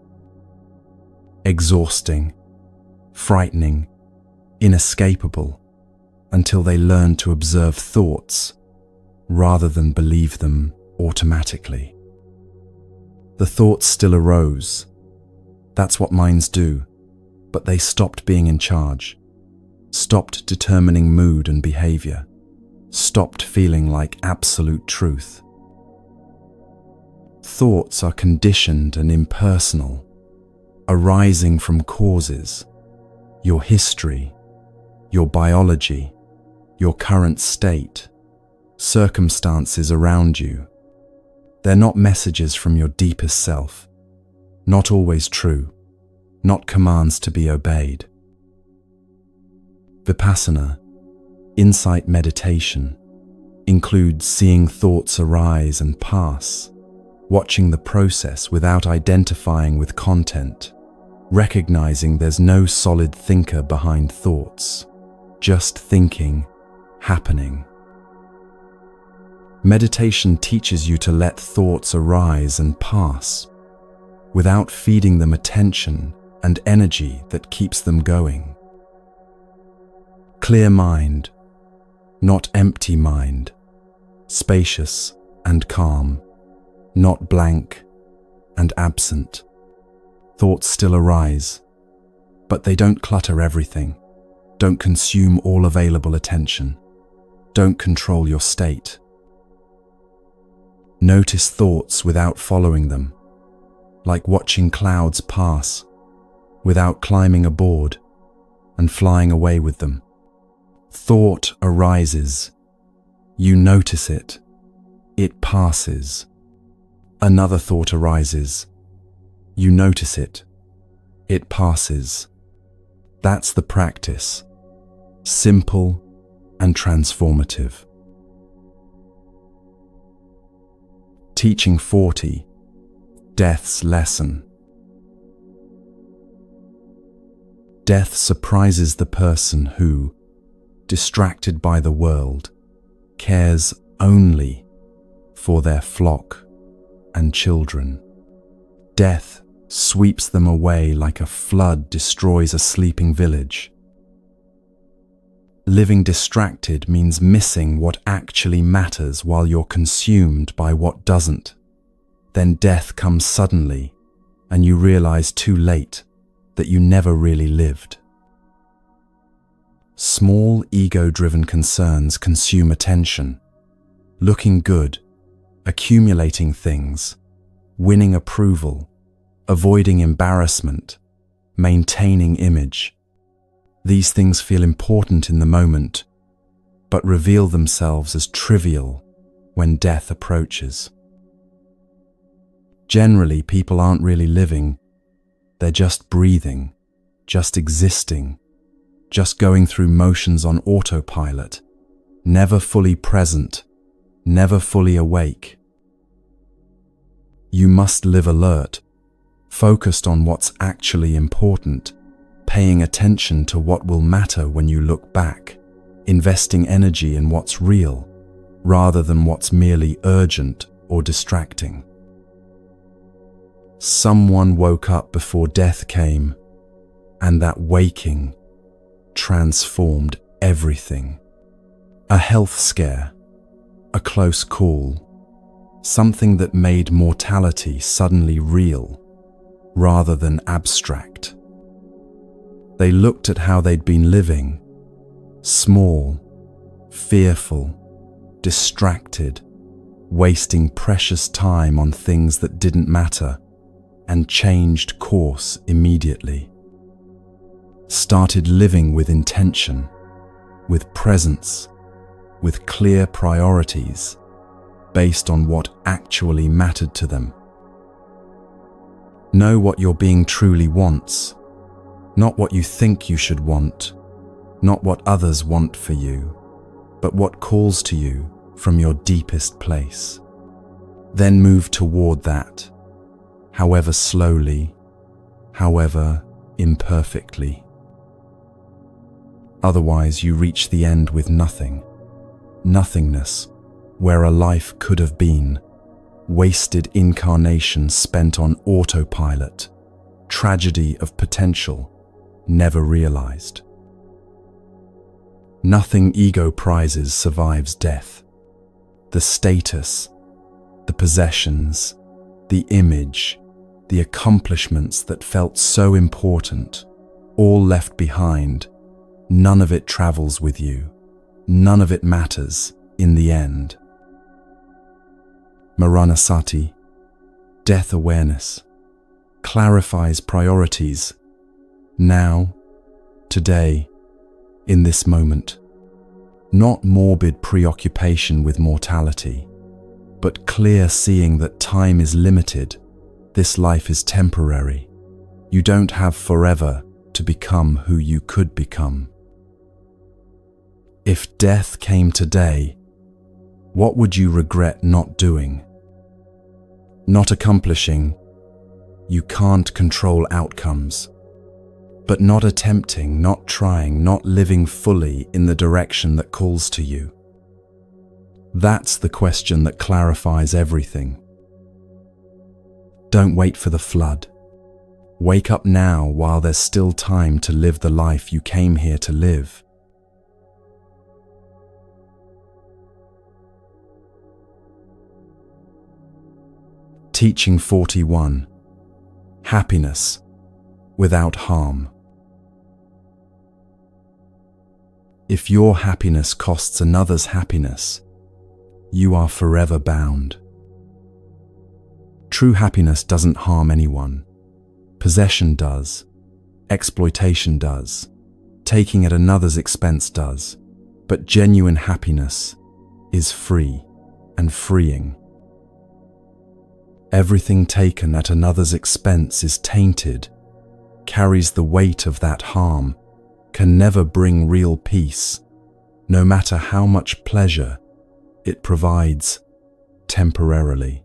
Exhausting, frightening, inescapable, until they learn to observe thoughts rather than believe them automatically. The thoughts still arose. That's what minds do, but they stopped being in charge, stopped determining mood and behavior, stopped feeling like absolute truth. Thoughts are conditioned and impersonal, arising from causes, your history, your biology, your current state, circumstances around you. They're not messages from your deepest self, not always true, not commands to be obeyed. Vipassana, insight meditation, includes seeing thoughts arise and pass, watching the process without identifying with content, recognizing there's no solid thinker behind thoughts, just thinking, happening. Meditation teaches you to let thoughts arise and pass, without feeding them attention and energy that keeps them going. Clear mind, not empty mind, spacious and calm, not blank and absent. Thoughts still arise, but they don't clutter everything, don't consume all available attention, don't control your state. Notice thoughts without following them, like watching clouds pass, without climbing aboard and flying away with them. Thought arises, you notice it, it passes. Another thought arises, you notice it, it passes. That's the practice, simple and transformative. Teaching 40, Death's Lesson. Death surprises the person who, distracted by the world, cares only for their flock and children. Death sweeps them away like a flood destroys a sleeping village. Living distracted means missing what actually matters while you're consumed by what doesn't. Then death comes suddenly, and you realize too late that you never really lived. Small ego-driven concerns consume attention. Looking good, accumulating things, winning approval, avoiding embarrassment, maintaining image. These things feel important in the moment, but reveal themselves as trivial when death approaches. Generally, people aren't really living. They're just breathing, just existing, just going through motions on autopilot, never fully present, never fully awake. You must live alert, focused on what's actually important, paying attention to what will matter when you look back, investing energy in what's real, rather than what's merely urgent or distracting. Someone woke up before death came, and that waking transformed everything. A health scare, a close call, something that made mortality suddenly real, rather than abstract. They looked at how they'd been living, small, fearful, distracted, wasting precious time on things that didn't matter, and changed course immediately. Started living with intention, with presence, with clear priorities, based on what actually mattered to them. Know what your being truly wants. Not what you think you should want, not what others want for you, but what calls to you from your deepest place. Then move toward that, however slowly, however imperfectly. Otherwise, you reach the end with nothing, nothingness, where a life could have been, wasted incarnation spent on autopilot, tragedy of potential, never realized. Nothing ego prizes survives death. The status, the possessions, the image, the accomplishments that felt so important, all left behind, none of it travels with you. None of it matters in the end. Maranasati, death awareness, clarifies priorities. Now, today, in this moment. Not morbid preoccupation with mortality, but clear seeing that time is limited. This life is temporary. You don't have forever to become who you could become. If death came today, what would you regret not doing? Not accomplishing. You can't control outcomes. But not attempting, not trying, not living fully in the direction that calls to you. That's the question that clarifies everything. Don't wait for the flood. Wake up now while there's still time to live the life you came here to live. Teaching 41. Happiness without harm. If your happiness costs another's happiness, you are forever bound. True happiness doesn't harm anyone. Possession does. Exploitation does. Taking at another's expense does. But genuine happiness is free and freeing. Everything taken at another's expense is tainted, carries the weight of that harm, can never bring real peace, no matter how much pleasure it provides temporarily.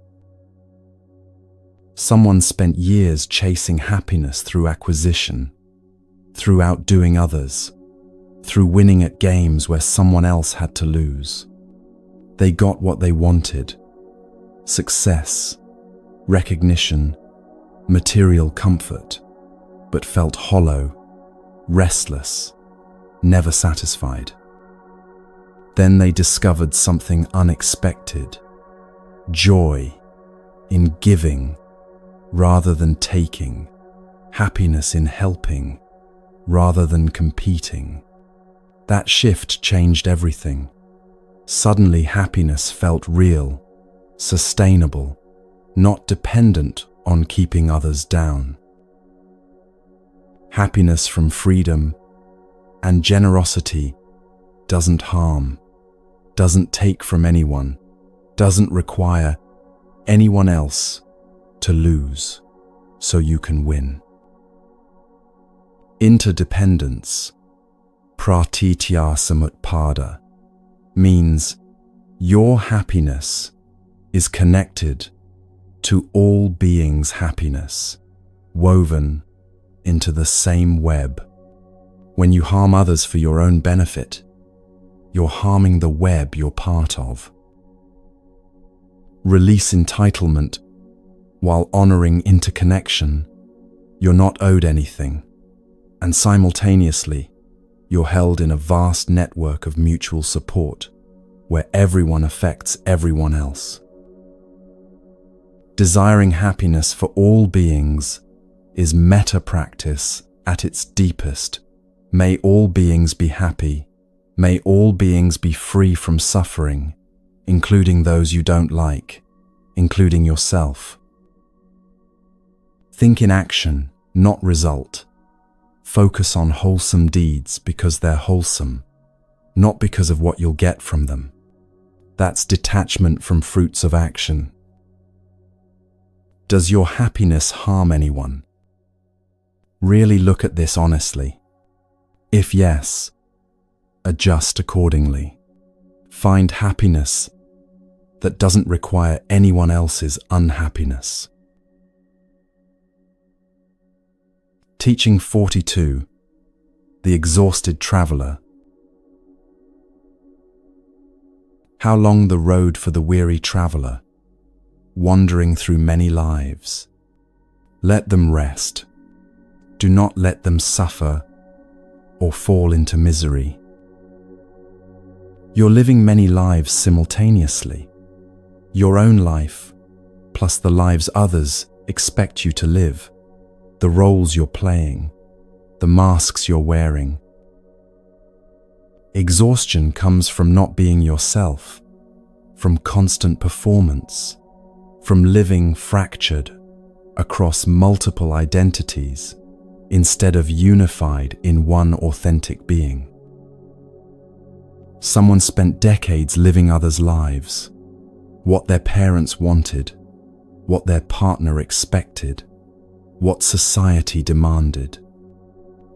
Someone spent years chasing happiness through acquisition, through outdoing others, through winning at games where someone else had to lose. They got what they wanted: success, recognition, material comfort, but felt hollow, restless, never satisfied. Then they discovered something unexpected: joy in giving rather than taking, happiness in helping rather than competing. That shift changed everything. Suddenly happiness felt real, sustainable, not dependent on keeping others down. Happiness from freedom and generosity doesn't harm, doesn't take from anyone, doesn't require anyone else to lose so you can win. Interdependence, pratitya samutpada, means your happiness is connected to all beings' happiness, woven into the same web. When you harm others for your own benefit, you're harming the web you're part of. Release entitlement while honoring interconnection. You're not owed anything, and simultaneously, you're held in a vast network of mutual support where everyone affects everyone else. Desiring happiness for all beings is metta practice at its deepest. May all beings be happy. May all beings be free from suffering, including those you don't like, including yourself. Think in action, not result. Focus on wholesome deeds because they're wholesome, not because of what you'll get from them. That's detachment from fruits of action. Does your happiness harm anyone? Really look at this honestly. If yes, adjust accordingly. Find happiness that doesn't require anyone else's unhappiness. Teaching 42. The Exhausted Traveler. How long the road for the weary traveler, wandering through many lives. Let them rest. Do not let them suffer or fall into misery. You're living many lives simultaneously. Your own life, plus the lives others expect you to live, the roles you're playing, the masks you're wearing. Exhaustion comes from not being yourself, from constant performance, from living fractured across multiple identities instead of unified in one authentic being. Someone spent decades living others' lives, what their parents wanted, what their partner expected, what society demanded.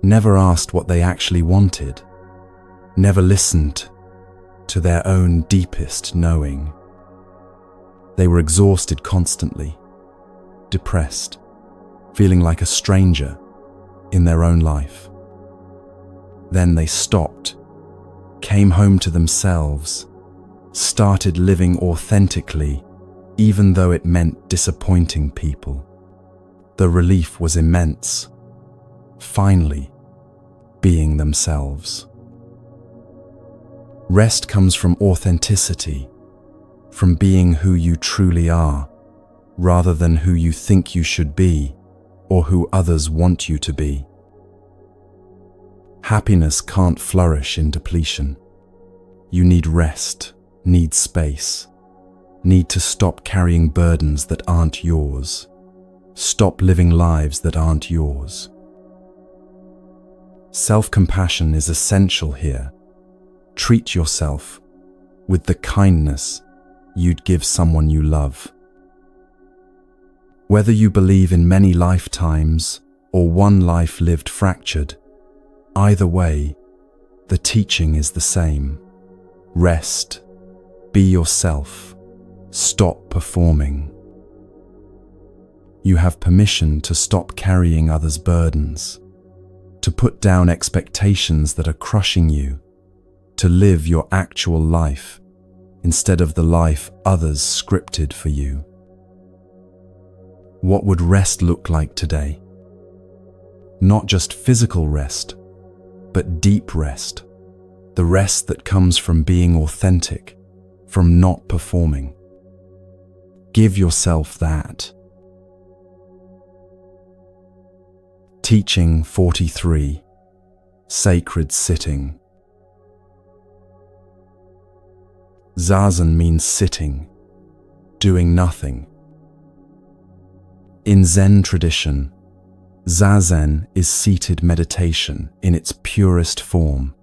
Never asked what they actually wanted, never listened to their own deepest knowing. They were exhausted constantly, depressed, feeling like a stranger in their own life. Then they stopped, came home to themselves, started living authentically, even though it meant disappointing people. The relief was immense, finally being themselves. Rest comes from authenticity, from being who you truly are, rather than who you think you should be or who others want you to be. Happiness can't flourish in depletion. You need rest, need space, need to stop carrying burdens that aren't yours, stop living lives that aren't yours. Self-compassion is essential here. Treat yourself with the kindness you'd give someone you love. Whether you believe in many lifetimes or one life lived fractured, either way, the teaching is the same. Rest, be yourself, stop performing. You have permission to stop carrying others' burdens, to put down expectations that are crushing you, to live your actual life instead of the life others scripted for you. What would rest look like today? Not just physical rest, but deep rest. The rest that comes from being authentic, from not performing. Give yourself that. Teaching 43. Sacred Sitting. Zazen means sitting, doing nothing. In Zen tradition, Zazen is seated meditation in its purest form,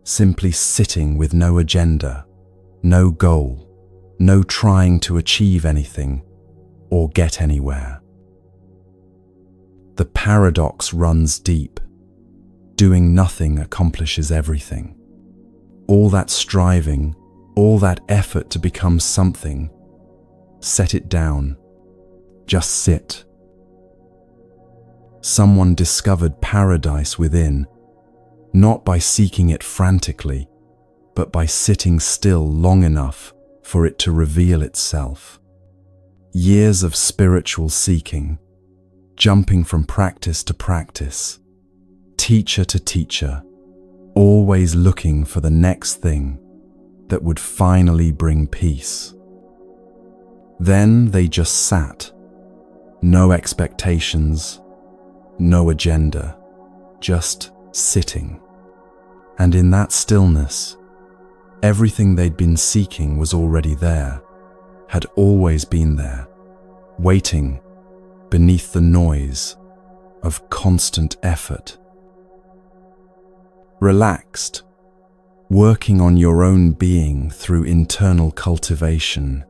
simply sitting with no agenda, no goal, no trying to achieve anything or get anywhere. The paradox runs deep. Doing nothing accomplishes everything. All that striving, all that effort to become something, set it down. Just sit. Someone discovered paradise within, not by seeking it frantically, but by sitting still long enough for it to reveal itself. Years of spiritual seeking, jumping from practice to practice, teacher to teacher, always looking for the next thing that would finally bring peace. Then they just sat. No expectations, no agenda, just sitting. And in that stillness, everything they'd been seeking was already there, had always been there, waiting beneath the noise of constant effort. Relaxed, working on your own being through internal cultivation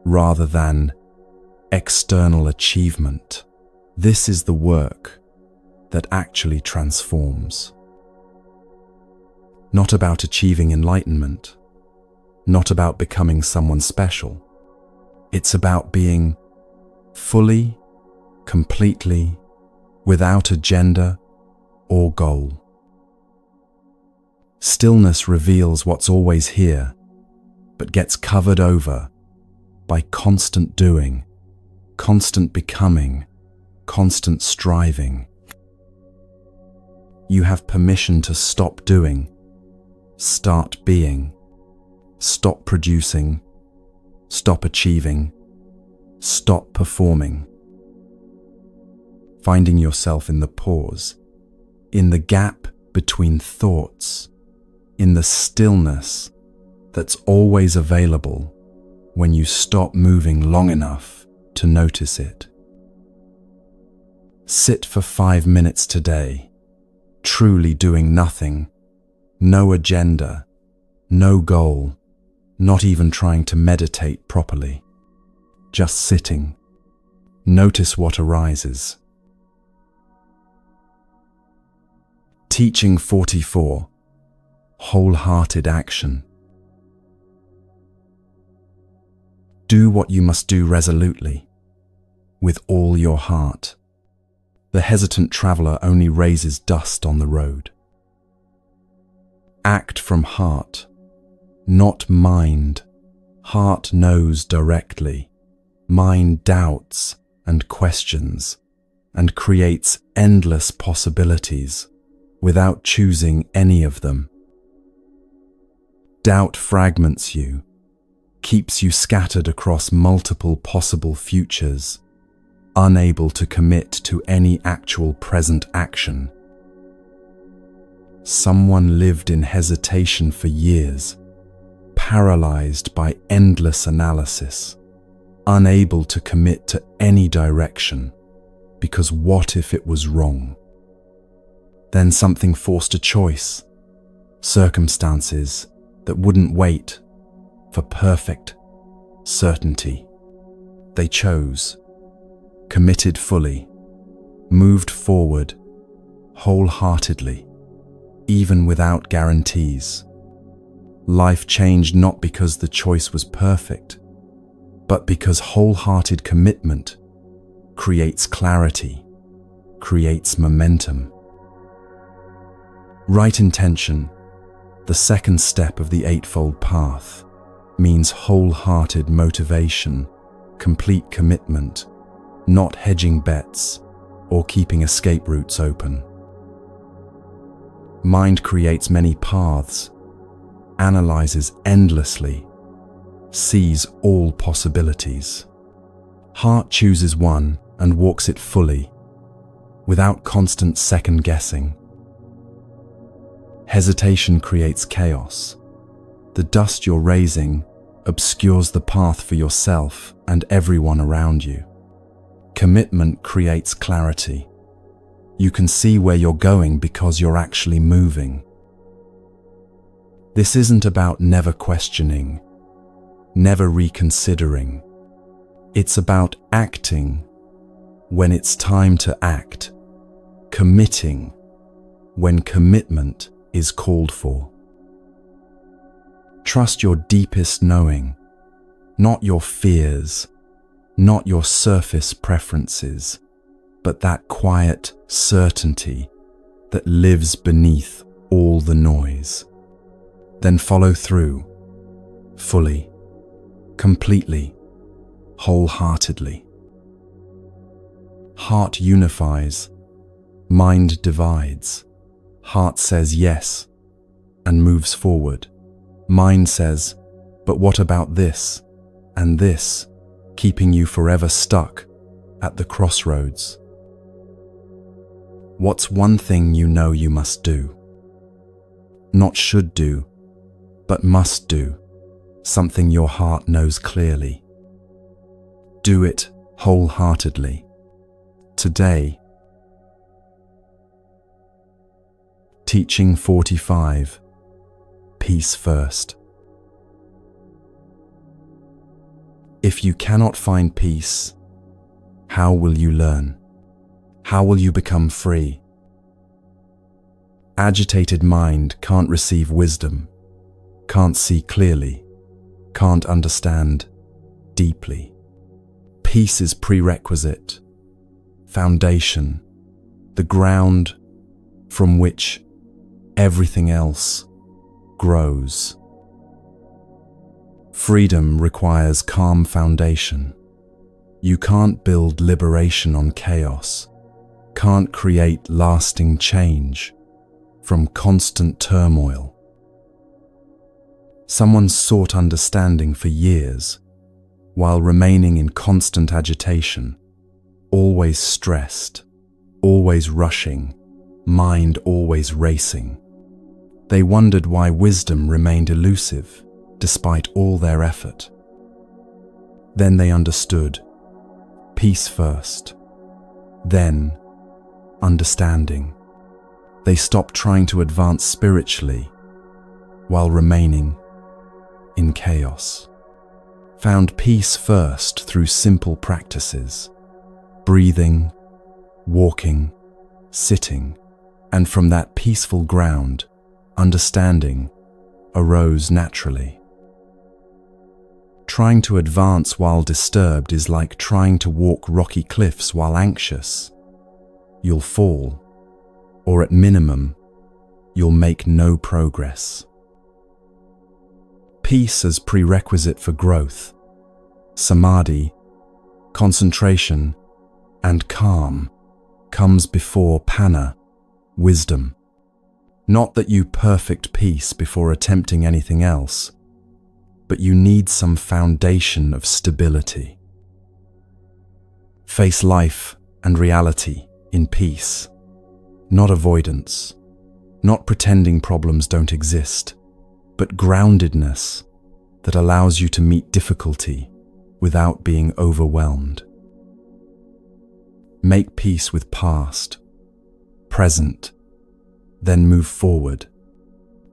rather than external achievement. This is the work that actually transforms. Not about achieving enlightenment, not about becoming someone special. It's about being fully, completely, without agenda or goal. Stillness reveals what's always here, but gets covered over by constant doing, constant becoming, constant striving. You have permission to stop doing, start being, stop producing, stop achieving, stop performing. Finding yourself in the pause, in the gap between thoughts, in the stillness that's always available when you stop moving long enough to notice it. Sit for 5 minutes today, truly doing nothing, no agenda, no goal, not even trying to meditate properly. Just sitting. Notice what arises. Teaching 44. Wholehearted action. Do what you must do resolutely, with all your heart. The hesitant traveler only raises dust on the road. Act from heart, not mind. Heart knows directly. Mind doubts and questions and creates endless possibilities without choosing any of them. Doubt fragments you, keeps you scattered across multiple possible futures, unable to commit to any actual present action. Someone lived in hesitation for years, paralyzed by endless analysis, unable to commit to any direction, because what if it was wrong? Then something forced a choice, circumstances that wouldn't wait for perfect certainty. They chose, committed fully, moved forward wholeheartedly, even without guarantees. Life changed not because the choice was perfect, but because wholehearted commitment creates clarity, creates momentum. Right intention, the second step of the Eightfold Path, means wholehearted motivation, complete commitment, not hedging bets or keeping escape routes open. Mind creates many paths, analyzes endlessly, sees all possibilities. Heart chooses one and walks it fully, without constant second-guessing. Hesitation creates chaos. The dust you're raising obscures the path for yourself and everyone around you. Commitment creates clarity. You can see where you're going because you're actually moving. This isn't about never questioning, never reconsidering. It's about acting when it's time to act, committing when commitment is called for. Trust your deepest knowing, not your fears, not your surface preferences, but that quiet certainty that lives beneath all the noise. Then follow through, fully, completely, wholeheartedly. Heart unifies, mind divides. Heart says yes and moves forward. Mind says, but what about this and this, keeping you forever stuck at the crossroads? What's one thing you know you must do? Not should do, but must do, something your heart knows clearly. Do it wholeheartedly. Today. Teaching 45. Peace first. If you cannot find peace, how will you learn? How will you become free? Agitated mind can't receive wisdom, can't see clearly, can't understand deeply. Peace is prerequisite, foundation, the ground from which everything else grows. Freedom requires calm foundation. You can't build liberation on chaos, can't create lasting change from constant turmoil. Someone sought understanding for years while remaining in constant agitation, always stressed, always rushing, mind always racing. They wondered why wisdom remained elusive despite all their effort. Then they understood. Peace first, then understanding. They stopped trying to advance spiritually while remaining in chaos. Found peace first through simple practices, breathing, walking, sitting, and from that peaceful ground, understanding arose naturally. Trying to advance while disturbed is like trying to walk rocky cliffs while anxious. You'll fall, or at minimum, you'll make no progress. Peace as prerequisite for growth, samadhi, concentration, and calm comes before panna, wisdom. Not that you perfect peace before attempting anything else, but you need some foundation of stability. Face life and reality in peace, not avoidance, not pretending problems don't exist, but groundedness that allows you to meet difficulty without being overwhelmed. Make peace with past, present, then move forward.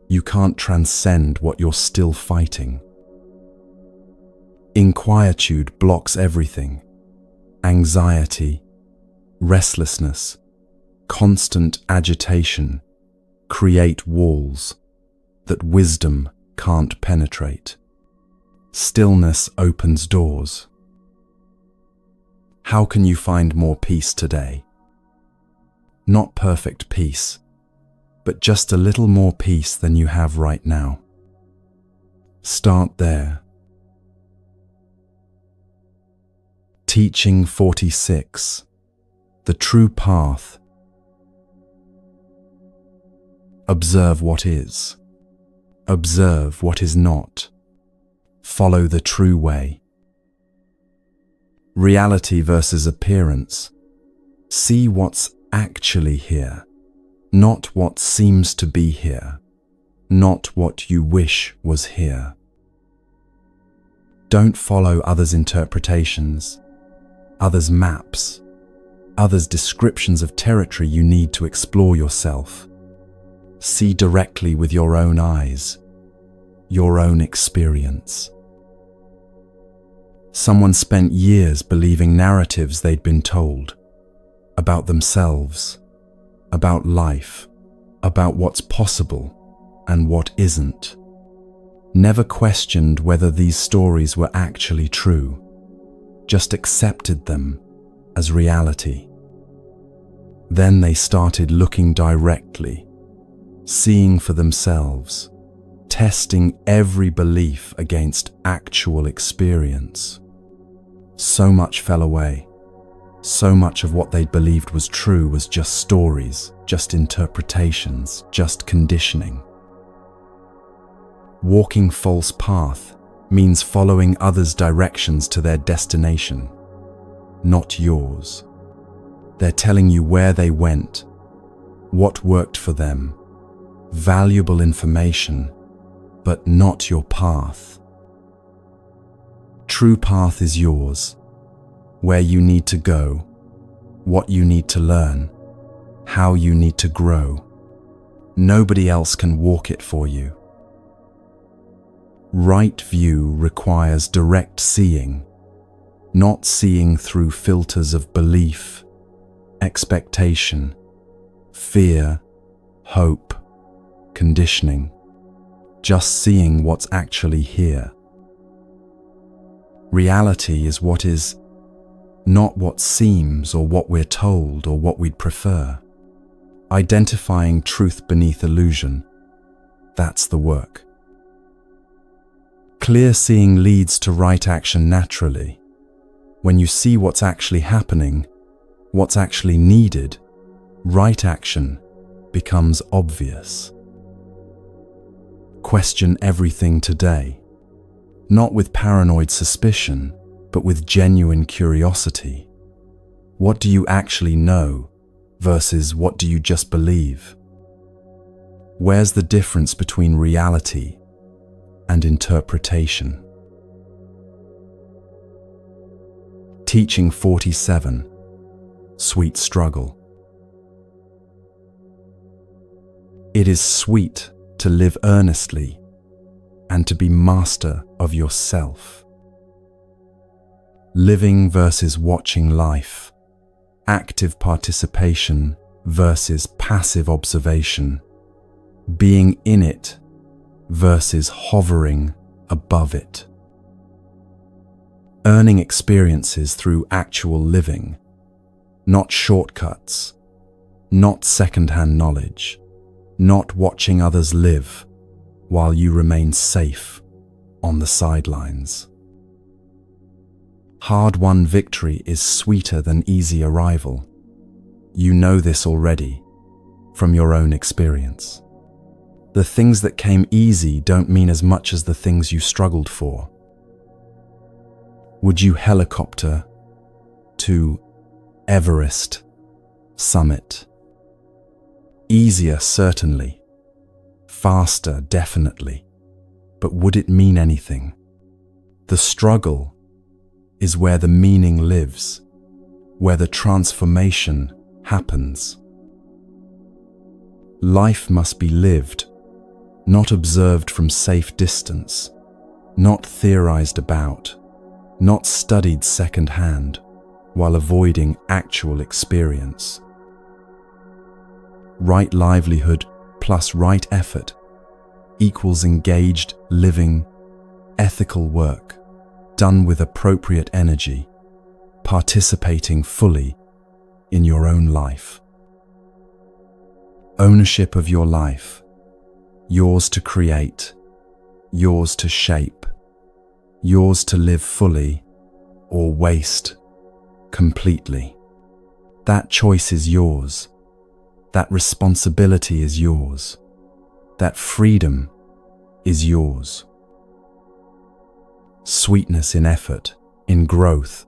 You can't transcend what you're still fighting. Inquietude blocks everything. Anxiety, restlessness, constant agitation create walls that wisdom can't penetrate. Stillness opens doors. How can you find more peace today? Not perfect peace, but just a little more peace than you have right now. Start there. Teaching 46. The true path. Observe what is. Observe what is not. Follow the true way. Reality versus appearance. See what's actually here, not what seems to be here, not what you wish was here. Don't follow others' interpretations, others' maps, others' descriptions of territory you need to explore yourself. See directly with your own eyes, your own experience. Someone spent years believing narratives they'd been told about themselves, about life, about what's possible and what isn't. Never questioned whether these stories were actually true, just accepted them as reality. Then they started looking directly, seeing for themselves, testing every belief against actual experience. So much fell away. So much of what they'd believed was true was just stories, just interpretations, just conditioning. Walking false path means following others' directions to their destination, not yours. They're telling you where they went, what worked for them, valuable information, but not your path. True path is yours, where you need to go, what you need to learn, how you need to grow. Nobody else can walk it for you. Right view requires direct seeing, not seeing through filters of belief, expectation, fear, hope, conditioning, just seeing what's actually here. Reality is what is, not what seems or what we're told or what we'd prefer. Identifying truth beneath illusion, that's the work. Clear seeing leads to right action naturally. When you see what's actually happening, what's actually needed, right action becomes obvious. Question everything today, not with paranoid suspicion, but with genuine curiosity. What do you actually know versus what do you just believe? Where's the difference between reality and interpretation? Teaching 47, Sweet Struggle. It is sweet to live earnestly and to be master of yourself. Living versus watching life, active participation versus passive observation, being in it versus hovering above it. Earning experiences through actual living, not shortcuts, not second-hand knowledge, not watching others live while you remain safe on the sidelines. Hard-won victory is sweeter than easy arrival. You know this already from your own experience. The things that came easy don't mean as much as the things you struggled for. Would you helicopter to Everest summit? Easier, certainly. Faster, definitely. But would it mean anything? The struggle is where the meaning lives, where the transformation happens. Life must be lived, not observed from safe distance, not theorized about, not studied second-hand, while avoiding actual experience. Right livelihood plus right effort equals engaged, living, ethical work, done with appropriate energy, participating fully in your own life. Ownership of your life, yours to create, yours to shape, yours to live fully or waste completely. That choice is yours. That responsibility is yours. That freedom is yours. Sweetness in effort, in growth,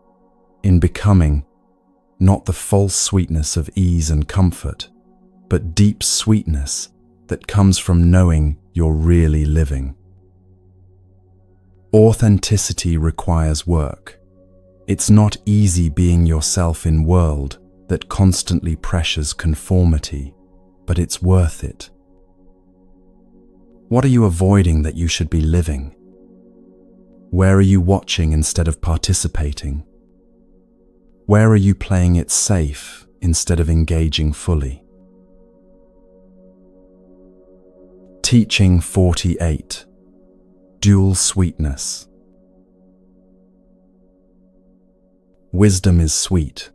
in becoming, not the false sweetness of ease and comfort, but deep sweetness that comes from knowing you're really living. Authenticity requires work. It's not easy being yourself in a world that constantly pressures conformity, but it's worth it. What are you avoiding that you should be living? Where are you watching instead of participating? Where are you playing it safe instead of engaging fully? Teaching 48, Dual Sweetness. Wisdom is sweet,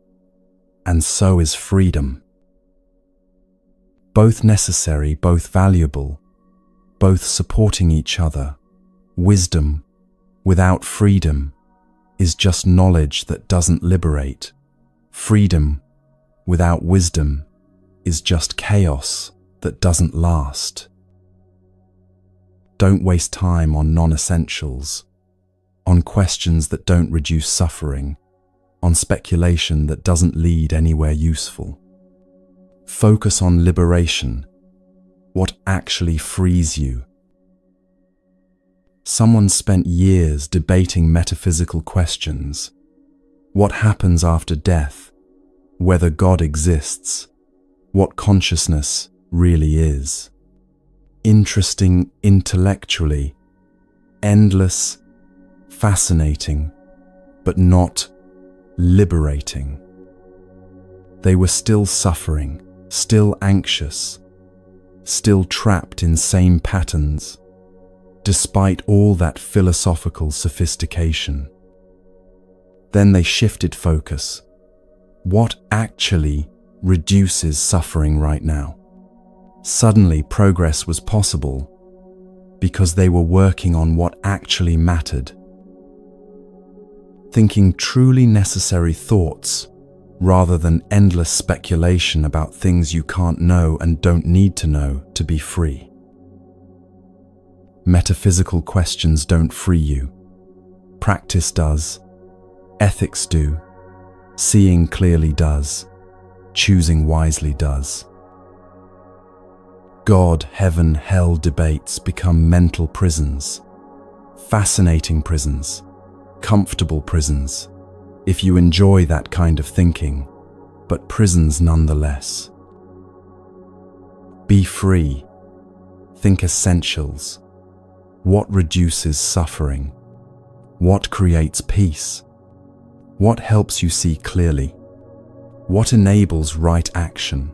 and so is freedom. Both necessary, both valuable, both supporting each other. Wisdom without freedom is just knowledge that doesn't liberate. Freedom without wisdom is just chaos that doesn't last. Don't waste time on non-essentials, on questions that don't reduce suffering, on speculation that doesn't lead anywhere useful. Focus on liberation, what actually frees you. Someone spent years debating metaphysical questions. What happens after death? Whether God exists? What consciousness really is? Interesting intellectually, endless, fascinating, but not liberating. They were still suffering, still anxious, still trapped in same patterns, despite all that philosophical sophistication. Then they shifted focus. What actually reduces suffering right now? Suddenly, progress was possible because they were working on what actually mattered. Thinking truly necessary thoughts rather than endless speculation about things you can't know and don't need to know to be free. Metaphysical questions don't free you. Practice does. Ethics do. Seeing clearly does. Choosing wisely does. God, heaven, hell debates become mental prisons. Fascinating prisons. Comfortable prisons, if you enjoy that kind of thinking, but prisons nonetheless. Be free. Think essentials. What reduces suffering? What creates peace? What helps you see clearly? What enables right action?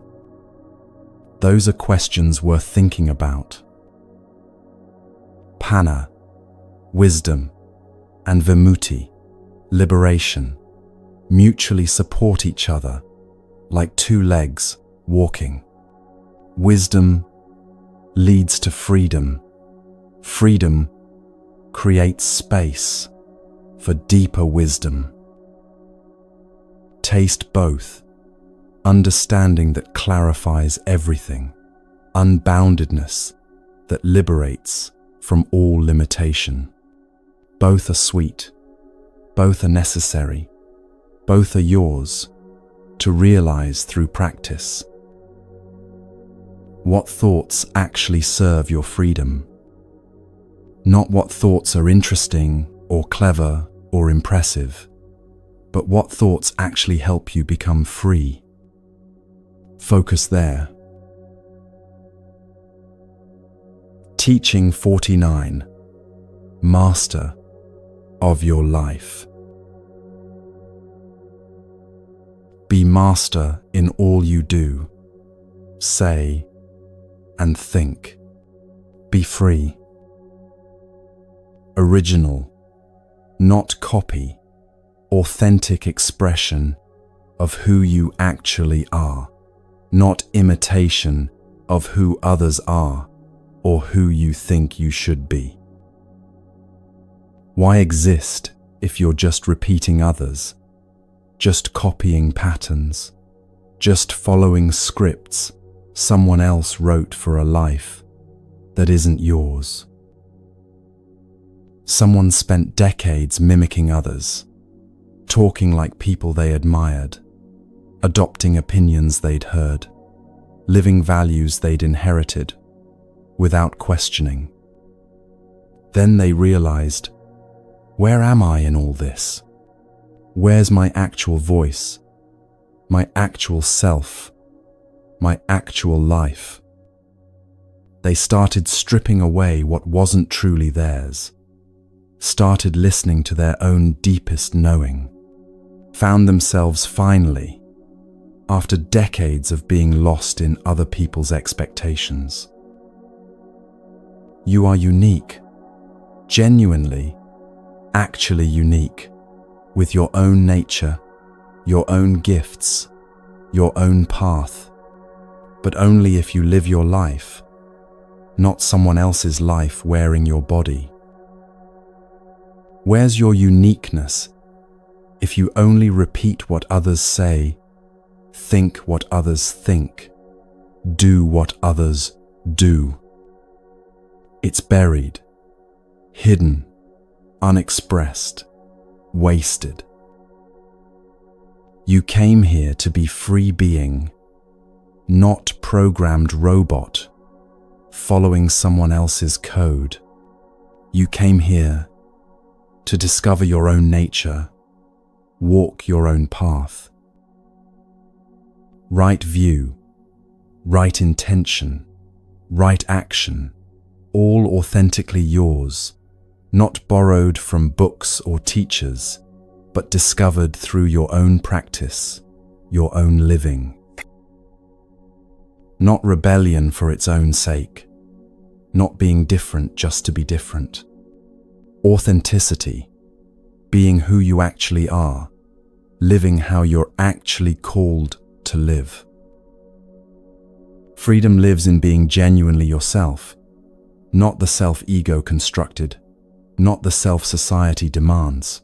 Those are questions worth thinking about. Panna, wisdom, and vimutti, liberation, mutually support each other like two legs walking. Wisdom leads to freedom. Freedom creates space for deeper wisdom. Taste both. Understanding that clarifies everything, unboundedness that liberates from all limitation. Both are sweet, both are necessary, both are yours to realize through practice. What thoughts actually serve your freedom? Not what thoughts are interesting or clever or impressive, but what thoughts actually help you become free. Focus there. Teaching 49. Master of your life. Be master in all you do, say, and think. Be free. Original, not copy, authentic expression of who you actually are. Not imitation of who others are or who you think you should be. Why exist if you're just repeating others, just copying patterns, just following scripts someone else wrote for a life that isn't yours? Someone spent decades mimicking others, talking like people they admired, adopting opinions they'd heard, living values they'd inherited, without questioning. Then they realized, where am I in all this? Where's my actual voice, my actual self, my actual life? They started stripping away what wasn't truly theirs, started listening to their own deepest knowing, found themselves finally, after decades of being lost in other people's expectations. You are unique, genuinely, actually unique, with your own nature, your own gifts, your own path, but only if you live your life, not someone else's life wearing your body. Where's your uniqueness if you only repeat what others say, think what others think, do what others do? It's buried, hidden, unexpressed, wasted. You came here to be free being, not programmed robot, following someone else's code. You came here to discover your own nature, walk your own path. Right view, right intention, right action, all authentically yours, not borrowed from books or teachers, but discovered through your own practice, your own living. not rebellion for its own sake, not being different just to be different. Authenticity, being who you actually are, living how you're actually called to live. Freedom lives in being genuinely yourself, not the self-ego constructed, not the self society demands,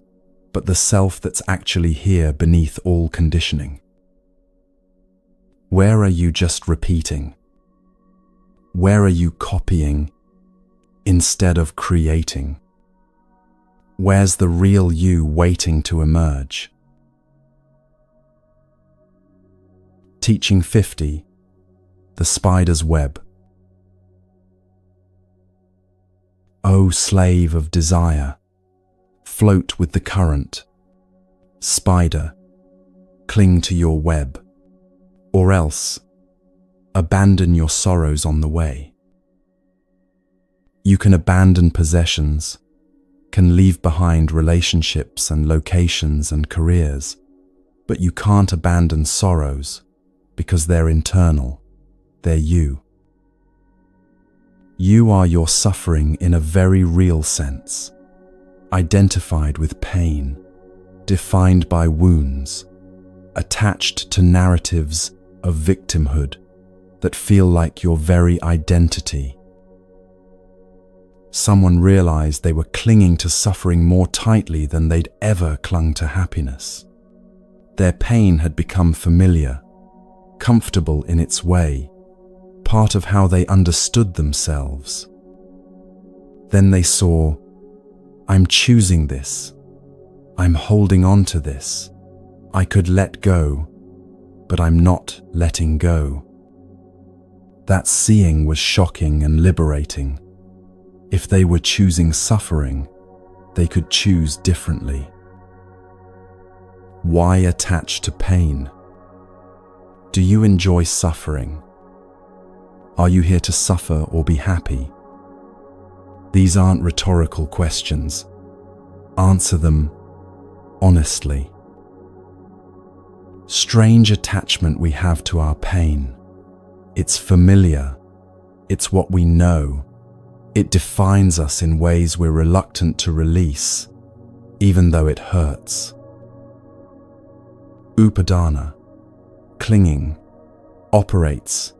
but the self that's actually here beneath all conditioning. Where are you just repeating? Where are you copying instead of creating? Where's the real you waiting to emerge? Teaching 50, the spider's web. O slave of desire, float with the current. Spider, cling to your web, or else abandon your sorrows on the way. You can abandon possessions, can leave behind relationships and locations and careers, but you can't abandon sorrows because they're internal, they're you. You are your suffering in a very real sense, identified with pain, defined by wounds, attached to narratives of victimhood that feel like your very identity. Someone realized they were clinging to suffering more tightly than they'd ever clung to happiness. Their pain had become familiar, comfortable in its way, part of how they understood themselves. Then they saw, I'm choosing this. I'm holding on to this. I could let go, but I'm not letting go. That seeing was shocking and liberating. If they were choosing suffering, they could choose differently. Why attach to pain? Do you enjoy suffering? Are you here to suffer or be happy? These aren't rhetorical questions. Answer them honestly. Strange attachment we have to our pain. It's familiar. It's what we know. It defines us in ways we're reluctant to release, even though it hurts. Upadana, clinging, operates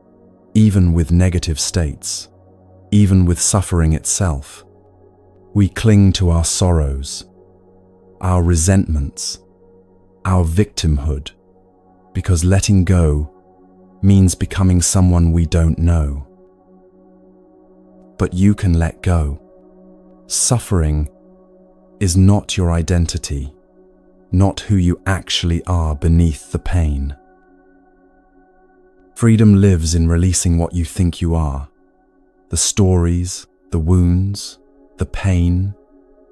even with negative states, even with suffering itself. We cling to our sorrows, our resentments, our victimhood, because letting go means becoming someone we don't know. But you can let go. Suffering is not your identity, not who you actually are beneath the pain. Freedom lives in releasing what you think you are, the stories, the wounds, the pain,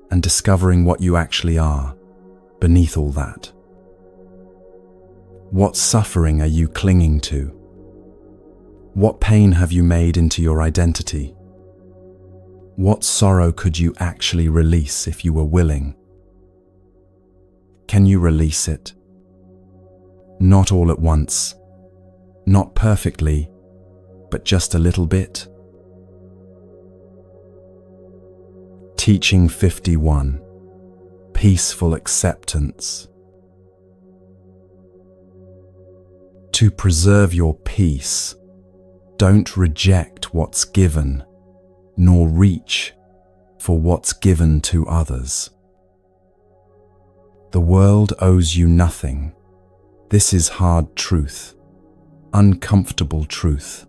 and discovering what you actually are beneath all that. What suffering are you clinging to? What pain have you made into your identity? What sorrow could you actually release if you were willing? Can you release it? Not all at once, not perfectly, but just a little bit. Teaching 51, peaceful acceptance. To preserve your peace, don't reject what's given, nor reach for what's given to others. The world owes you nothing. This is hard truth, uncomfortable truth,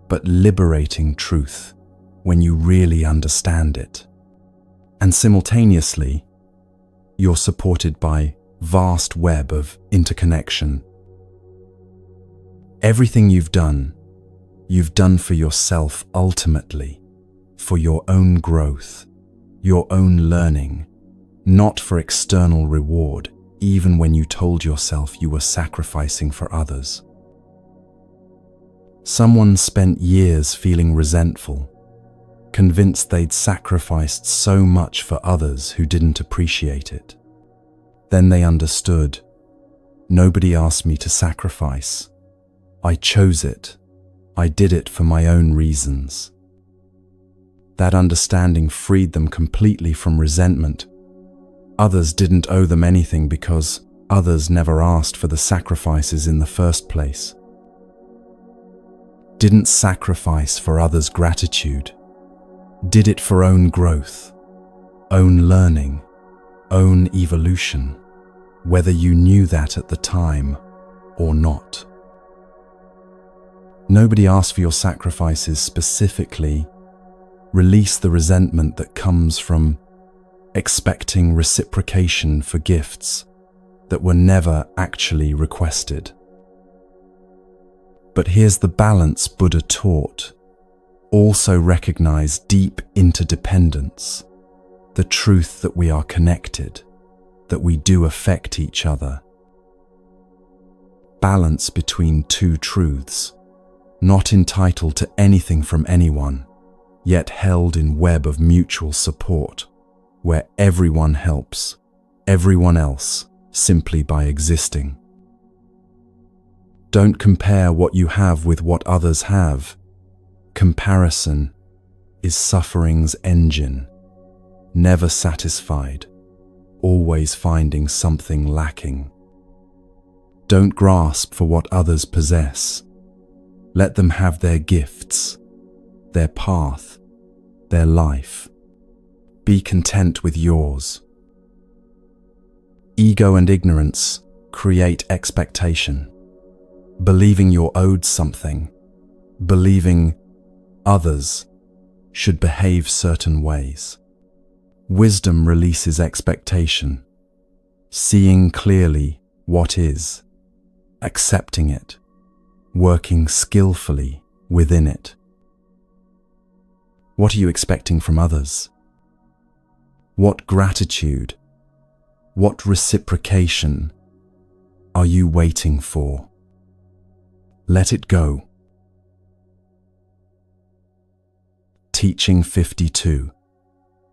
but liberating truth when you really understand it. And simultaneously, you're supported by vast web of interconnection. Everything you've done for yourself ultimately, for your own growth, your own learning, not for external reward, even when you told yourself you were sacrificing for others. Someone spent years feeling resentful, convinced they'd sacrificed so much for others who didn't appreciate it. Then they understood, nobody asked me to sacrifice. I chose it. I did it for my own reasons. That understanding freed them completely from resentment. Others didn't owe them anything because others never asked for the sacrifices in the first place. Didn't sacrifice for others' gratitude. Did it for own growth, own learning, own evolution, whether you knew that at the time or not. Nobody asked for your sacrifices specifically. Release the resentment that comes from expecting reciprocation for gifts that were never actually requested. But here's the balance Buddha taught. Also recognize deep interdependence, the truth that we are connected, that we do affect each other. Balance between two truths, not entitled to anything from anyone, yet held in web of mutual support, where everyone helps everyone else simply by existing. Don't compare what you have with what others have. Comparison is suffering's engine, never satisfied, always finding something lacking. Don't grasp for what others possess. Let them have their gifts, their path, their life. Be content with yours. Ego and ignorance create expectation, believing you're owed something, believing others should behave certain ways. Wisdom releases expectation, seeing clearly what is, accepting it, working skillfully within it. What are you expecting from others? What gratitude, what reciprocation are you waiting for? Let it go. Teaching 52.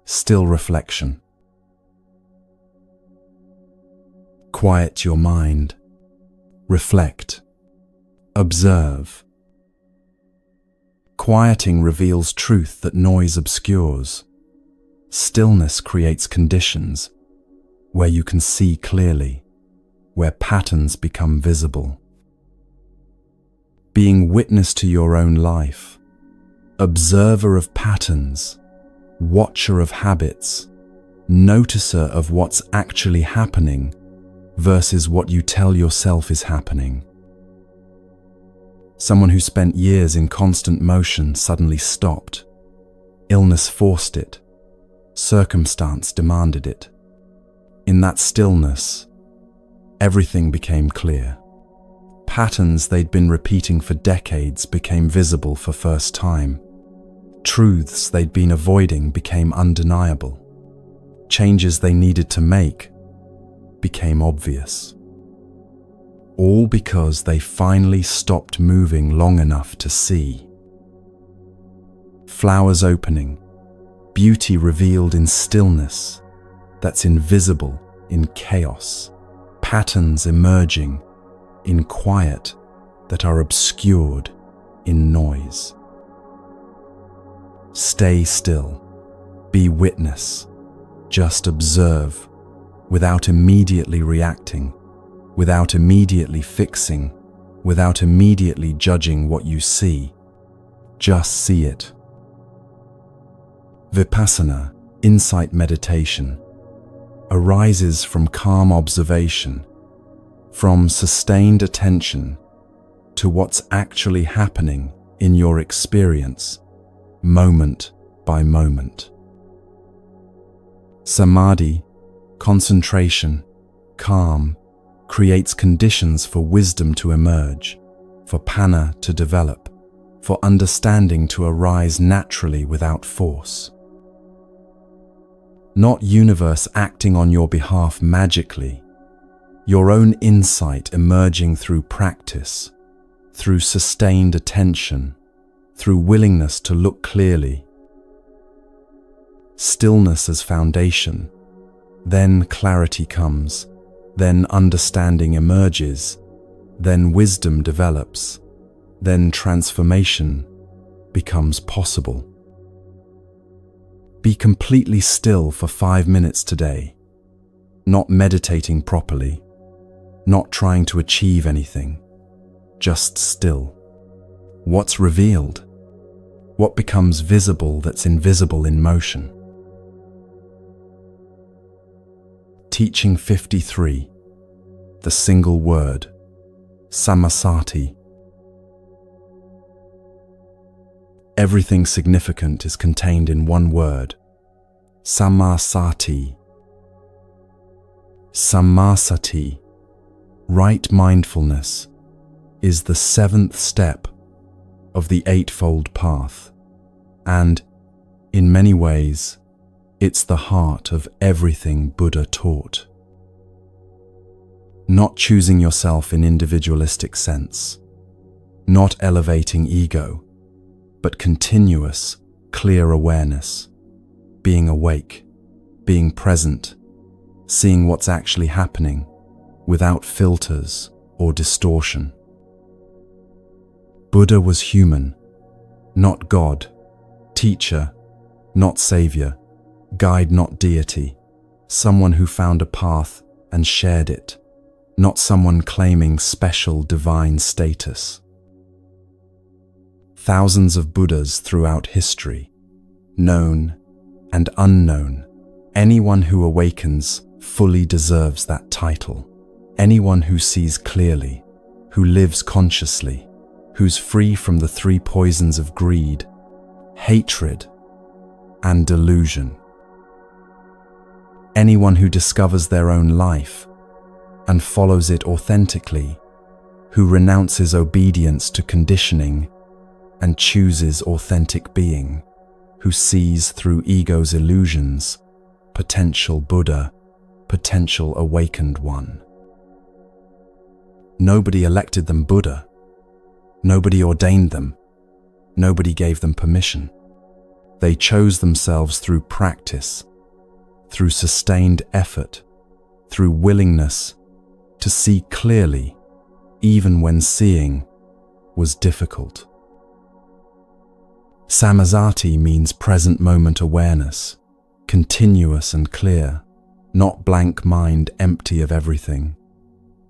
Still reflection. Quiet your mind. Reflect. Observe. Quieting reveals truth that noise obscures. Stillness creates conditions where you can see clearly, where patterns become visible. Being witness to your own life, observer of patterns, watcher of habits, noticer of what's actually happening versus what you tell yourself is happening. Someone who spent years in constant motion suddenly stopped. Illness forced it. Circumstance demanded it. In that stillness, everything became clear. Patterns they'd been repeating for decades became visible for first time. Truths they'd been avoiding became undeniable. Changes they needed to make became obvious. All because they finally stopped moving long enough to see. Flowers opening, beauty revealed in stillness that's invisible in chaos. Patterns emerging in quiet that are obscured in noise. Stay still, be witness, just observe, without immediately reacting, without immediately fixing, without immediately judging what you see. Just see it. Vipassana, insight meditation, arises from calm observation, from sustained attention to what's actually happening in your experience, moment by moment. Samadhi, concentration, calm, creates conditions for wisdom to emerge, for panna to develop, for understanding to arise naturally without force. Not universe acting on your behalf magically, your own insight emerging through practice, through sustained attention, through willingness to look clearly. Stillness as foundation, then clarity comes, then understanding emerges, then wisdom develops, then transformation becomes possible. Be completely still for 5 minutes today, not meditating properly, not trying to achieve anything, just still. What's revealed? What becomes visible that's invisible in motion? Teaching 53, the single word, samasati. Everything significant is contained in one word, samasati. Samasati, right mindfulness, is the 7th step of the Eightfold Path, and, in many ways, it's the heart of everything Buddha taught. Not choosing yourself in individualistic sense, not elevating ego, but continuous, clear awareness, being awake, being present, seeing what's actually happening without filters or distortion. Buddha was human, not God, teacher, not savior, guide, not deity, someone who found a path and shared it, not someone claiming special divine status. Thousands of Buddhas throughout history, known and unknown, anyone who awakens fully deserves that title. Anyone who sees clearly, who lives consciously, who's free from the 3 poisons of greed, hatred, and delusion. Anyone who discovers their own life and follows it authentically, who renounces obedience to conditioning and chooses authentic being, who sees through ego's illusions, potential Buddha, potential awakened one. Nobody elected them Buddha. Nobody ordained them. Nobody gave them permission. They chose themselves through practice, through sustained effort, through willingness to see clearly, even when seeing was difficult. Samasati means present moment awareness, continuous and clear, not blank mind empty of everything,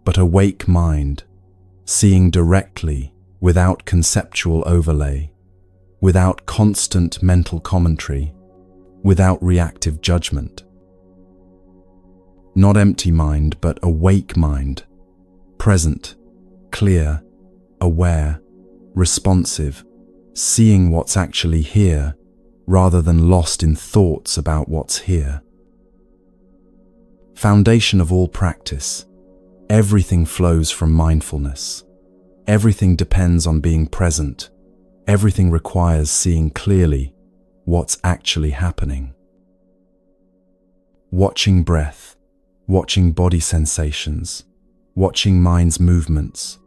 but awake mind, seeing directly without conceptual overlay, without constant mental commentary, without reactive judgment. Not empty mind, but awake mind, present, clear, aware, responsive, seeing what's actually here rather than lost in thoughts about what's here. Foundation of all practice. Everything flows from mindfulness. Everything depends on being present. Everything requires seeing clearly what's actually happening. Watching breath, watching body sensations, watching mind's movements,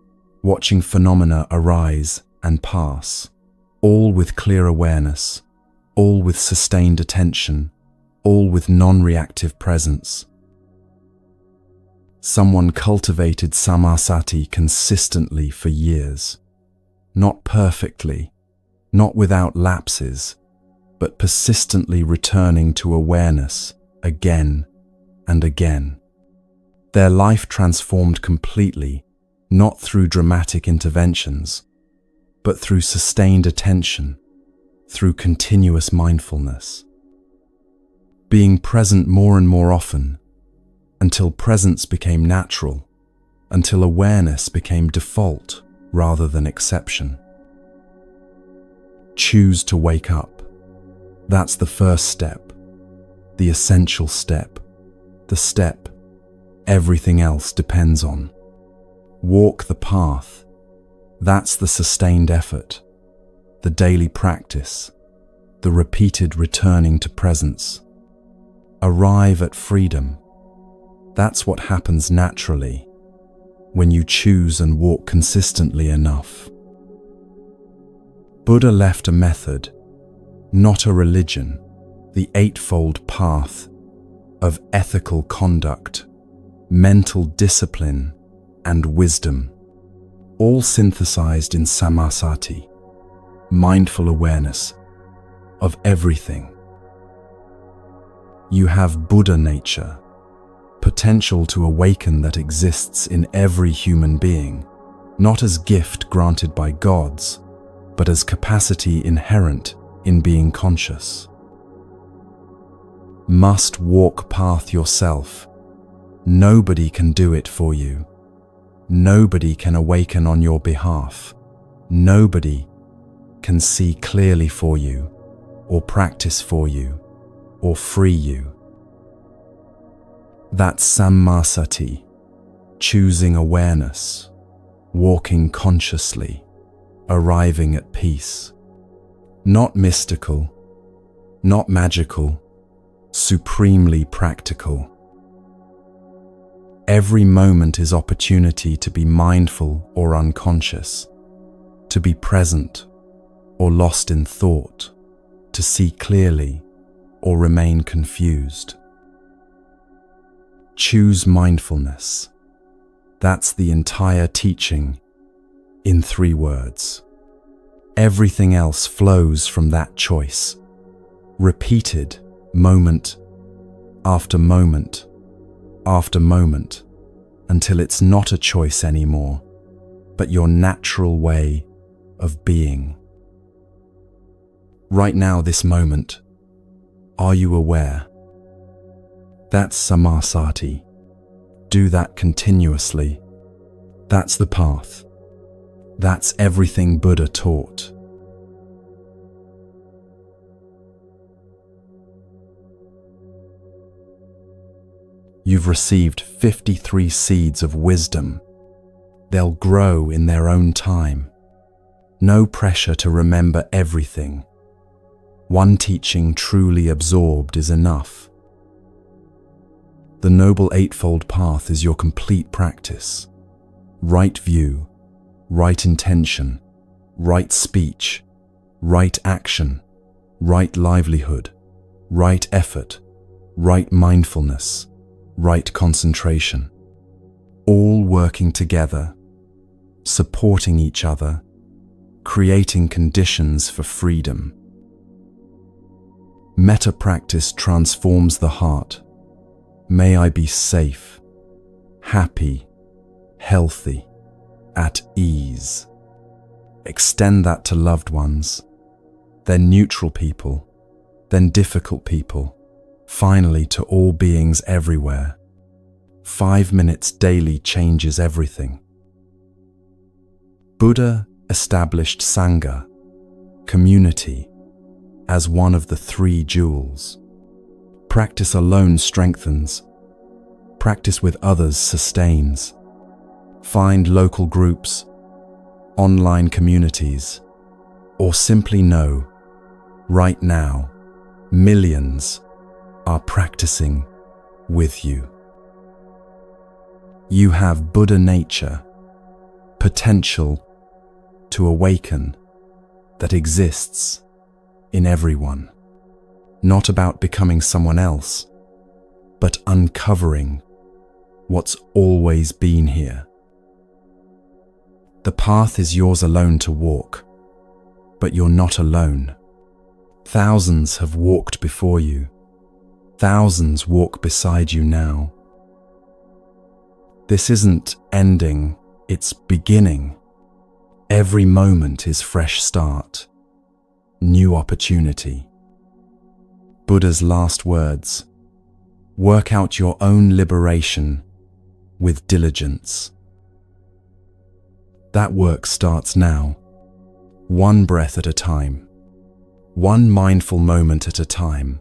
watching phenomena arise and pass, all with clear awareness, all with sustained attention, all with non-reactive presence. Someone cultivated samasati consistently for years, not perfectly, not without lapses, but persistently returning to awareness again and again. Their life transformed completely, not through dramatic interventions, but through sustained attention, through continuous mindfulness. Being present more and more often, until presence became natural, until awareness became default rather than exception. Choose to wake up. That's the first step, the essential step, the step everything else depends on. Walk the path. That's the sustained effort, the daily practice, the repeated returning to presence. Arrive at freedom. That's what happens naturally when you choose and walk consistently enough. Buddha left a method, not a religion, the Eightfold Path of ethical conduct, mental discipline, and wisdom. all synthesized in samasati, mindful awareness of everything. You have Buddha nature, potential to awaken that exists in every human being, not as gift granted by gods, but as capacity inherent in being conscious. Must walk path yourself. Nobody can do it for you. Nobody can awaken on your behalf. Nobody can see clearly for you, or practice for you, or free you. That's sammasati, choosing awareness, walking consciously, arriving at peace. Not mystical, not magical, supremely practical. Every moment is opportunity to be mindful or unconscious, to be present or lost in thought, to see clearly or remain confused. Choose mindfulness. That's the entire teaching in 3 words. Everything else flows from that choice, repeated moment after moment after moment, until it's not a choice anymore, but your natural way of being. Right now, this moment, are you aware? That's sammasati. Do that continuously. That's the path. That's everything Buddha taught. You've received 53 seeds of wisdom. They'll grow in their own time. No pressure to remember everything. One teaching truly absorbed is enough. The Noble Eightfold Path is your complete practice. Right view, right intention, right speech, right action, right livelihood, right effort, right mindfulness, right concentration. All working together, supporting each other, creating conditions for freedom. Metta practice transforms the heart. May I be safe, happy, healthy, at ease. Extend that to loved ones, then neutral people, then difficult people, finally to all beings everywhere. 5 minutes daily changes everything. Buddha established Sangha, community, as one of the 3 jewels. Practice alone strengthens. Practice with others sustains. Find local groups, online communities, or simply know, right now, millions are practicing with you. You have Buddha nature, potential to awaken that exists in everyone. Not about becoming someone else, but uncovering what's always been here. The path is yours alone to walk, but you're not alone. Thousands have walked before you. Thousands walk beside you now. This isn't ending, it's beginning. Every moment is fresh start, new opportunity. Buddha's last words: work out your own liberation with diligence. That work starts now, one breath at a time, one mindful moment at a time.